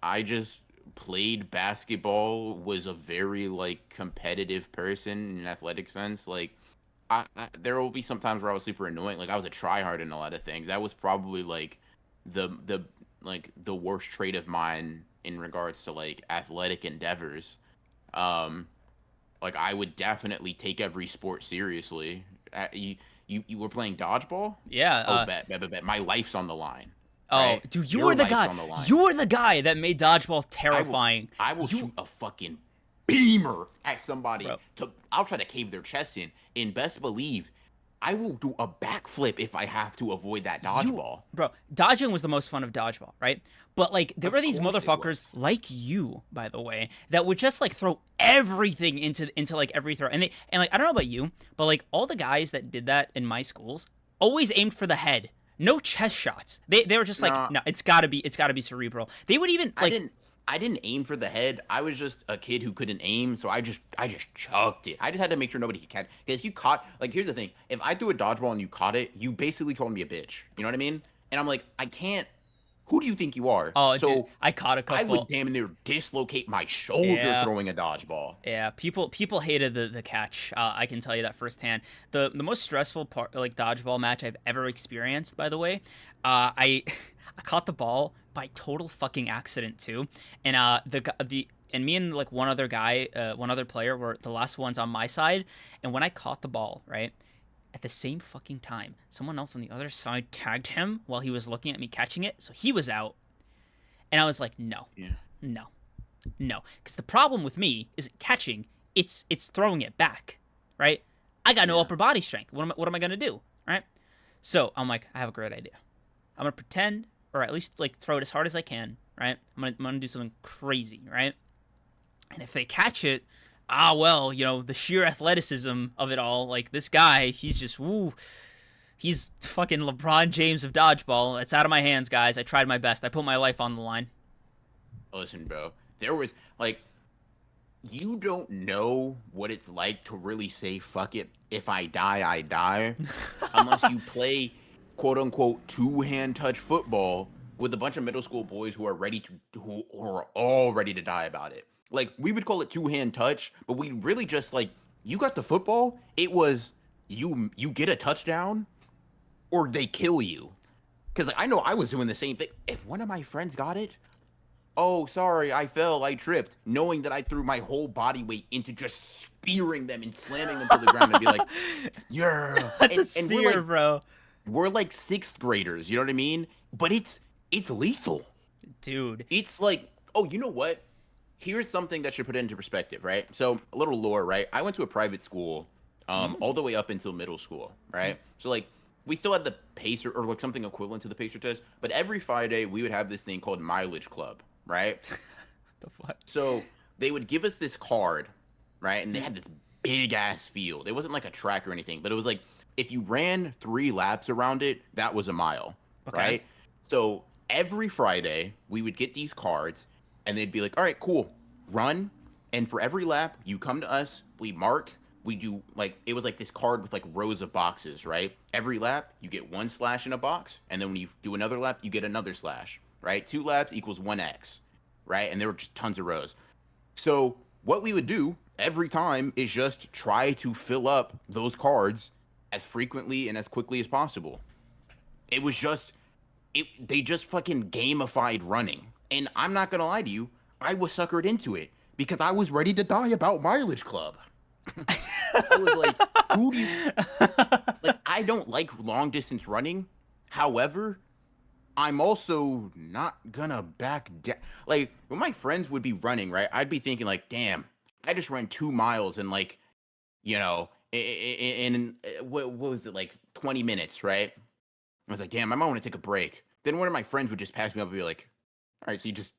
I just played basketball, was a very like competitive person in an athletic sense. Like, there will be some times where I was super annoying. Like, I was a tryhard in a lot of things. That was probably like the worst trait of mine in regards to like athletic endeavors. Like, I would definitely take every sport seriously. You were playing dodgeball? Yeah. Bet. My life's on the line. Oh, right? dude, you Your were the life's guy. on the line. You were the guy that made dodgeball terrifying. I will shoot a fucking beamer at somebody. Bro. I'll try to cave their chest in. And best believe, I will do a backflip if I have to avoid that dodgeball. Bro, dodging was the most fun of dodgeball, right? But like there were these motherfuckers like you, by the way, that would just like throw everything into like every throw. And like I don't know about you, but like all the guys that did that in my schools always aimed for the head. No chest shots. They were just like, no, it's gotta be cerebral. They would even like I didn't aim for the head. I was just a kid who couldn't aim, so I just chucked it. I just had to make sure nobody could catch. Because if you caught, like, here's the thing: if I threw a dodgeball and you caught it, you basically called me a bitch. You know what I mean? And I'm like, I can't Who do you think you are? Oh, So dude, I caught a I would couple. damn near dislocate my shoulder Yeah. throwing a dodgeball. Yeah, people hated the catch. I can tell you that firsthand. The most stressful part, like dodgeball match I've ever experienced, by the way, I I caught the ball by total fucking accident too, and the and me and like one other guy, one other player were the last ones on my side, and when I caught the ball, right, at the same fucking time, someone else on the other side tagged him while he was looking at me catching it, so he was out, and I was like, no, Yeah. no, no, because the problem with me isn't catching; it's throwing it back, right? I got no Yeah. upper body strength. What am I gonna do, right? So I'm like, I have a great idea. I'm gonna pretend, or at least like throw it as hard as I can, right? I'm gonna do something crazy, right? And if they catch it, well, you know, the sheer athleticism of it all, like this guy, he's just woo. He's fucking LeBron James of dodgeball. It's out of my hands, guys. I tried my best. I put my life on the line. Listen, bro. There was like, you don't know what it's like to really say "fuck it." If I die, I die, unless you play "quote unquote" two-hand touch football with a bunch of middle school boys who are who are all ready to die about it. Like, we would call it two-hand touch, but we really just like, you got the football. It was you get a touchdown, or they kill you. Because like, I know I was doing the same thing. If one of my friends got it, oh, sorry, I fell, I tripped, knowing that I threw my whole body weight into just spearing them and slamming them to the ground and be like, yeah. The spear, bro. We're like sixth graders, you know what I mean? But it's lethal. Dude. It's like, oh, you know what? Here's something that should put it into perspective, right? So a little lore, right? I went to a private school all the way up until middle school, right? So like, we still had the pacer, or like something equivalent to the pacer test, but every Friday we would have this thing called mileage club, right? The fuck? So they would give us this card, right? And they had this big ass field. It wasn't like a track or anything, but it was like, if you ran 3 laps around it, that was a mile, right? So every Friday we would get these cards, and they'd be like, all right, cool, run. And for every lap, you come to us, we mark, we do like, it was like this card with like rows of boxes, right? Every lap, you get 1 slash in a box. And then when you do another lap, you get another slash, right? 2 laps equals 1x, right? And there were just tons of rows. So what we would do every time is just try to fill up those cards as frequently and as quickly as possible. It was just, they just fucking gamified running. And I'm not gonna lie to you, I was suckered into it because I was ready to die about mileage club. I was like, who do you like? I don't like long distance running. However, I'm also not gonna back down. Like, when my friends would be running, right, I'd be thinking like, damn, I just ran 2 miles in like, you know, in what was it, like 20 minutes, right? I was like, damn, I might want to take a break. Then one of my friends would just pass me up and be like, all right, so you just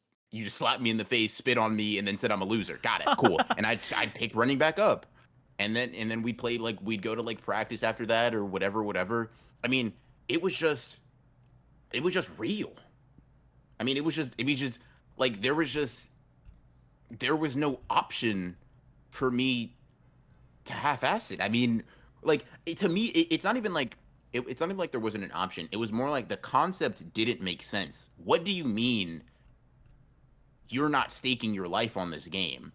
slapped me in the face, spit on me, and then said I'm a loser. Got it, cool. And I'd pick running back up, and then we'd play, like, we'd go to like practice after that or whatever. I mean, it was just real. I mean, it was just like, there was no option for me to half-ass it. I mean, like, to me, it's not even like it's not even like there wasn't an option. It was more like the concept didn't make sense. What do you mean you're not staking your life on this game?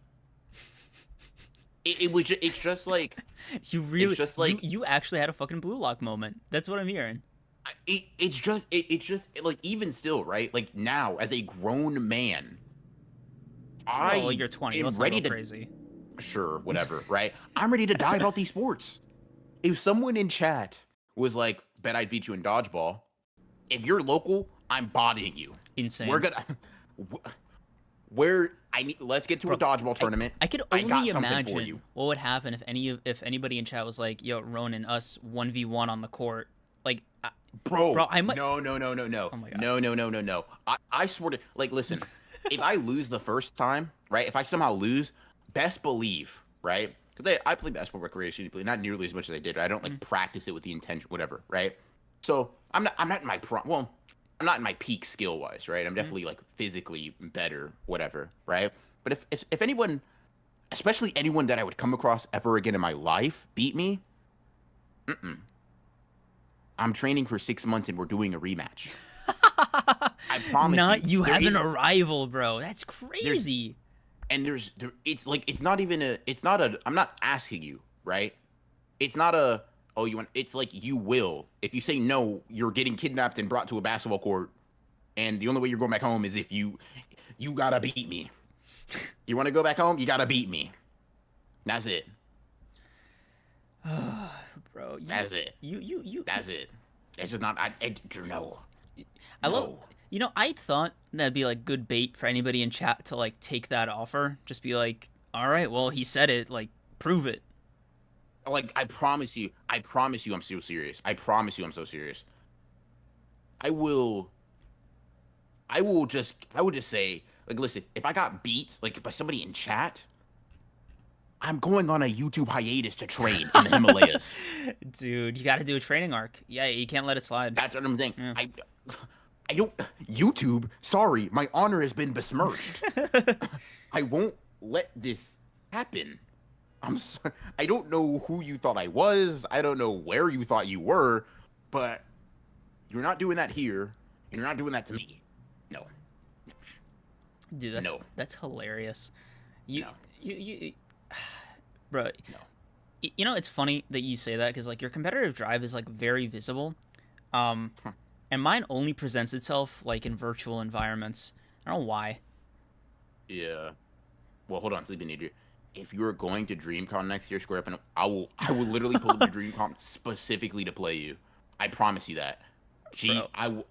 It's just like, You really, it's just like, you actually had a fucking blue lock moment. That's what I'm hearing. it's just like, even still, right? Like, now as a grown man, Well, you're 20. am Let's not ready go to, crazy. sure, whatever, right? I'm ready to die about these sports. If someone in chat was like, bet I'd beat you in dodgeball, if you're local, I'm bodying you. Insane. We're gonna let's get to a dodgeball tournament. I could got only something for imagine you. what would happen if anybody in chat was like, "Yo, Ronin, us 1v1 on the court." Like, Bro, I might. no. Oh my God. No. I swear to, like, listen, if I lose the first time, right? If I somehow lose, best believe, right? Because I play basketball recreationally, not nearly as much as I did. I don't like practice it with the intention, whatever, right? So I'm not in my well, I'm not in my peak skill wise, right? I'm definitely like physically better, whatever, right? But if anyone, especially anyone that I would come across ever again in my life, beat me, I'm training for 6 months and we're doing a rematch. I promise Not you there have is- an arrival, bro. That's crazy. It's not even a, it's not a, I'm not asking you, right? It's not a, oh, you want, it's like you will. If you say no, you're getting kidnapped and brought to a basketball court, and the only way you're going back home is if you gotta beat me. You want to go back home? You gotta beat me. That's it. Bro, That's it. You. That's it. It's just not. No. I love. You know, I thought that'd be like good bait for anybody in chat to like take that offer. Just be like, all right, well, he said it. Like, prove it. Like, I promise you, I'm so serious. I promise you, I'm so serious. I will just say, like, listen, if I got beat, like, by somebody in chat, I'm going on a YouTube hiatus to train in the Himalayas. Dude, you got to do a training arc. Yeah, you can't let it slide. That's what I'm saying. Yeah. I don't, YouTube, sorry, my honor has been besmirched. I won't let this happen. I don't know who you thought I was. I don't know where you thought you were, but you're not doing that here, and you're not doing that to me. No. Dude, that's hilarious. You, bro. No. You know, it's funny that you say that because like your competitive drive is like very visible, and mine only presents itself like in virtual environments. I don't know why. Yeah. Well, hold on, Sleeping Idiot. If you are going to DreamCon next year, Square Up, and I will literally pull up to DreamCon specifically to play you. I promise you that. Jeez, Bro. I will.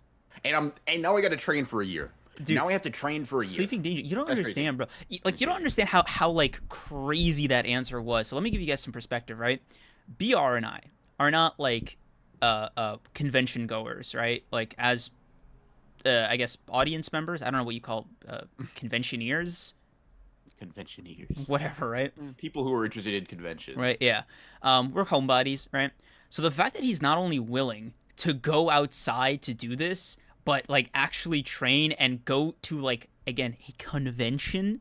And now I got to train for a year. Dude, now I have to train for a year. Sleeping Danger. You don't That's understand, crazy. bro. Like you don't understand how like crazy that answer was. So let me give you guys some perspective, right? BR and I are not like convention goers, right? Like as I guess audience members. I don't know what you call conventioneers. Conventioneers. Whatever, right? People who are interested in conventions. Right, yeah. We're homebodies, right? So the fact that he's not only willing to go outside to do this, but like actually train and go to like again a convention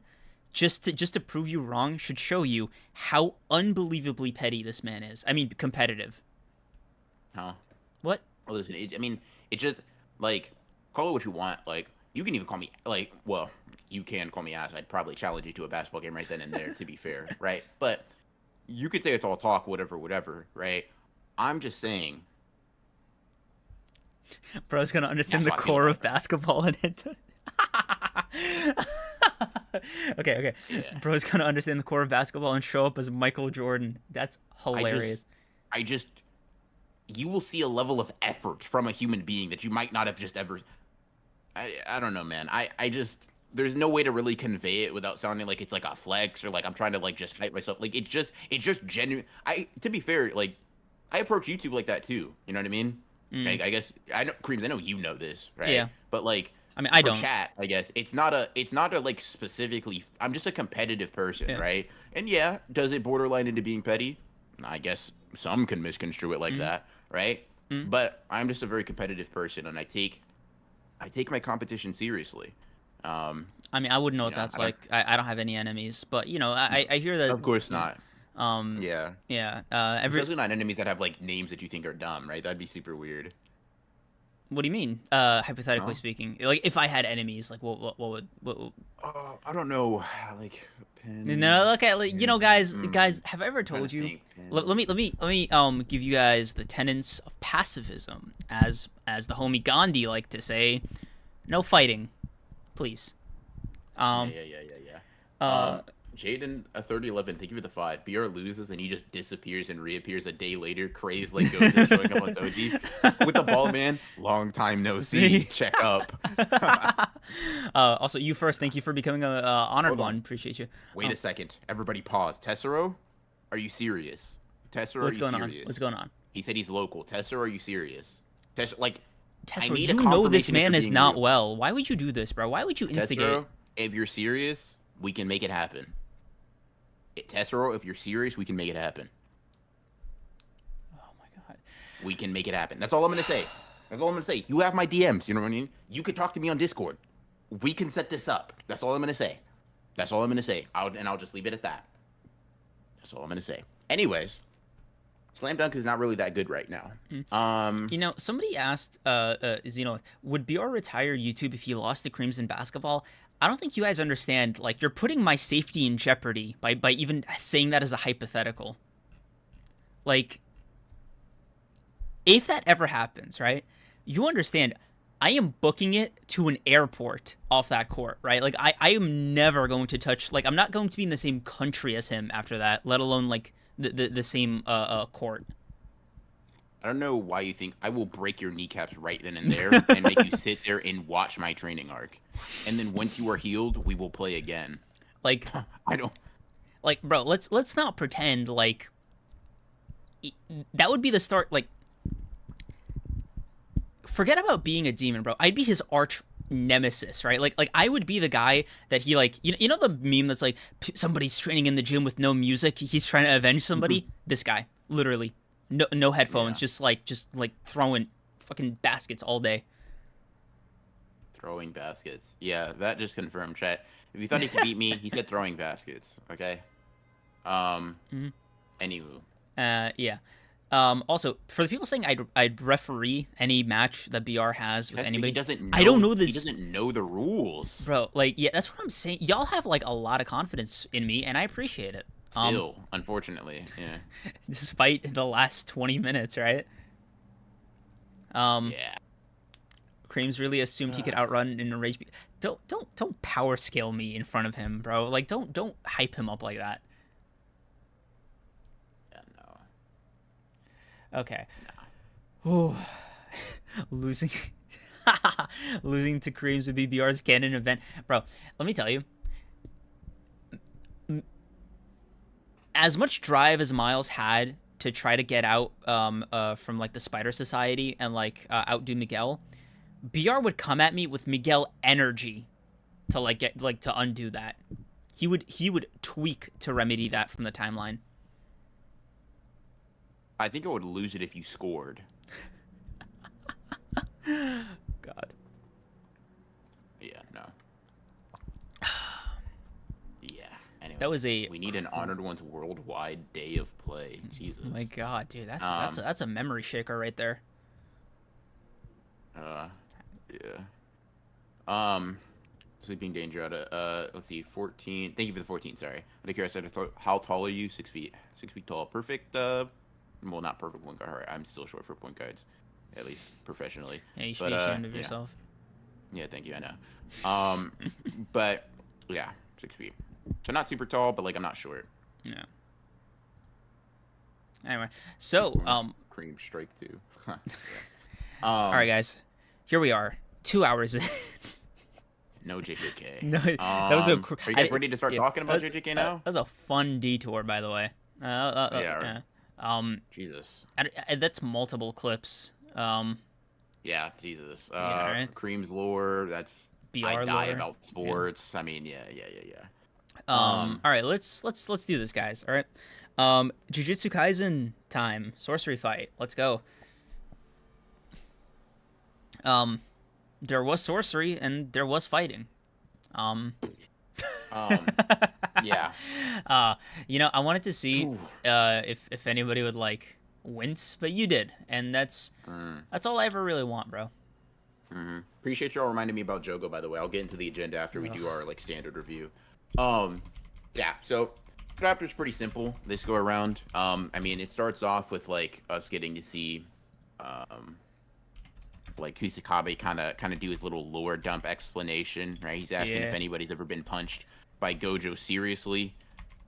just to prove you wrong should show you how unbelievably petty this man is. I mean, competitive. Huh? What? Well, listen, it's just like, call it what you want. Like, you can even call me like, well, you can call me ass. I'd probably challenge you to a basketball game right then and there, to be fair, right? But you could say it's all talk, whatever, right? I'm just saying. Bro's gonna understand the That's how I feel core about of basketball and it. Okay. Yeah. Bro's gonna understand the core of basketball and show up as Michael Jordan. That's hilarious. I just, you will see a level of effort from a human being that you might not have just ever. I don't know, man. I just, there's no way to really convey it without sounding like it's like a flex or like I'm trying to like just hype myself. Like it's just genuine. To be fair, like I approach YouTube like that too. You know what I mean? Like, I guess I know Kreams. I know you know this, right? Yeah. But like, I mean, I for don't. chat, I guess it's not a like specifically. I'm just a competitive person, Yeah. right? And yeah, does it borderline into being petty? I guess some can misconstrue it like that, right? But I'm just a very competitive person, and I take my competition seriously. I mean, I wouldn't know what Yeah, that's I don't- like. I don't have any enemies, but you know, I hear that. Of course not. Yeah. Yeah. Every. Especially not enemies that have like names that you think are dumb, right? That'd be super weird. What do you mean? Hypothetically No? speaking, like if I had enemies, like what would I don't know, like. No, okay, like, you know, guys, have I ever told you? think, Let me give you guys the tenets of pacifism, as the homie Gandhi liked to say, no fighting, please. Yeah. Jaden, a 3011, thank you for the 5. BR loses and he just disappears and reappears a day later, crazed like Gojo showing up on Doji. With the ball man, long time no see. Check up. Also, you first. Thank you for becoming a honored Hold on. one. Appreciate you. Wait a second. Everybody pause. Tessero, are you serious? Tessero, What's are you going on? serious? What's going on? He said he's local. Tessero, are you serious? like, Tessero, need you a know this confirmation if man you're is being not real. well. Why would you do this, bro? Why would you instigate? Tessero, if you're serious, we can make it happen. Tessero, if you're serious, we can make it happen. Oh my god. We can make it happen. That's all I'm gonna say. That's all I'm gonna say. You have my DMs. You know what I mean? You could talk to me on Discord. We can set this up. That's all I'm gonna say. That's all I'm gonna say. I'll just leave it at that. That's all I'm gonna say. Anyways, Slam Dunk is not really that good right now. You know, somebody asked, Xeno, would BR retire YouTube if he lost to Kreams in basketball? I don't think you guys understand. Like, you're putting my safety in jeopardy by even saying that as a hypothetical. Like, if that ever happens, right? You understand, I am booking it to an airport off that court, right? Like, I am never going to touch, like, I'm not going to be in the same country as him after that, let alone, like, the same court. I don't know why you think I will break your kneecaps right then and there and make you sit there and watch my training arc. And then once you are healed, we will play again. Like, I don't. Like, bro, let's not pretend like that would be the start. Like, forget about being a demon, bro. I'd be his arch nemesis, right? Like I would be the guy that he like. You know the meme that's like somebody's training in the gym with no music. He's trying to avenge somebody. This guy, literally, no headphones, just like throwing fucking baskets all day. Throwing baskets. Yeah, that just confirmed, chat. If you thought he could beat me, he said throwing baskets. Okay. Anywho. Yeah. Also, for the people saying I'd referee any match that BR has with anybody, he doesn't know, I don't know this. He doesn't know the rules, bro. Like, yeah, that's what I'm saying. Y'all have like a lot of confidence in me, and I appreciate it. Still, unfortunately, yeah. Despite the last 20 minutes, right? Yeah. Kreams really assumed he could outrun in a rage. Don't power scale me in front of him, bro. Like, don't hype him up like that. Yeah, no. Okay. No. Losing losing to Kreams would be BR's canon event. Bro, let me tell you. As much drive as Miles had to try to get out from like the Spider Society and like outdo Miguel, BR would come at me with Miguel energy to like get like to undo that. He would tweak to remedy that from the timeline. I think I would lose it if you scored. God. Yeah, no. Yeah. Anyway, that was we need an Honored Ones worldwide day of play. Jesus. Oh my God, dude, that's a memory shaker right there. Yeah. Sleeping Danger out of let's see, 14. Thank you for the 14. Sorry. I'm curious. How tall are you? 6 feet. 6 feet tall. Perfect. Well, not perfect point guard. I'm still short for point guards, at least professionally. Yeah, you should be ashamed of yourself. Yeah, thank you. I know. But yeah, 6 feet. So not super tall, but like I'm not short. Yeah. Anyway, so Cream strike too. All right, guys, here we are, 2 hours in. No JJK. No, that was are you guys ready to start talking about JJK now? That was a fun detour, by the way. Yeah. Jesus. That's multiple clips. Yeah, Jesus. Yeah, right? Creams lore. That's BR I die lore. about sports. Yeah. I mean, yeah. All right, let's do this, guys. All right. Jujutsu Kaisen time. Sorcery fight. Let's go. There was sorcery and there was fighting. Yeah. You know, I wanted to see if anybody would like wince, but you did, and that's all I ever really want, bro. Appreciate y'all reminding me about Jogo, by the way. I'll get into the agenda after we do our like standard review. Yeah, so chapter's pretty simple this go around. I mean, it starts off with like us getting to see like Kusakabe kind of do his little lore dump explanation, right? He's asking if anybody's ever been punched by Gojo seriously.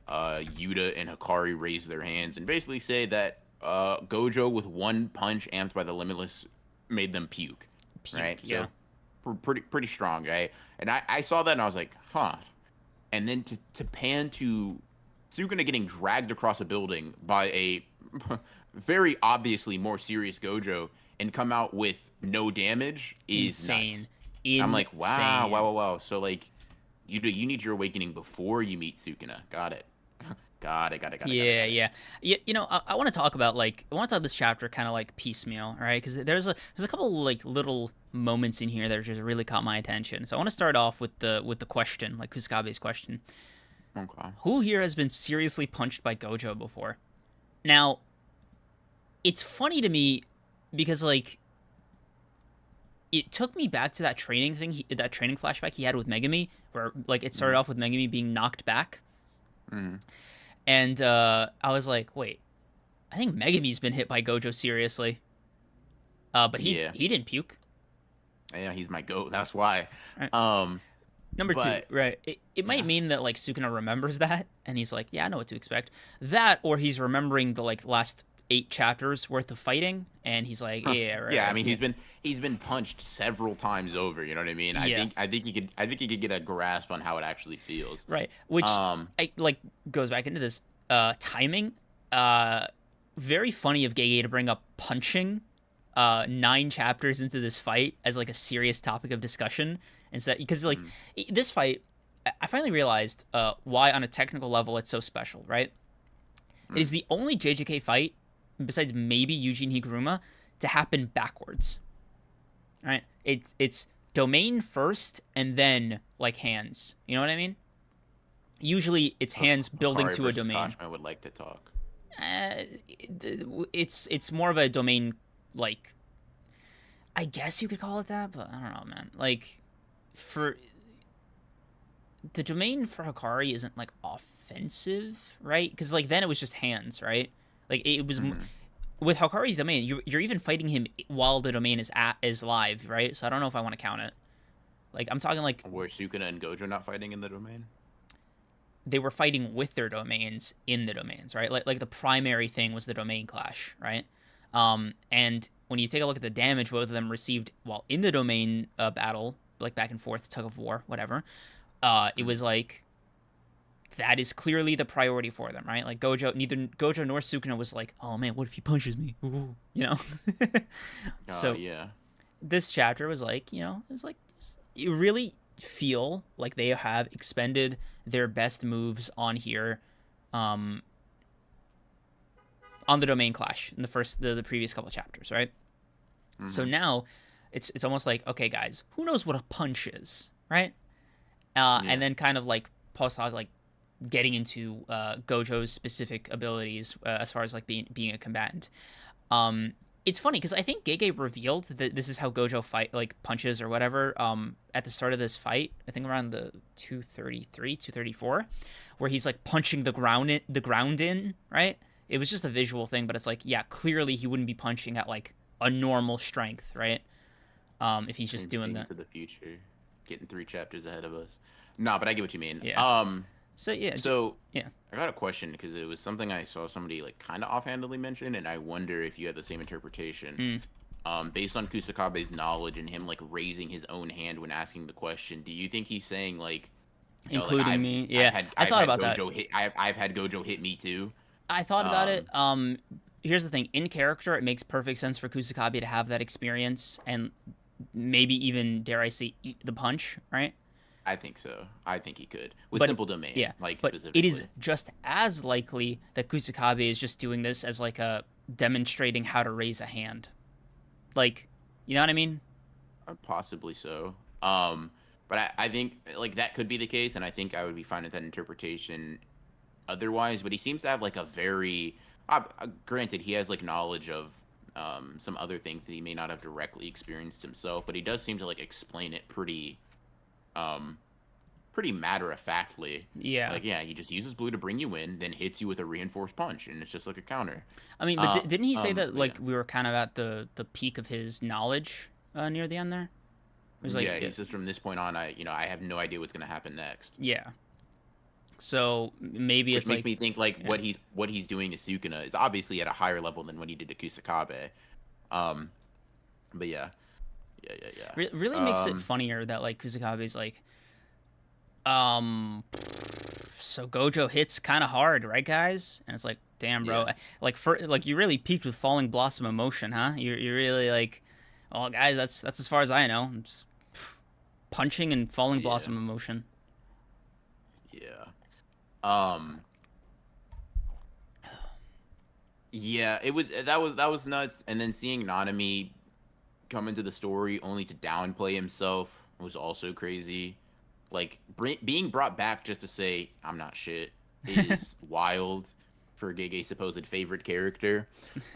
Yuta and Hikari raise their hands and basically say that Gojo with one punch amped by the Limitless made them puke, right? Yeah. So pretty strong, right? And I saw that and I was like, huh. And then to pan to Sukuna getting dragged across a building by a very obviously more serious Gojo and come out with no damage is nuts. I'm like, wow. So like, you need your awakening before you meet Sukuna. Got it. Got it. Yeah. You know, I want to talk about this chapter kind of like piecemeal, right? Because there's a couple like little moments in here that just really caught my attention. So I want to start off with the question, like Kusakabe's question. Okay. Who here has been seriously punched by Gojo before? Now, it's funny to me because like it took me back to that training thing, that training flashback he had with Megumi, where like it started Mm-hmm. off with Megumi being knocked back, Mm-hmm. and I was like, wait, I think Megumi's been hit by Gojo seriously, but he Yeah. he didn't puke. Yeah, he's my goat. That's why. Right. Um, Number two, but right? It might yeah. mean that like Sukuna remembers that, and he's like, yeah, I know what to expect. That, or he's remembering the like last 8 chapters worth of fighting, and he's like, yeah, right, Yeah, I right, mean yeah, he's been punched several times over, you know what I mean? yeah, I think he could get a grasp on how it actually feels. right. Which Um I like goes back into this timing. Uh, Very funny of Gege to bring up punching 9 chapters into this fight as like a serious topic of discussion instead, because like mhm, this fight, I finally realized why on a technical level it's so special, right? It is mm, the only JJK fight, besides maybe Eugene Higuruma, to happen backwards. Right? It's domain first and then like hands. You know what I mean? Usually it's hands building Hikari to a versus domain. Kashima would like to talk. Uh, it's more of a domain, like I guess you could call it that, but I don't know, man. Like for the domain for Hikari isn't like offensive, right? Because like then it was just hands, right? Like it was Hmm. with Hikari's domain. You're even fighting him while the domain is live, right? So I don't know if I want to count it. Like I'm talking like Were Sukuna and Gojo not fighting in the domain? they were fighting with their domains in the domains, right? Like the primary thing was the domain clash, right? And when you take a look at the damage both of them received while in the domain battle, like back and forth, tug of war, whatever, it Mm. was like that is clearly the priority for them, right? Like neither Gojo nor Sukuna was like, oh man, what if he punches me? Ooh, you know. So Yeah. this chapter was like, it was like you really feel like they have expended their best moves on here, um, on the domain clash in the previous couple of chapters, right? So Hmm. now it's almost like, okay, guys, who knows what a punch is, right? And Yeah. then kind of like post hoc like getting into Gojo's specific abilities as far as like being a combatant. Um, it's funny because I think Gege revealed that this is how Gojo fight like punches or whatever. At the start of this fight, I think around the 233, 234, where he's like punching the ground in, right? It was just a visual thing, but it's like, yeah, clearly he wouldn't be punching at like a normal strength, right? If he's just And doing seeing that, into the future, getting 3 chapters ahead of us. No, but I get what you mean. yeah. So yeah, So yeah. I got a question because it was something I saw somebody like kind of offhandedly mention, and I wonder if you had the same interpretation. Mm. Based on Kusakabe's knowledge and him like raising his own hand when asking the question, do you think he's saying like, like Including me, yeah. I I've thought had about that. Gojo hit I've had Gojo hit me too. I thought about it. Um, Here's the thing: in character, it makes perfect sense for Kusakabe to have that experience, and maybe even dare I say, eat the punch, right? I think so. I think he could with But simple domain, yeah, like but it is specifically. just as likely that Kusakabe is just doing this as like a demonstrating how to raise a hand, like, you know what I mean? Possibly so. But I think like that could be the case, and I think I would be fine with that interpretation otherwise. But he seems to have like a very granted he has like knowledge of some other things that he may not have directly experienced himself, but he does seem to like explain it um pretty matter of factly. Yeah. Like yeah, he just uses blue to bring you in, then hits you with a reinforced punch, and it's just like a counter. I mean, but didn't he say that But yeah. like we were kind of at the peak of his knowledge near the end there? It was like, Yeah, he says from this point on, I have no idea what's gonna happen next. yeah. So maybe Which it's makes like, me think like yeah. what he's doing to Sukuna is obviously at a higher level than what he did to Kusakabe. Um, but yeah, Really makes it funnier that like Kusakabe's like, um, so Gojo hits kind of hard, right, guys? And it's like, damn, bro, yeah, like you really peaked with Falling Blossom emotion, huh? You're really like, oh, guys, that's as far as I know. Just punching and Falling yeah, Blossom emotion. yeah. Um, yeah. It was that was nuts. And then seeing Nanami come into the story only to downplay himself was also crazy. Like being brought back just to say I'm not shit is wild. for Gege's supposed favorite character.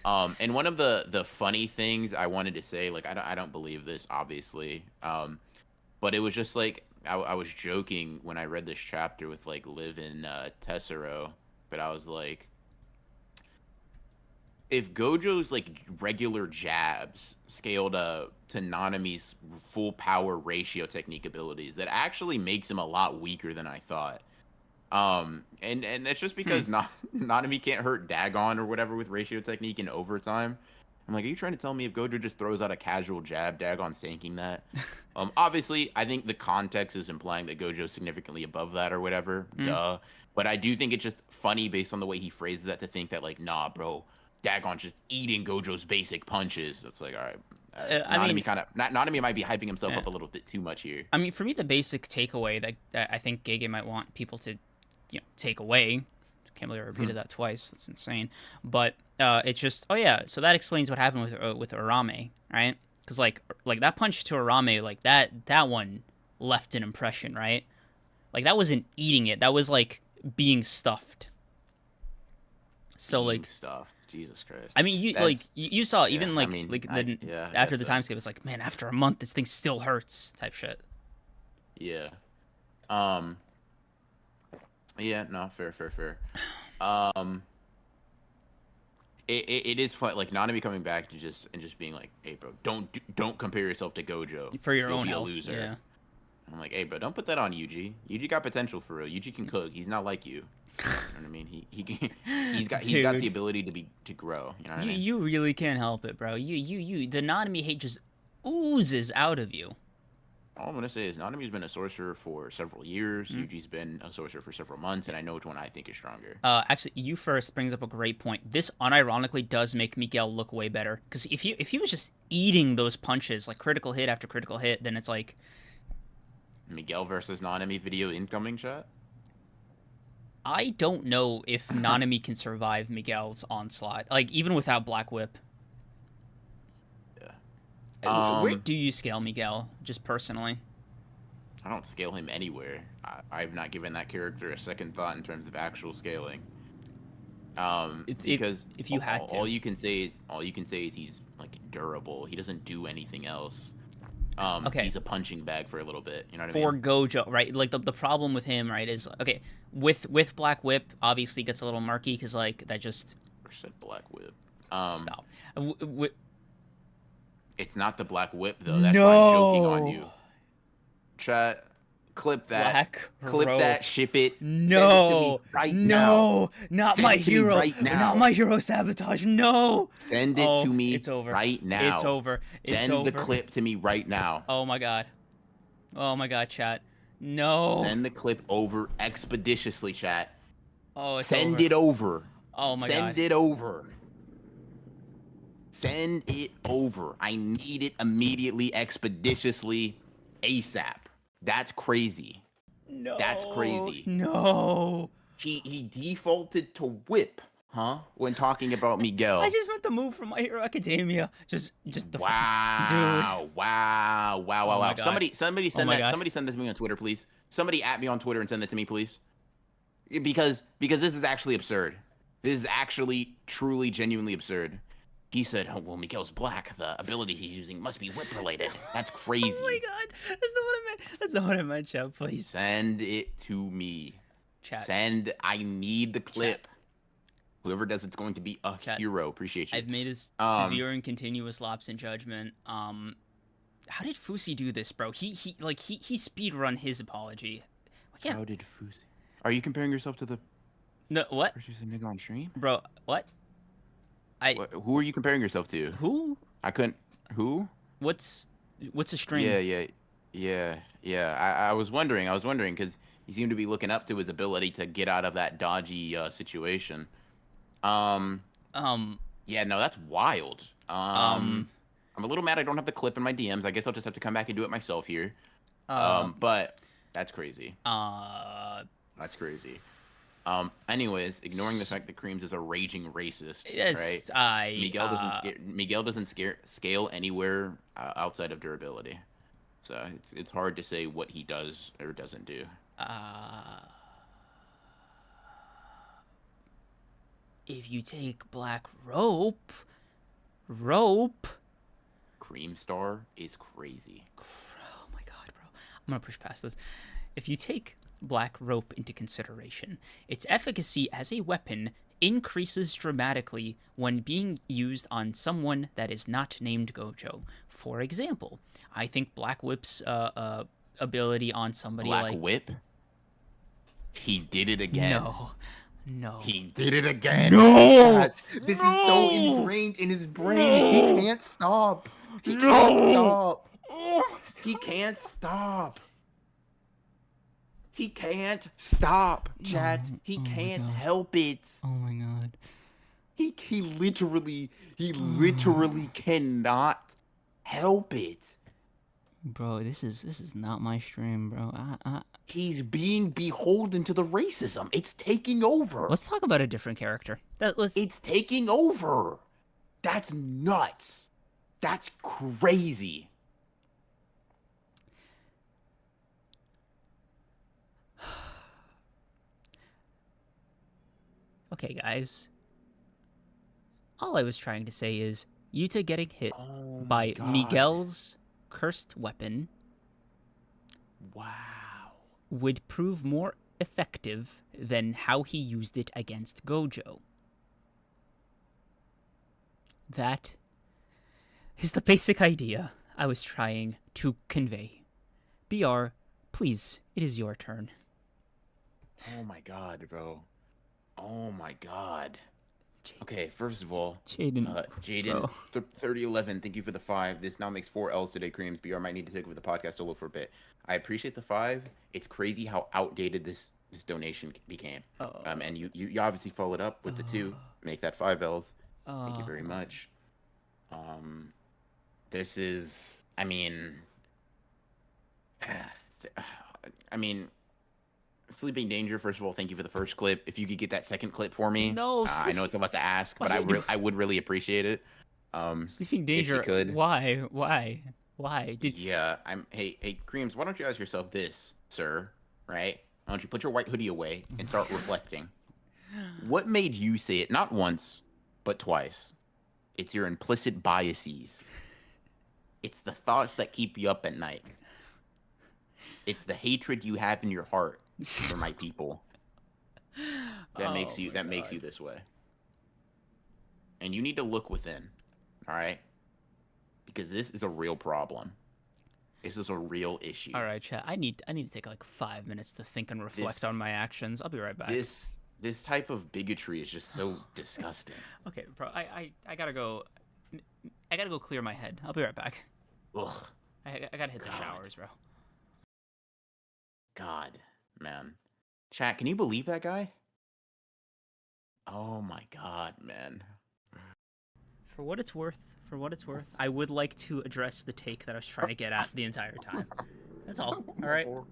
And one of the funny things I wanted to say, like I don't believe this, obviously. But it was just like I was joking when I read this chapter with like Liv and Tessero, but I was like, if Gojo's like regular jabs scaled to Nanami's full power ratio technique abilities, that actually makes him a lot weaker than I thought. And that's just because Nanami can't hurt Dagon or whatever with ratio technique in overtime. I'm like, are you trying to tell me if Gojo just throws out a casual jab, Dagon sinking that? Obviously, I think the context is implying that Gojo's significantly above that or whatever. Duh. But I do think it's just funny based on the way he phrases that to think that like, nah, bro, Dagon's just eating Gojo's basic punches. It's like, all right. Nanami might be hyping himself up a little bit too much here. I mean, for me, the basic takeaway that I think Gege might want people to, take away. Can't believe I repeated that twice. That's insane. But it's just, oh yeah, so that explains what happened with Arame, right? Because like that punch to Arame, like that one left an impression, right? Like that wasn't eating it. That was like being stuffed. So being like stuffed, Jesus Christ. I mean, you saw even after the so. time skip, it's like, man, after a month, this thing still hurts, type shit. Yeah. Yeah. No. Fair. It is fun. Like Nanami coming back to just being like, hey, bro, don't compare yourself to Gojo. For your You'll own be health. a loser. Yeah. I'm like, hey, bro, don't put that on Yuji. Yuji got potential for real. Yuji can cook. He's not like you. You know what I mean? He's got the ability to grow. You know what I mean? You really can't help it, bro. The Nanami hate just oozes out of you. All I'm gonna say is Nanami's been a sorcerer for several years. Yuji's been a sorcerer for several months, and I know which one I think is stronger. Actually, you first brings up a great point. This unironically does make Miguel look way better. Because if he was just eating those punches, like critical hit after critical hit, then it's like Miguel versus Nanami video incoming shot. I don't know if Nanami can survive Miguel's onslaught, like even without Black Whip. Yeah. Where do you scale Miguel, just personally? I don't scale him anywhere. I've not given that character a second thought in terms of actual scaling. Because if you had to, all you can say is he's like durable. He doesn't do anything else. Okay. He's a punching bag for a little bit. You know what I mean? For Gojo, right? Like the problem with him, right, is okay with Black Whip. Obviously, gets a little murky because like that just. Said Black Whip. Stop. It's not the Black Whip though. That's why I'm joking on you. Chat. Clip that. Clip that. Ship it. No. Send it to me right now. Not Send my it to hero. Me right now. Not my hero sabotage. No. Send it to me. It's over. Right now. It's over. Send the clip to me right now. Oh my god. Chat. No. Send the clip over expeditiously, chat. Oh, it's Send over. it over. Oh my god. Send it over. Send it over. I need it immediately, expeditiously, ASAP. That's crazy. No. That's crazy. No. He defaulted to whip, huh? When talking about Miguel. I just meant the move from My Hero Academia. Just the wow, dude. Wow. God. Somebody send that. Somebody send this to me on Twitter, please. Somebody at me on Twitter and send that to me, please. Because this is actually absurd. This is actually truly genuinely absurd. He said, oh, well, Miguel's black. The abilities he's using must be whip-related. That's crazy. Oh, my God. That's not what I meant. That's not what I meant, chat. Please. Send it to me. Chat. I need the clip. Chat. Whoever does it's going to be a hero. Appreciate you. I've made a severe and continuous lapse in judgment. How did Fusi do this, bro? He speedrun his apology. How did Fusi? Are you comparing yourself to the... No, what? Versus a nigga on stream? Bro, what? Who are you comparing yourself to? Who? I couldn't. Who? What's a stream? Yeah. I was wondering because he seemed to be looking up to his ability to get out of that dodgy situation. Yeah, no, that's wild. I'm a little mad I don't have the clip in my DMs. I guess I'll just have to come back and do it myself here. But that's crazy. That's crazy. Anyways, ignoring the fact that Kreams is a raging racist, yes, right? Miguel doesn't scale anywhere outside of durability, so it's hard to say what he does or doesn't do. if you take black rope, Cream Star is crazy. oh my god, bro. I'm gonna push past this. If you take black rope into consideration, its efficacy as a weapon increases dramatically when being used on someone that is not named Gojo. For example, I think Black Whip's ability on somebody Black like Whip? He did it again. No. He did it again. No. This No! is so ingrained in his brain. No! He can't stop. He No! can't stop. He can't stop. He can't stop, chat. He can't help it. Oh my god. He literally cannot help it. Bro, this is not my stream, bro. He's being beholden to the racism. It's taking over. Let's talk about a different character. It's taking over. That's nuts. That's crazy. Okay, guys. All I was trying to say is Yuta getting hit by Miguel's cursed weapon would prove more effective than how he used it against Gojo. That is the basic idea I was trying to convey. BR, please, it is your turn. Oh my god, bro. Oh my god. Okay, first of all, Jaden, 3011, thank you for the 5. This now makes 4 L's today, Kreams. BR might need to take over the podcast solo for a bit. I appreciate the 5. It's crazy how outdated this donation became. And you obviously followed up with the 2. Make that 5 L's. Thank you very much. This is, I mean, Sleeping Danger, first of all, thank you for the first clip. If you could get that second clip for me. No, I know it's a lot to ask, but I would really appreciate it. Sleeping Danger, if you could. Why? Yeah, hey, Kreams, why don't you ask yourself this, sir, right? Why don't you put your white hoodie away and start reflecting? What made you say it not once, but twice? It's your implicit biases. It's the thoughts that keep you up at night. It's the hatred you have in your heart for my people that makes you this way. And you need to look within, all right? Because this is a real problem. This is a real issue. All right, chat. I need to take like 5 minutes to think and reflect on my actions. I'll be right back. This type of bigotry is just so disgusting. Okay, bro. I gotta go. I gotta go clear my head. I'll be right back. Ugh. I gotta hit the showers, bro. God, man. Chat, can you believe that guy? Oh my god, man. For what it's worth, I would like to address the take that I was trying to get at the entire time. That's all. All right. All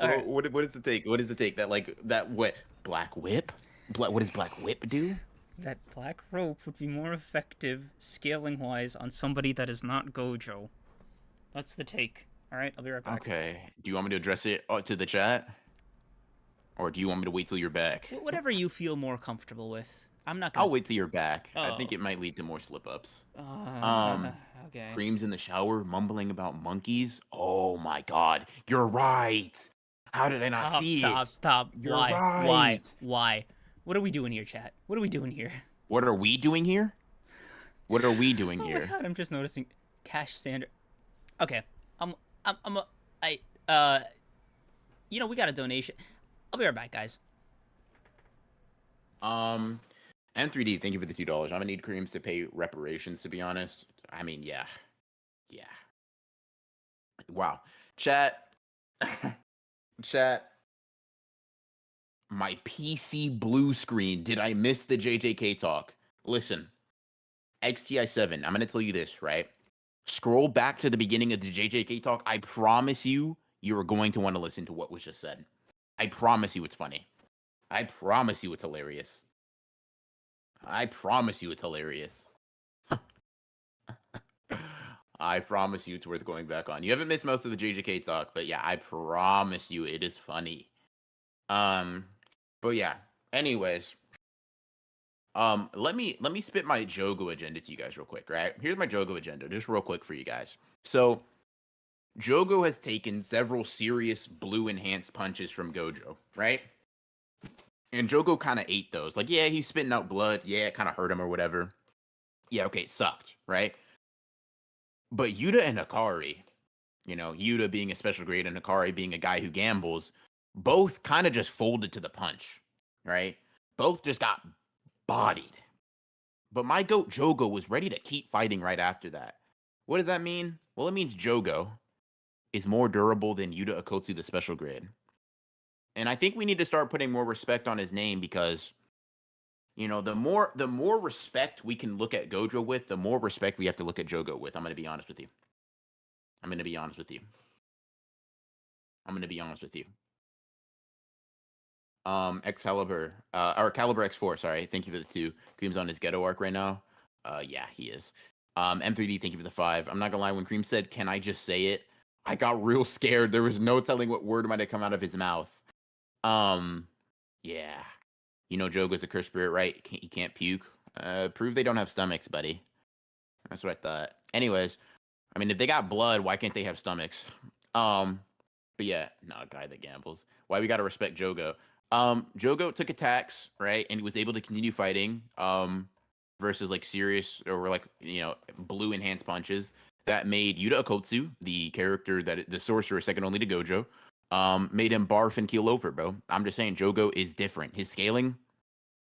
right. What is the take? What is the take? What? Black Whip? What does Black Whip do? That black rope would be more effective scaling-wise on somebody that is not Gojo. That's the take. All right, I'll be right back. Okay. Do you want me to address it to the chat? Or do you want me to wait till you're back? Whatever you feel more comfortable with. I'm not gonna... I'll wait till you're back. Oh. I think it might lead to more slip-ups. Okay. Kreams in the shower mumbling about monkeys. Oh my god. You're right. How did I not see it? Stop. You're right. Why? What are we doing here, chat? What are we doing here? What are we doing here? What are we doing Oh here? my god, I'm just noticing Cash Sander. Okay. We got a donation. I'll be right back, guys. M3D, thank you for the $2. I'm gonna need Kreams to pay reparations, to be honest. I mean, yeah. Wow. Chat. My PC blue screen. Did I miss the JJK talk? Listen. XTI7, I'm gonna tell you this, right? Scroll back to the beginning of the JJK talk. I promise you, you're going to want to listen to what was just said. I promise you it's funny. I promise you it's hilarious. I promise you it's hilarious. I promise you it's worth going back on. You haven't missed most of the JJK talk, but yeah, I promise you it is funny. But yeah, anyways, Let me spit my Jogo agenda to you guys real quick, right? Here's my Jogo agenda, just real quick for you guys. So Jogo has taken several serious blue enhanced punches from Gojo, right? And Jogo kind of ate those. Like, yeah, he's spitting out blood. Yeah, it kind of hurt him or whatever. Yeah, okay, it sucked, right? But Yuta and Hikari, Yuta being a special grade and Hikari being a guy who gambles, both kind of just folded to the punch, right? Both just got bodied. But my goat Jogo was ready to keep fighting right after that. What does that mean? Well, it means Jogo is more durable than Yuta Okotsu, the special grade. And I think we need to start putting more respect on his name because, the more respect we can look at Gojo with, the more respect we have to look at Jogo with. I'm going to be honest with you. I'm going to be honest with you. Excalibur, or Caliber X4, sorry. Thank you for the 2. Cream's on his ghetto arc right now. Yeah, he is. M3D, thank you for the 5. I'm not gonna lie, when Cream said, "Can I just say it?" I got real scared. There was no telling what word might have come out of his mouth. Yeah. Jogo's a cursed spirit, right? He can't puke. Prove they don't have stomachs, buddy. That's what I thought. Anyways, I mean, if they got blood, why can't they have stomachs? But yeah, no, a guy that gambles. Why we gotta respect Jogo? Jogo took attacks, right, and he was able to continue fighting. Versus like serious or like blue enhanced punches that made Yuta Okotsu, the character that the sorcerer second only to Gojo, made him barf and keel over, bro. I'm just saying, Jogo is different. His scaling,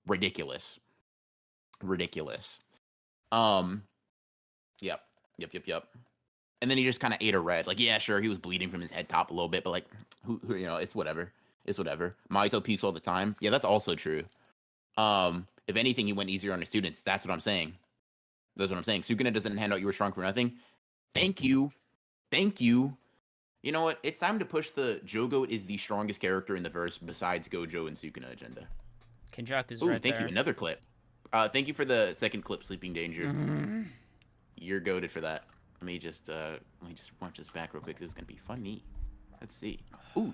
ridiculous. Yep. And then he just kind of ate a red. Like, yeah, sure, he was bleeding from his head top a little bit, but like, who it's whatever. Mahito pukes all the time. Yeah, that's also true. If anything, he went easier on his students. That's what I'm saying. Sukuna doesn't hand out you were strong for nothing. Thank you. You know what? It's time to push the Jogo is the strongest character in the verse besides Gojo and Sukuna agenda. Kenjaku's right there. Thank you. Another clip. Thank you for the second clip, Sleeping Danger. You're goated for that. Let me just watch this back real quick. This is gonna be funny. Let's see. Ooh.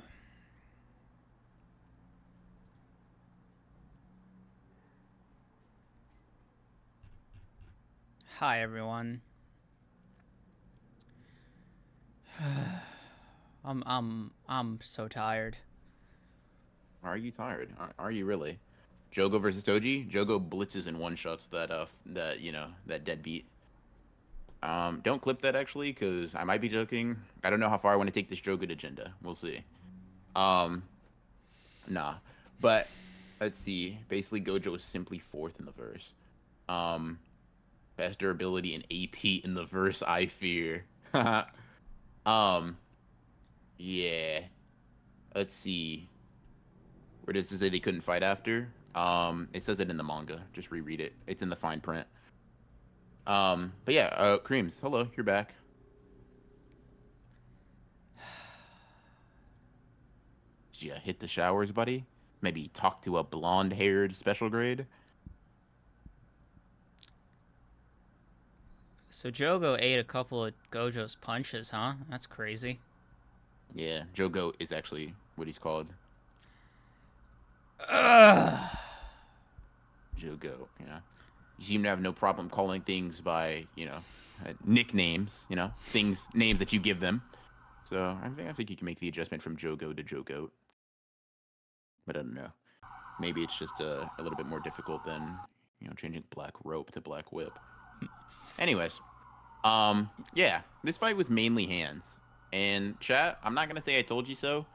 Hi everyone. I'm so tired. Are you tired? Are you really? Jogo versus Toji. Jogo blitzes and one shots that deadbeat. Don't clip that actually, because I might be joking. I don't know how far I want to take this Jogo agenda. We'll see. Nah. But let's see. Basically, Gojo is simply 4th in the verse. Best durability and AP in the verse, I fear. Yeah. Let's see. Where does it say they couldn't fight after? It says it in the manga. Just reread it. It's in the fine print. But yeah, Kreams, hello, you're back. Did you hit the showers, buddy? Maybe talk to a blonde-haired special grade? So Jogo ate a couple of Gojo's punches, huh? That's crazy. Yeah, Jogo is actually what he's called. Ugh. Jogo, You seem to have no problem calling things by, nicknames, names that you give them. So I think you can make the adjustment from Jogo to Jogoat. But I don't know. Maybe it's just a little bit more difficult than, changing black rope to black whip. Anyways, yeah, this fight was mainly hands. And chat, I'm not gonna say I told you so,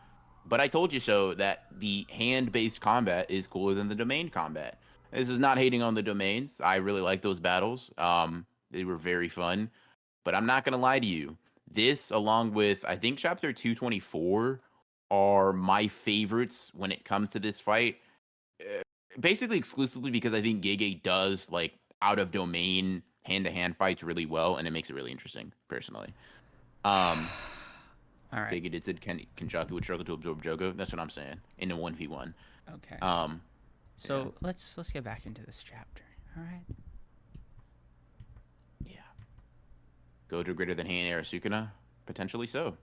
but I told you so that the hand-based combat is cooler than the domain combat. This is not hating on the domains. I really like those battles. They were very fun. But I'm not gonna lie to you. This, along with I think chapter 224, are my favorites when it comes to this fight. Basically exclusively because I think Gege does like out of domain hand-to-hand fights really well, and it makes it really interesting, personally. All right. Gege did said Kenjaku would struggle to absorb Jogo. That's what I'm saying in a 1v1. Okay. So yeah. let's get back into this chapter. All right. Yeah. Gojo greater than Heian era Sukuna? Potentially so.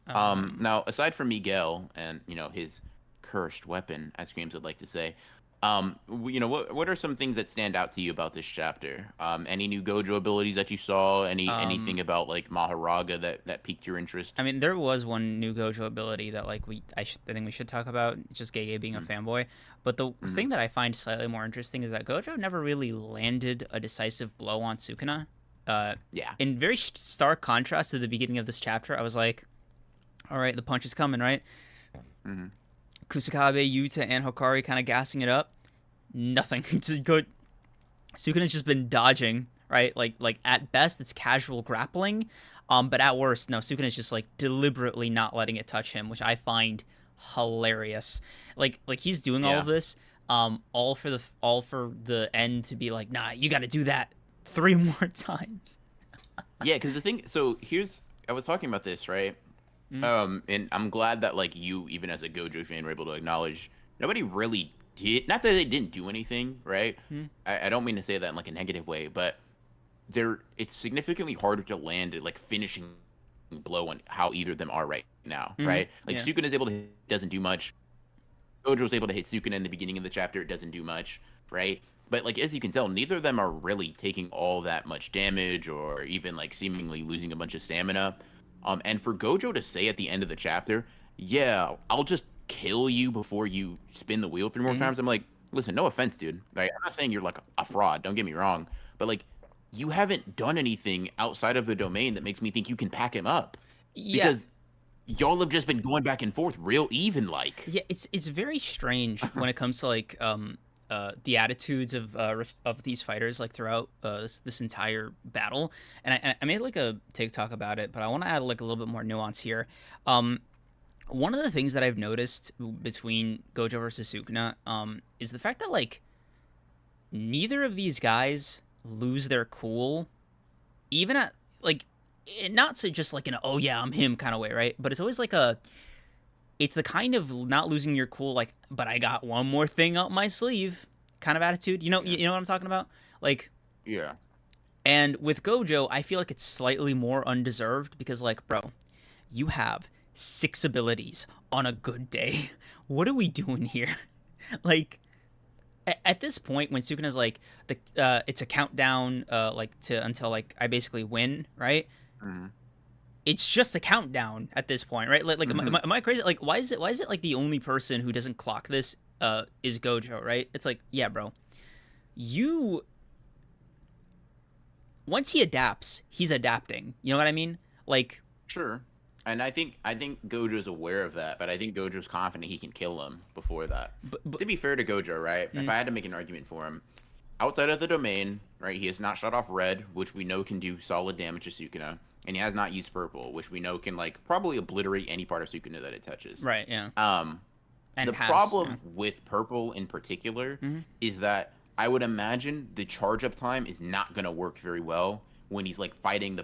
Now, aside from Miguel and his cursed weapon, as Kreams would like to say, You know, what are some things that stand out to you about this chapter? Any new Gojo abilities that you saw? Anything about like Mahoraga that piqued your interest? I mean, there was one new Gojo ability that like I think we should talk about, just Gege being a Mm-hmm. fanboy. But the Mm-hmm. thing that I find slightly more interesting is that Gojo never really landed a decisive blow on Sukuna. Yeah. In very stark contrast to the beginning of this chapter, I was like, all right, the punch is coming, right? Mm-hmm. Kusakabe, Yuta, and Hokari kind of gassing it up. Nothing. Just good. Sukuna's just been dodging, right? Like at best it's casual grappling, but at worst, no, Sukuna's just like deliberately not letting it touch him, which I find hilarious. Like he's doing all Yeah. of this, all for the end to be like, nah, you got to do that 3 more times. Yeah, because the thing. So I was talking about this, right? And I'm glad that like you, even as a Gojo fan, were able to acknowledge nobody really did. Not that they didn't do anything, right? I don't mean to say that in like a negative way, but it's significantly harder to land at like finishing blow on how either of them are right now, right? Like Yeah. Sukuna is able to doesn't do much. Gojo was able to hit Sukuna in the beginning of the chapter. It doesn't do much, right? But like as you can tell, neither of them are really taking all that much damage or even like seemingly losing a bunch of stamina. And for Gojo to say at the end of the chapter, "Yeah, I'll just kill you before you spin the wheel 3 more times." I'm like, listen, no offense, dude. Like, I'm not saying you're like a fraud. Don't get me wrong, but like, you haven't done anything outside of the domain that makes me think you can pack him up. Yeah. Because y'all have just been going back and forth real even like. Yeah, it's very strange when it comes to like the attitudes of these fighters like throughout this entire battle. And I made like a TikTok about it, but I want to add like a little bit more nuance here. One of the things that I've noticed between Gojo versus Sukuna is the fact that like neither of these guys lose their cool, even at like not to just like an oh yeah I'm him kind of way, right? But it's always like it's the kind of not losing your cool, like, but I got one more thing up my sleeve kind of attitude. You know what I'm talking about? Like, Yeah. and with Gojo, I feel like it's slightly more undeserved because, like, bro, you have 6 abilities on a good day. What are we doing here? Like, at this point, when Sukuna's like, it's a countdown, like to until like I basically win, right? It's just a countdown at this point, right? Like am I crazy? Like, why is it like the only person who doesn't clock this is Gojo, right? It's like, yeah, bro, you once he adapts, he's adapting. You know what I mean? Like, Sure. And I think Gojo's aware of that, but I think Gojo's confident he can kill him before that. but To be fair to Gojo, right? If I had to make an argument for him, outside of the domain, right, he has not shot off red, which we know can do solid damage to Sukuna, and he has not used purple, which we know can like probably obliterate any part of Sukuna that it touches. right, yeah. And The has, problem with purple in particular is that I would imagine the charge up time is not going to work very well when he's like fighting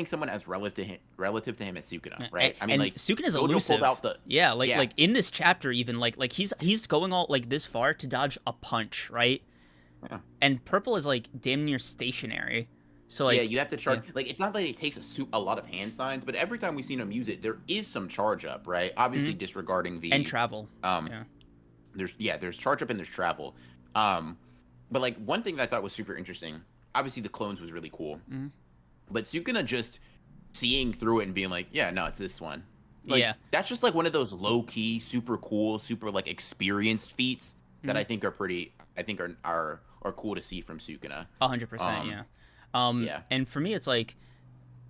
someone as relative to him as Sukuna, right? I mean, like Sukuna's Gojo elusive. pulled out the like in this chapter, even like he's going all like this far to dodge a punch, right? Yeah. And purple is like damn near stationary. So like, yeah, you have to charge. Like, it's not that it takes a lot of hand signs, but every time we've seen him use it, there is some charge up, right? Obviously, disregarding the and travel. There's charge up and there's travel. But like one thing that I thought was super interesting. Obviously, the clones was really cool, but Sukuna just seeing through it and being like, yeah, no, it's this one. Like, Yeah. that's just like one of those low key, super cool, super like experienced feats that I think are pretty. I think are cool to see from Sukuna. 100%, yeah. Yeah. And for me, it's like,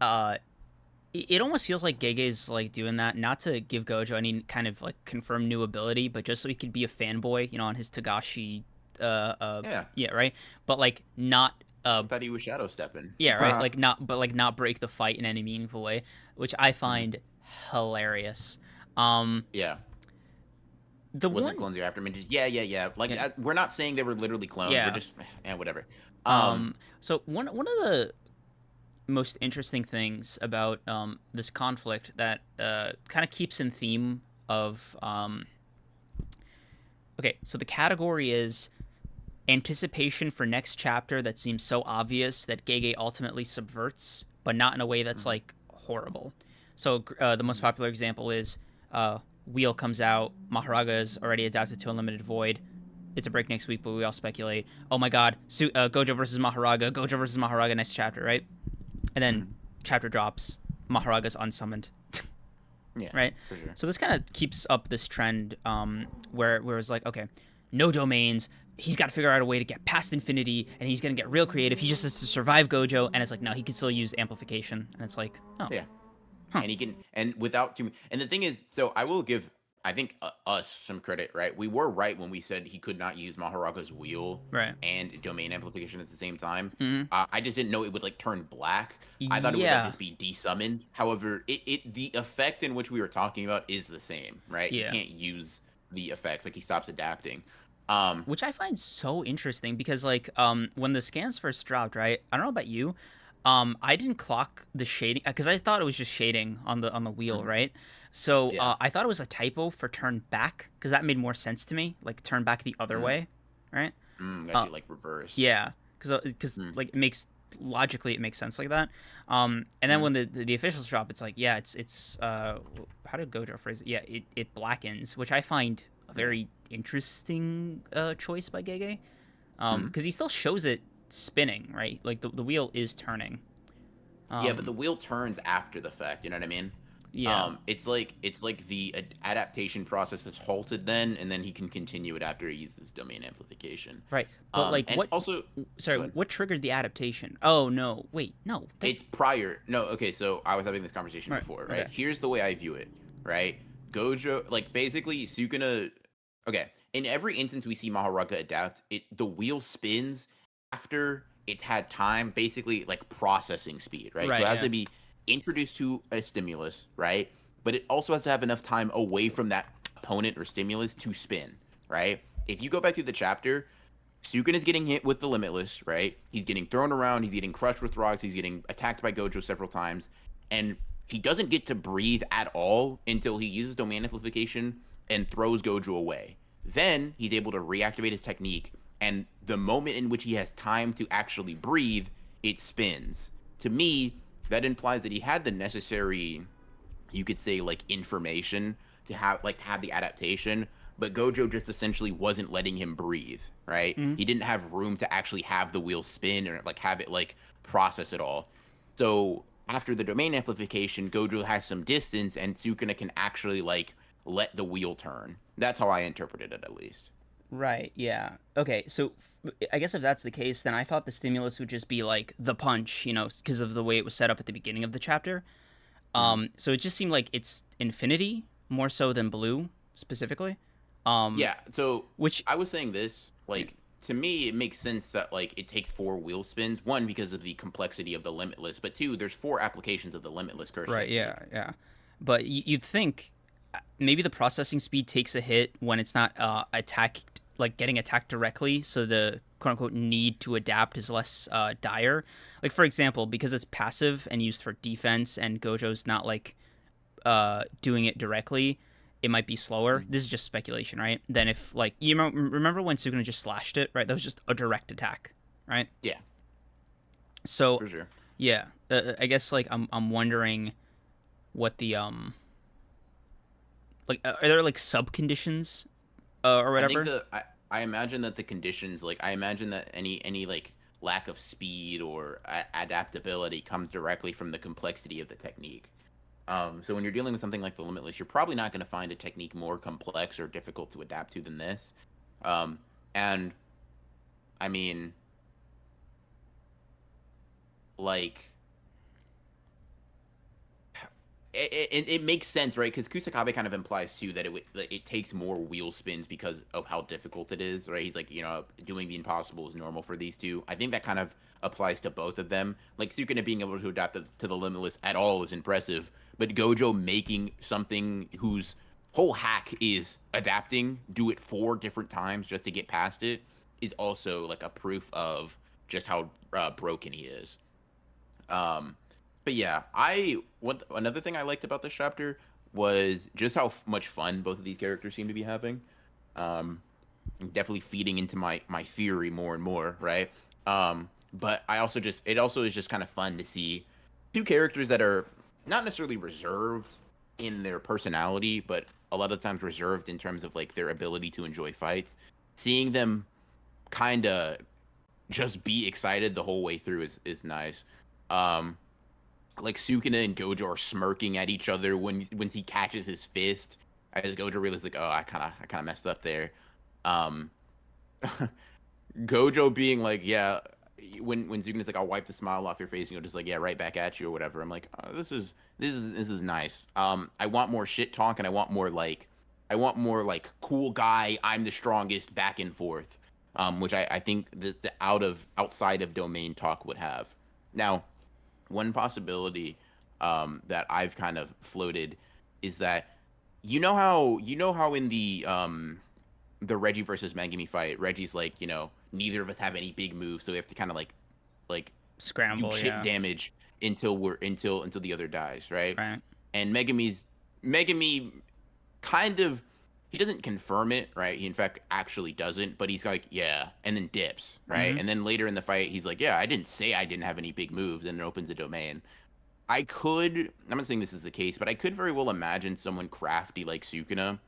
it almost feels like Gege's like doing that, not to give Gojo any kind of like confirmed new ability, but just so he could be a fanboy, you know, on his Tagashi, yeah, right. But like not, I thought he was shadow stepping. yeah, right, like not break the fight in any meaningful way, which I find hilarious. Yeah. The Wasn't one, clones you're after him. Just yeah. Like we're not saying they were literally clones. Yeah. We're just whatever. so one of the most interesting things about this conflict that kind of keeps in theme of okay, so the category is anticipation for next chapter that seems so obvious that Gege ultimately subverts, but not in a way that's like horrible. So the most popular example is Wheel comes out, Mahoraga is already adapted to Unlimited Void, it's a break next week, but we all speculate, oh my god, Gojo versus Mahoraga, Gojo versus Mahoraga next chapter, right? And then chapter drops, Mahoraga's unsummoned. Yeah, right? for sure. So this kind of keeps up this trend where it's like, okay, no domains. He's got to figure out a way to get past infinity, and he's gonna get real creative. He just has to survive Gojo, and it's like, no, he can still use amplification, and it's like, oh, Yeah. Huh. And he can, and without too, and the thing is, so I will give, I think us some credit, right? We were right when we said he could not use Mahoraga's wheel right, and domain amplification at the same time. mm-hmm. I just didn't know it would like turn black. I thought it would like, just be desummoned. However, the effect in which we were talking about is the same, right? Yeah. You can't use the effects, like he stops adapting. Which I find so interesting because like when the scans first dropped, right? I don't know about you. I didn't clock the shading because I thought it was just shading on the wheel, right? So Yeah. I thought it was a typo for turn back because that made more sense to me, like turn back the other way, right? Got you like reverse. Yeah, because like it makes sense like that. And then when the officials drop, it's like, yeah, it's how did Gojo phrase it? Yeah, it blackens, which I find a very interesting choice by Gege, because he still shows it spinning, right? Like the wheel is turning. Yeah, but the wheel turns after the fact. You know what I mean? Yeah. It's like the adaptation process is halted then, and then he can continue it after he uses domain amplification. Right. But like and what? Also, sorry, go ahead. what triggered the adaptation? Oh no, wait, no. It's prior. No, okay. So I was having this conversation before, right? Okay. Here's the way I view it, right? Gojo, like basically Sukuna. Okay, in every instance we see Mahoraga adapt, the wheel spins after it's had time, basically like processing speed, right? Right, So it has yeah. to be introduced to a stimulus, right? But it also has to have enough time away from that opponent or stimulus to spin, right? If you go back to the chapter, Sukuna's getting hit with the Limitless, right? He's getting thrown around, he's getting crushed with rocks, he's getting attacked by Gojo several times, and he doesn't get to breathe at all until he uses domain amplification and throws Gojo away. Then he's able to reactivate his technique, and the moment in which he has time to actually breathe, it spins. To me, that implies that he had the necessary, you could say, like, information to have the adaptation, but Gojo just essentially wasn't letting him breathe, right? He didn't have room to actually have the wheel spin or like have it like process it all. So after the domain amplification, Gojo has some distance, and Sukuna can actually like let the wheel turn. That's how I interpreted it, at least. Right, yeah. Okay, so I guess if that's the case, then I thought the stimulus would just be like the punch, you know, because of the way it was set up at the beginning of the chapter. So it just seemed like it's infinity more so than blue specifically. Yeah, so Which I was saying this, like, to me, it makes sense that like it takes 4 wheel spins. One, because of the complexity of the Limitless, but two, there's 4 applications of the Limitless curse. right, yeah. But you'd think maybe the processing speed takes a hit when it's not attacked, like getting attacked directly, so the quote unquote need to adapt is less dire. Like for example, because it's passive and used for defense, and Gojo's not like doing it directly, it might be slower. This is just speculation, right? Then if like you remember when Sukuna just slashed it, right? That was just a direct attack, right? Yeah, So for sure. yeah, I guess like I'm wondering what the like are there like sub conditions or whatever? I think I imagine that the conditions, like I imagine that any like lack of speed or adaptability comes directly from the complexity of the technique. So when you're dealing with something like the Limitless, you're probably not going to find a technique more complex or difficult to adapt to than this. And I mean, like, it makes sense, right? Because Kusakabe kind of implies too that it takes more wheel spins because of how difficult it is, right? He's like, you know, doing the impossible is normal for these two. I think that kind of applies to both of them. Like Sukuna being able to adapt to the Limitless at all is impressive, but Gojo making something whose whole hack is adapting, do it 4 different times just to get past it, is also like a proof of just how broken he is. But yeah, another thing I liked about this chapter was just how much fun both of these characters seem to be having. Definitely feeding into my theory more and more, right? But it also is just kind of fun to see 2 characters that are not necessarily reserved in their personality, but a lot of times reserved in terms of like their ability to enjoy fights. seeing them kind of just be excited the whole way through is nice. Like Sukuna and Gojo are smirking at each other when he catches his fist. As Gojo realizes like, oh, I kind of messed up there. Um, Gojo being like, yeah, when Sukuna's like, I'll wipe the smile off your face, just like, yeah, right back at you or whatever. I'm like, oh, this is nice. I want more shit talk, and I want more like cool guy, I'm the strongest back and forth. Which I think the outside of domain talk would have. Now, one possibility that I've kind of floated is that you know how in the Reggie versus Megumi fight, Reggie's like, neither of us have any big moves, so we have to kind of like Scramble, do chip yeah. damage until the other dies, right? Right. And Megumi kind of, he doesn't confirm it, right? He in fact actually doesn't, but he's like, yeah, and then dips, right? Mhm. And then later in the fight, he's like, yeah, I didn't say I didn't have any big moves, and it opens a domain. I'm not saying this is the case, but I could very well imagine someone crafty like Sukuna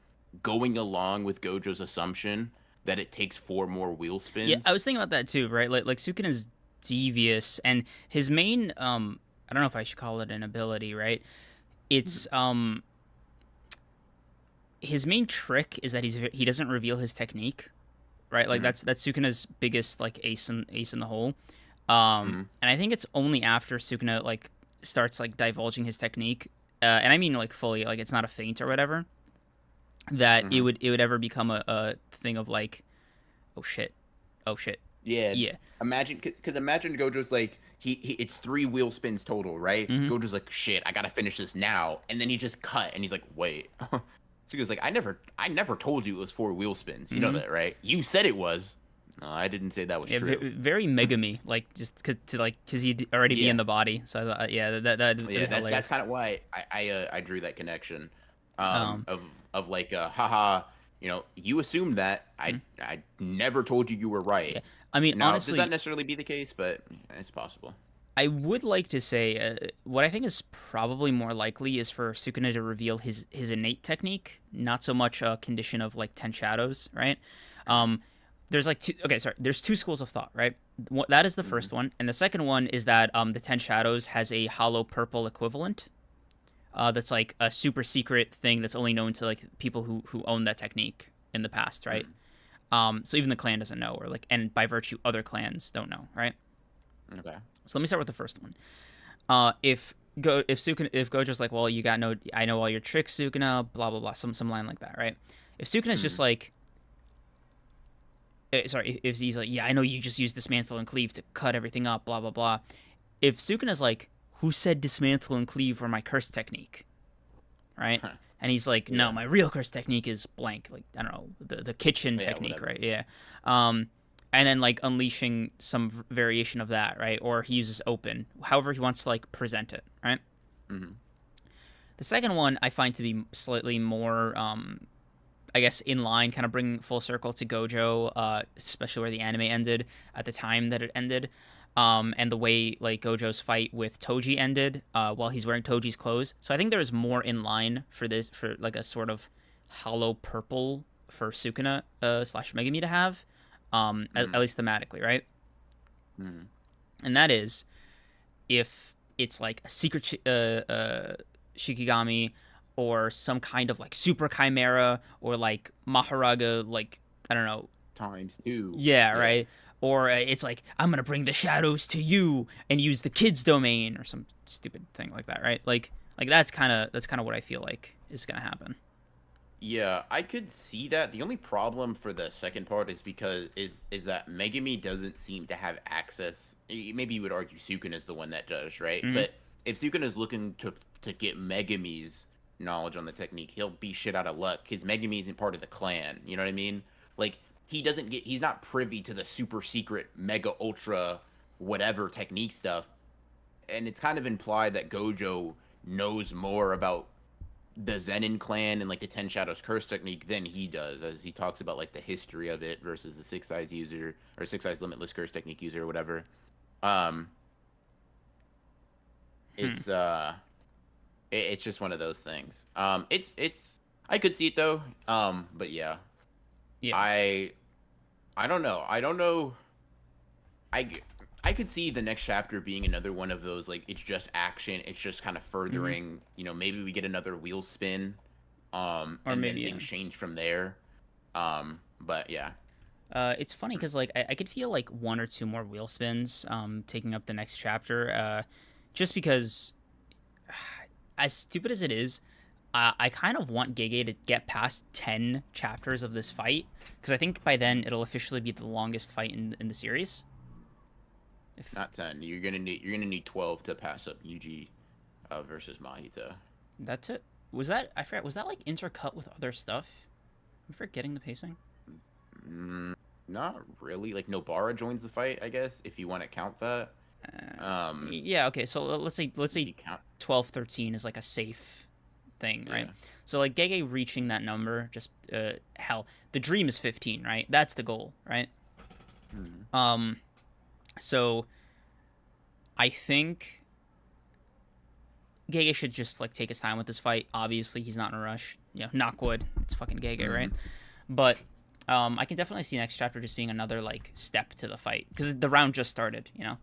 going along with Gojo's assumption that it takes 4 more wheel Yeah, I spins. was thinking about that too, right? Like Sukuna's devious, and his main I don't know if I should call it an ability, right? It's his main trick is that he doesn't reveal his technique, right? Like Mm-hmm. that's Sukuna's biggest like ace in the hole. Mm-hmm. And I think it's only after Sukuna like starts like divulging his technique, and I mean like fully, like it's not a feint or whatever, that Mm-hmm. it would ever become a thing of like, oh shit, oh shit, Yeah, yeah. because imagine Gojo's like he it's 3 wheel spins total, right? Mm-hmm. Gojo's like, shit, I gotta finish this now, and then he just cut, and he's like, wait. So he was like, I never told you it was 4 wheel spins. You know Mm-hmm. that, right? You said it was. No, I didn't say that was Yeah, true. very Megumi, like just because he'd already be in Yeah, the body. So I thought, yeah, that'd be yeah. That's hilarious. kind of why I drew that connection, Um, of like, haha, you assumed that I never told you you were right. yeah. I mean, Now, does that honestly, necessarily be the case? But it's possible. I would like to say what I think is probably more likely is for Sukuna to reveal his innate technique, not so much a condition of like 10 shadows, right? Um, there's like two. Okay, sorry. There's 2 schools of thought, right? That is the Mm-hmm. first one, and the second one is that the 10 shadows has a hollow purple equivalent. That's like a super secret thing that's only known to like people who own that technique in the past, right? So even the clan doesn't know, or like, and by virtue, other clans don't know, right? Okay. So let me start with the first one. If Gojo's like, well, you got no, I know all your tricks, Sukuna, blah blah blah, some line like that, right? If Sukuna's just Mm-hmm. like, sorry, if he's like, yeah, I know you just use dismantle and cleave to cut everything up, blah blah blah. If Sukuna's like, who said dismantle and cleave were my curse technique, right? Huh. And he's like, no, Yeah. my real curse technique is blank, like I don't know, the kitchen Yeah. technique, Whatever. right? Yeah. Um, and then like unleashing some variation of that, right? Or he uses open, however he wants to like present it, right? Mm-hmm. The second one I find to be slightly more, I guess, in line, kind of bringing full circle to Gojo, especially where the anime ended at the time that it ended, and the way like Gojo's fight with Toji ended while he's wearing Toji's clothes. So I think there's more in line for this, for like a sort of hollow purple for Sukuna slash Megumi to have, at Mm-hmm. least thematically, right? Mm-hmm. And that is if it's like a secret Shikigami or some kind of like super chimera or like Mahoraga, like I don't know, ×2. yeah, Yeah. right. Or it's like I'm gonna bring the shadows to you and use the kids domain or some stupid thing like that, right? Like that's kind of what I feel like is gonna happen. Yeah, I could see that. The only problem for the second part is because is that Megumi doesn't seem to have access. Maybe you would argue Sukuna is the one that does, right? Hmm. But if Sukuna is looking to get Megumi's knowledge on the technique, he'll be shit out of luck because Megumi isn't part of the clan. You know what I mean? Like he's not privy to the super secret mega ultra whatever technique stuff, and it's kind of implied that Gojo knows more about the Zenin clan and like the Ten Shadows curse technique than he does, as he talks about like the history of it versus the Six Eyes user or Six Eyes limitless curse technique user or whatever. Um, Hmm. it's it's just one of those things. It's I could see it though. But yeah, Yeah. I I don't know. I don't know. I could see the next chapter being another one of those, like, it's just action. It's just kind of furthering, you know, maybe we get another wheel spin, Or and maybe, then things change from there. But yeah. It's funny because like I could feel like one or two more wheel spins taking up the next chapter, just because as stupid as it is, I kind of want Gege to get past 10 chapters of this fight because I think by then it'll officially be the longest fight in the series. If Not 10. You're gonna need 12 to pass up UG versus Mahito. that's it. Was that I forgot? Was that like intercut with other stuff? I'm forgetting the pacing. Not really. Like Nobara joins the fight, I guess, if you want to count that. Yeah. Okay. So let's If say you count, 12, 13 is like a safe thing, right? yeah. So like Gege reaching that number, just hell, the dream is 15, right? That's the goal, right? So I think Gege should just like take his time with this fight. Obviously, he's not in a rush. You know, knock wood. It's fucking Gege, right? But I can definitely see next chapter just being another like step to the fight because the round just started. You know.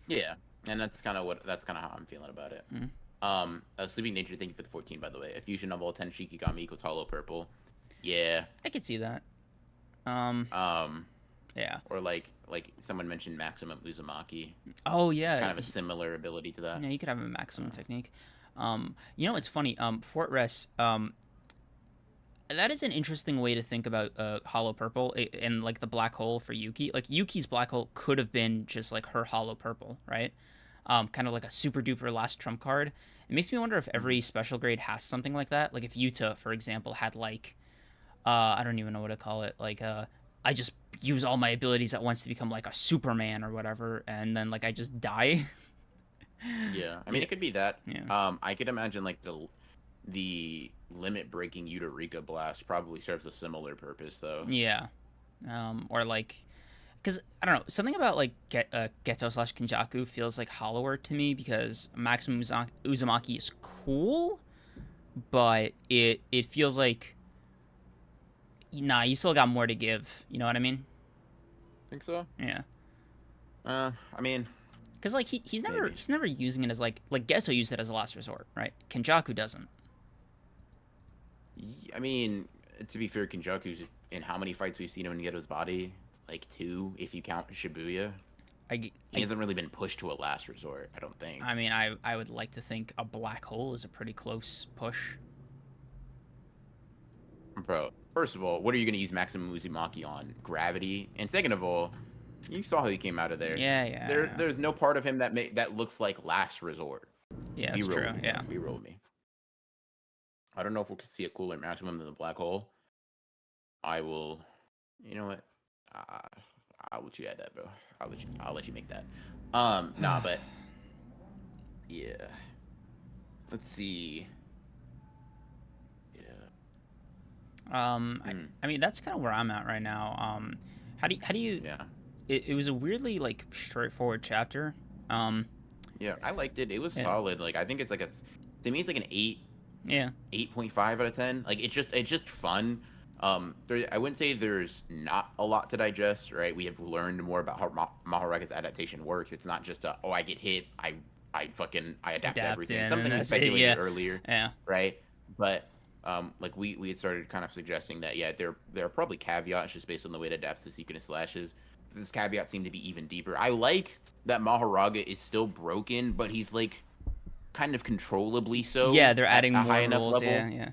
Yeah, and that's kind of how I'm feeling about it. Sleeping Nature, thank you for the 14, by the way. A fusion of all 10 Shikigami equals hollow purple. Yeah. I could see that. Yeah. Or like someone mentioned Maximum Uzumaki. Oh yeah. Kind of a similar ability to that. Yeah, you could have a maximum technique. You know, it's funny. Fort Rest. That is an interesting way to think about Hollow Purple and like the black hole for Yuki. Like Yuki's black hole could have been just like her Hollow Purple, right? Kind of like a super duper last trump card. It makes me wonder if every special grade has something like that. Like if Yuta, for example, had like, I don't even know what to call it. Like, I just use all my abilities at once to become like a Superman or whatever, and then like I just die. Yeah, I mean it could be that. Yeah. I could imagine like the limit breaking Eureka Blast probably serves a similar purpose though. Yeah. Or like, because I don't know, something about like Geto slash Kenjaku feels like hollower to me because Maximum Uzumaki is cool, but it feels like, nah, you still got more to give. You know what I mean? Think so? Yeah. I mean, Because like he's maybe. never using it as like Geto used it as a last resort, right? Kenjaku doesn't. I mean, to be fair, Kenjaku's in how many fights we've seen him get his body? Like 2, if you count Shibuya. He hasn't really been pushed to a last resort, I don't think. I mean, I would like to think a black hole is a pretty close push. Bro, first of all, what are you going to use Maximum Uzumaki on? Gravity? And second of all, you saw how he came out of there. Yeah. There's no part of him that looks like last resort. Yeah, that's true. Yeah. Be real with me. I don't know if we could see a cooler maximum than the black hole. I will. You know what? I'll let you add that, bro. I'll let you make that. Nah, but yeah. Let's see. Yeah. I mean, that's kind of where I'm at right now. How do you? Yeah. It was a weirdly like straightforward chapter. Yeah, I liked it. It was Yeah. solid. Like I think it's like to me it's like an 8. Yeah. 8.5 out of 10. Like it's just fun. I wouldn't say there's not a lot to digest, right? We have learned more about how Mahoraga's adaptation works. It's not just I get hit, I adapt to everything. Yeah, Something I that's it, speculated earlier, Yeah. right? But like we had started kind of suggesting that there are probably caveats just based on the way it adapts to Sukuna slashes. This caveat seemed to be even deeper. I like that Mahoraga is still broken, but he's like kind of controllably so. Yeah, they're adding at a more high enough rules. level. Yeah.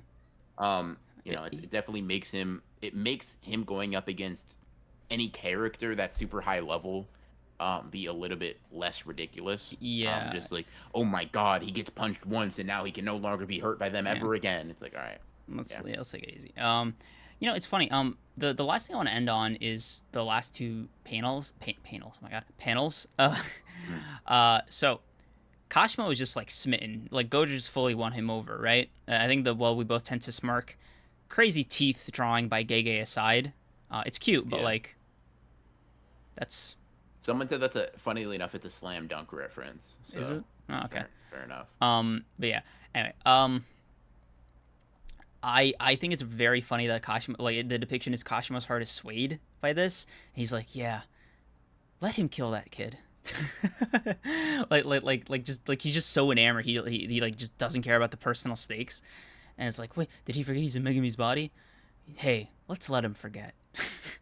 You know, it definitely makes him going up against any character that's super high level be a little bit less ridiculous. Yeah. Just like, oh my god, he gets punched once and now he can no longer be hurt by them ever again. It's like, all right. Let's take it easy. You know, it's funny. The last thing I want to end on is the last two panels. Panels. Oh my god, panels. So Kashimo is just like smitten. Like Gojo just fully won him over, right? I think we both tend to smirk. Crazy teeth drawing by Gege aside. It's cute, but like, that's. Someone said that's funnily enough, it's a slam dunk reference. So, is it? Oh, okay. Fair enough. But yeah. Anyway. I think it's very funny that Kashimo, like the depiction is Kashimo's heart is swayed by this. And he's like, yeah, let him kill that kid. Just like he's just so enamored. He like just doesn't care about the personal stakes. And it's like, wait, did he forget he's in Megumi's body? Hey, let's let him forget.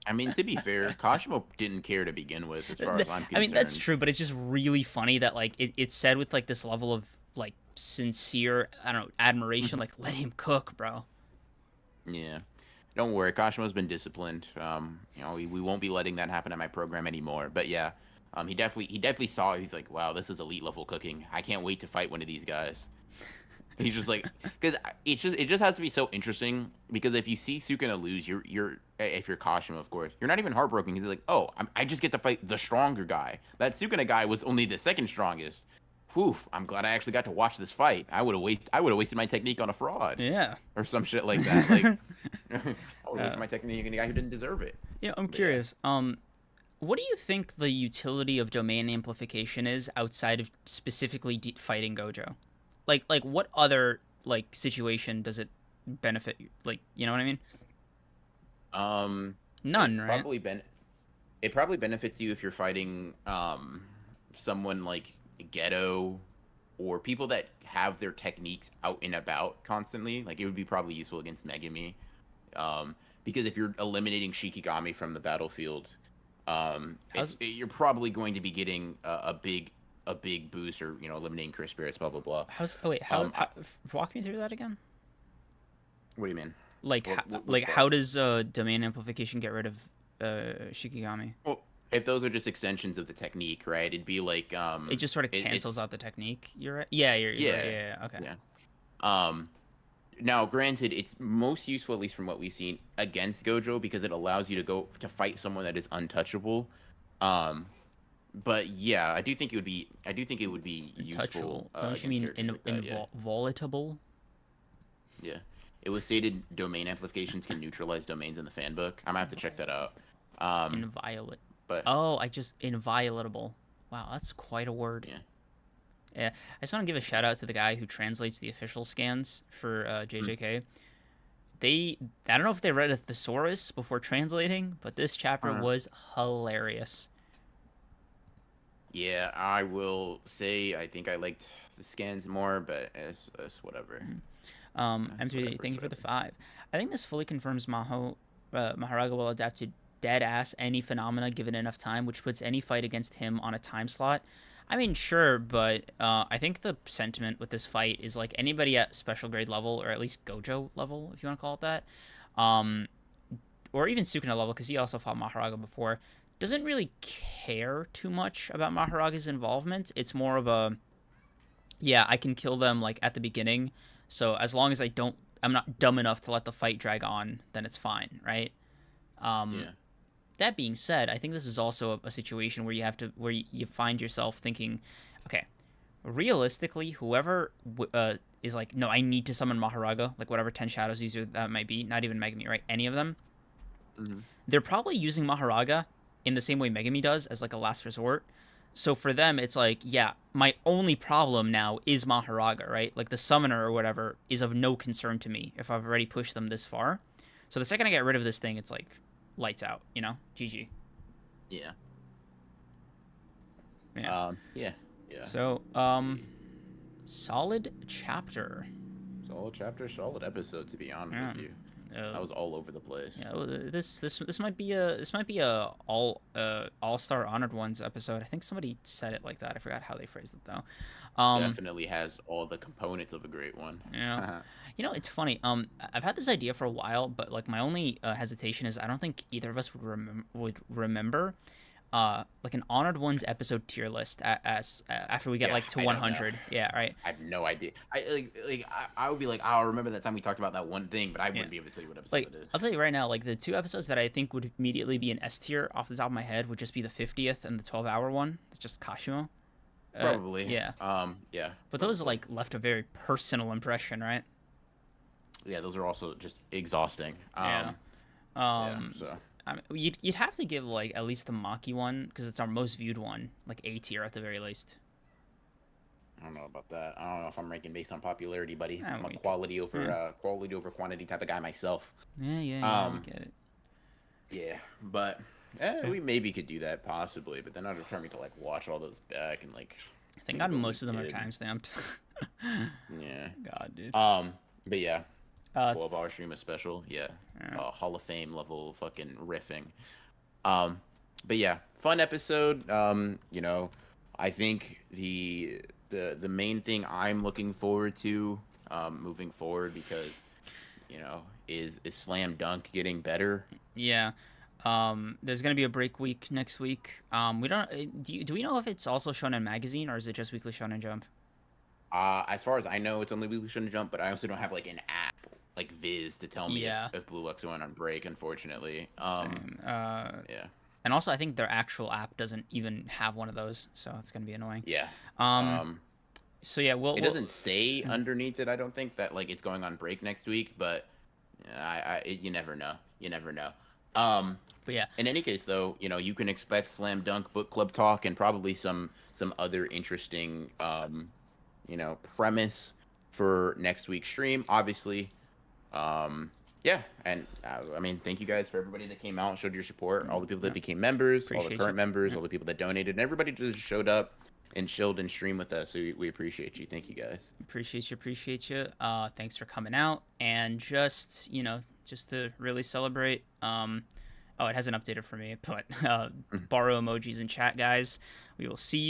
I mean, to be fair, Kashimo didn't care to begin with, as far as I'm concerned. I mean, that's true, but it's just really funny that like it's said with like this level of like sincere, I don't know, admiration. Like, let him cook, bro. Yeah. Don't worry, Kashimo's been disciplined. You know, we won't be letting that happen at my program anymore. But yeah, he definitely saw it. He's like, wow, this is elite level cooking. I can't wait to fight one of these guys. He's just like, because it just has to be so interesting, because if you see Sukuna lose, if you're Kashimo, of course, you're not even heartbroken. He's like, oh, I just get to fight the stronger guy. That Sukuna guy was only the second strongest. Whew, I'm glad I actually got to watch this fight. I would have wasted my technique on a fraud. Yeah. Or some shit like that. Like, I would have wasted my technique on a guy who didn't deserve it. Yeah, I'm curious. What do you think the utility of domain amplification is outside of specifically fighting Gojo? Like what other like situation does it benefit you? Like, you know what I mean? None, right? It probably benefits you if you're fighting someone like Ghetto, or people that have their techniques out and about constantly. Like, it would be probably useful against Megumi, because if you're eliminating Shikigami from the battlefield, you're probably going to be getting a big boost, or, you know, eliminating Chris Spirits, blah blah blah. Walk me through that again. What do you mean? Like, how does domain amplification get rid of Shikigami? Well, if those are just extensions of the technique, right? It'd be like it just sort of cancels out the technique. You're right. Yeah, you're right. Yeah. Okay. Yeah. Now, granted, it's most useful, at least from what we've seen, against Gojo, because it allows you to go to fight someone that is untouchable. But yeah, I do think it would be useful. Don't you mean involitable? Yeah. It was stated domain amplifications can neutralize domains in the fan book. I'm gonna have to check that out. Inviolate. But Inviolatable. Wow, that's quite a word. Yeah. I just want to give a shout out to the guy who translates the official scans for JJK. I don't know if they read a thesaurus before translating, but this chapter was hilarious. Yeah, I will say I think I liked the scans more, but it's whatever. M3, thank you for the 5. I think this fully confirms Mahoraga will adapt to dead-ass any phenomena given enough time, which puts any fight against him on a time slot. I mean, sure, but I think the sentiment with this fight is like anybody at special grade level, or at least Gojo level, if you want to call it that, or even Sukuna level, because he also fought Mahoraga before, doesn't really care too much about Mahoraga's involvement. It's more of a, yeah, I can kill them like at the beginning, so as long as I'm not dumb enough to let the fight drag on, then it's fine, right? That being said, I think this is also a situation where you find yourself thinking, okay, realistically, whoever is like, no, I need to summon Mahoraga, like whatever 10 Shadows user that might be, not even Megumi, right? Any of them, they're probably using Mahoraga in the same way Megumi does, as like a last resort. So for them, it's like, yeah, my only problem now is Mahoraga, right? Like the summoner or whatever is of no concern to me if I've already pushed them this far. So the second I get rid of this thing, it's like lights out, you know? GG. Yeah. Yeah. So, solid chapter. Solid episode, to be honest with you. That was all over the place. Yeah, this might be a all-star honored ones episode. I think somebody said it like that. I forgot how they phrased it though. Definitely has all the components of a great one. Yeah. You know, it's funny. I've had this idea for a while, but like my only hesitation is I don't think either of us would remember like an honored ones episode tier list as after we get like to 100. Yeah, right. I have no idea. I would be like, I'll remember that time we talked about that one thing, but I wouldn't be able to tell you what episode it is. I'll tell you right now, like the 2 episodes that I think would immediately be an S tier off the top of my head would just be the 50th and the 12-hour one. It's just Kashimo. Probably. Yeah. Yeah. But those like left a very personal impression, right? Yeah, those are also just exhausting. So. I mean, you'd have to give like at least the Maki one, because it's our most viewed one, like A tier at the very least. I don't know about that. I don't know if I'm ranking based on popularity, buddy. Ah, I'm a we could- quality over quantity type of guy myself. Yeah, we get it. Yeah, but we maybe could do that possibly, but then I'd require me to like watch all those back and like. I think about most we of them are did. timestamped. Yeah. God, dude. But yeah, Uh, 12-hour stream is special. Yeah, Yeah. Hall of Fame level fucking riffing. But yeah, fun episode. You know, I think the main thing I'm looking forward to, moving forward because, you know, is Slam Dunk getting better? Yeah. There's gonna be a break week next week. We don't. Do we know if it's also Shonen Magazine or is it just Weekly Shonen Jump? As far as I know, it's only Weekly Shonen Jump, but I also don't have like an app like Viz to tell me Yeah. if Blue X went on break. Unfortunately. Same. Yeah. And also I think their actual app doesn't even have one of those, so it's gonna be annoying. Yeah. So yeah, It doesn't say underneath it. I don't think that like it's going on break next week, but you never know. You never know. But yeah, In any case, though, you know you can expect Slam Dunk book club talk and probably some other interesting, you know, premise for next week's stream. Obviously, yeah, and I mean, thank you guys for everybody that came out and showed your support. All the people that became members, all the Appreciate current you. members, all the people that donated, and everybody that just showed up and chilled and streamed with us. So we appreciate you. Thank you guys. appreciate you. Thanks for coming out, and just to really celebrate. Oh, it hasn't updated for me, but borrow emojis in chat, guys. We will see you.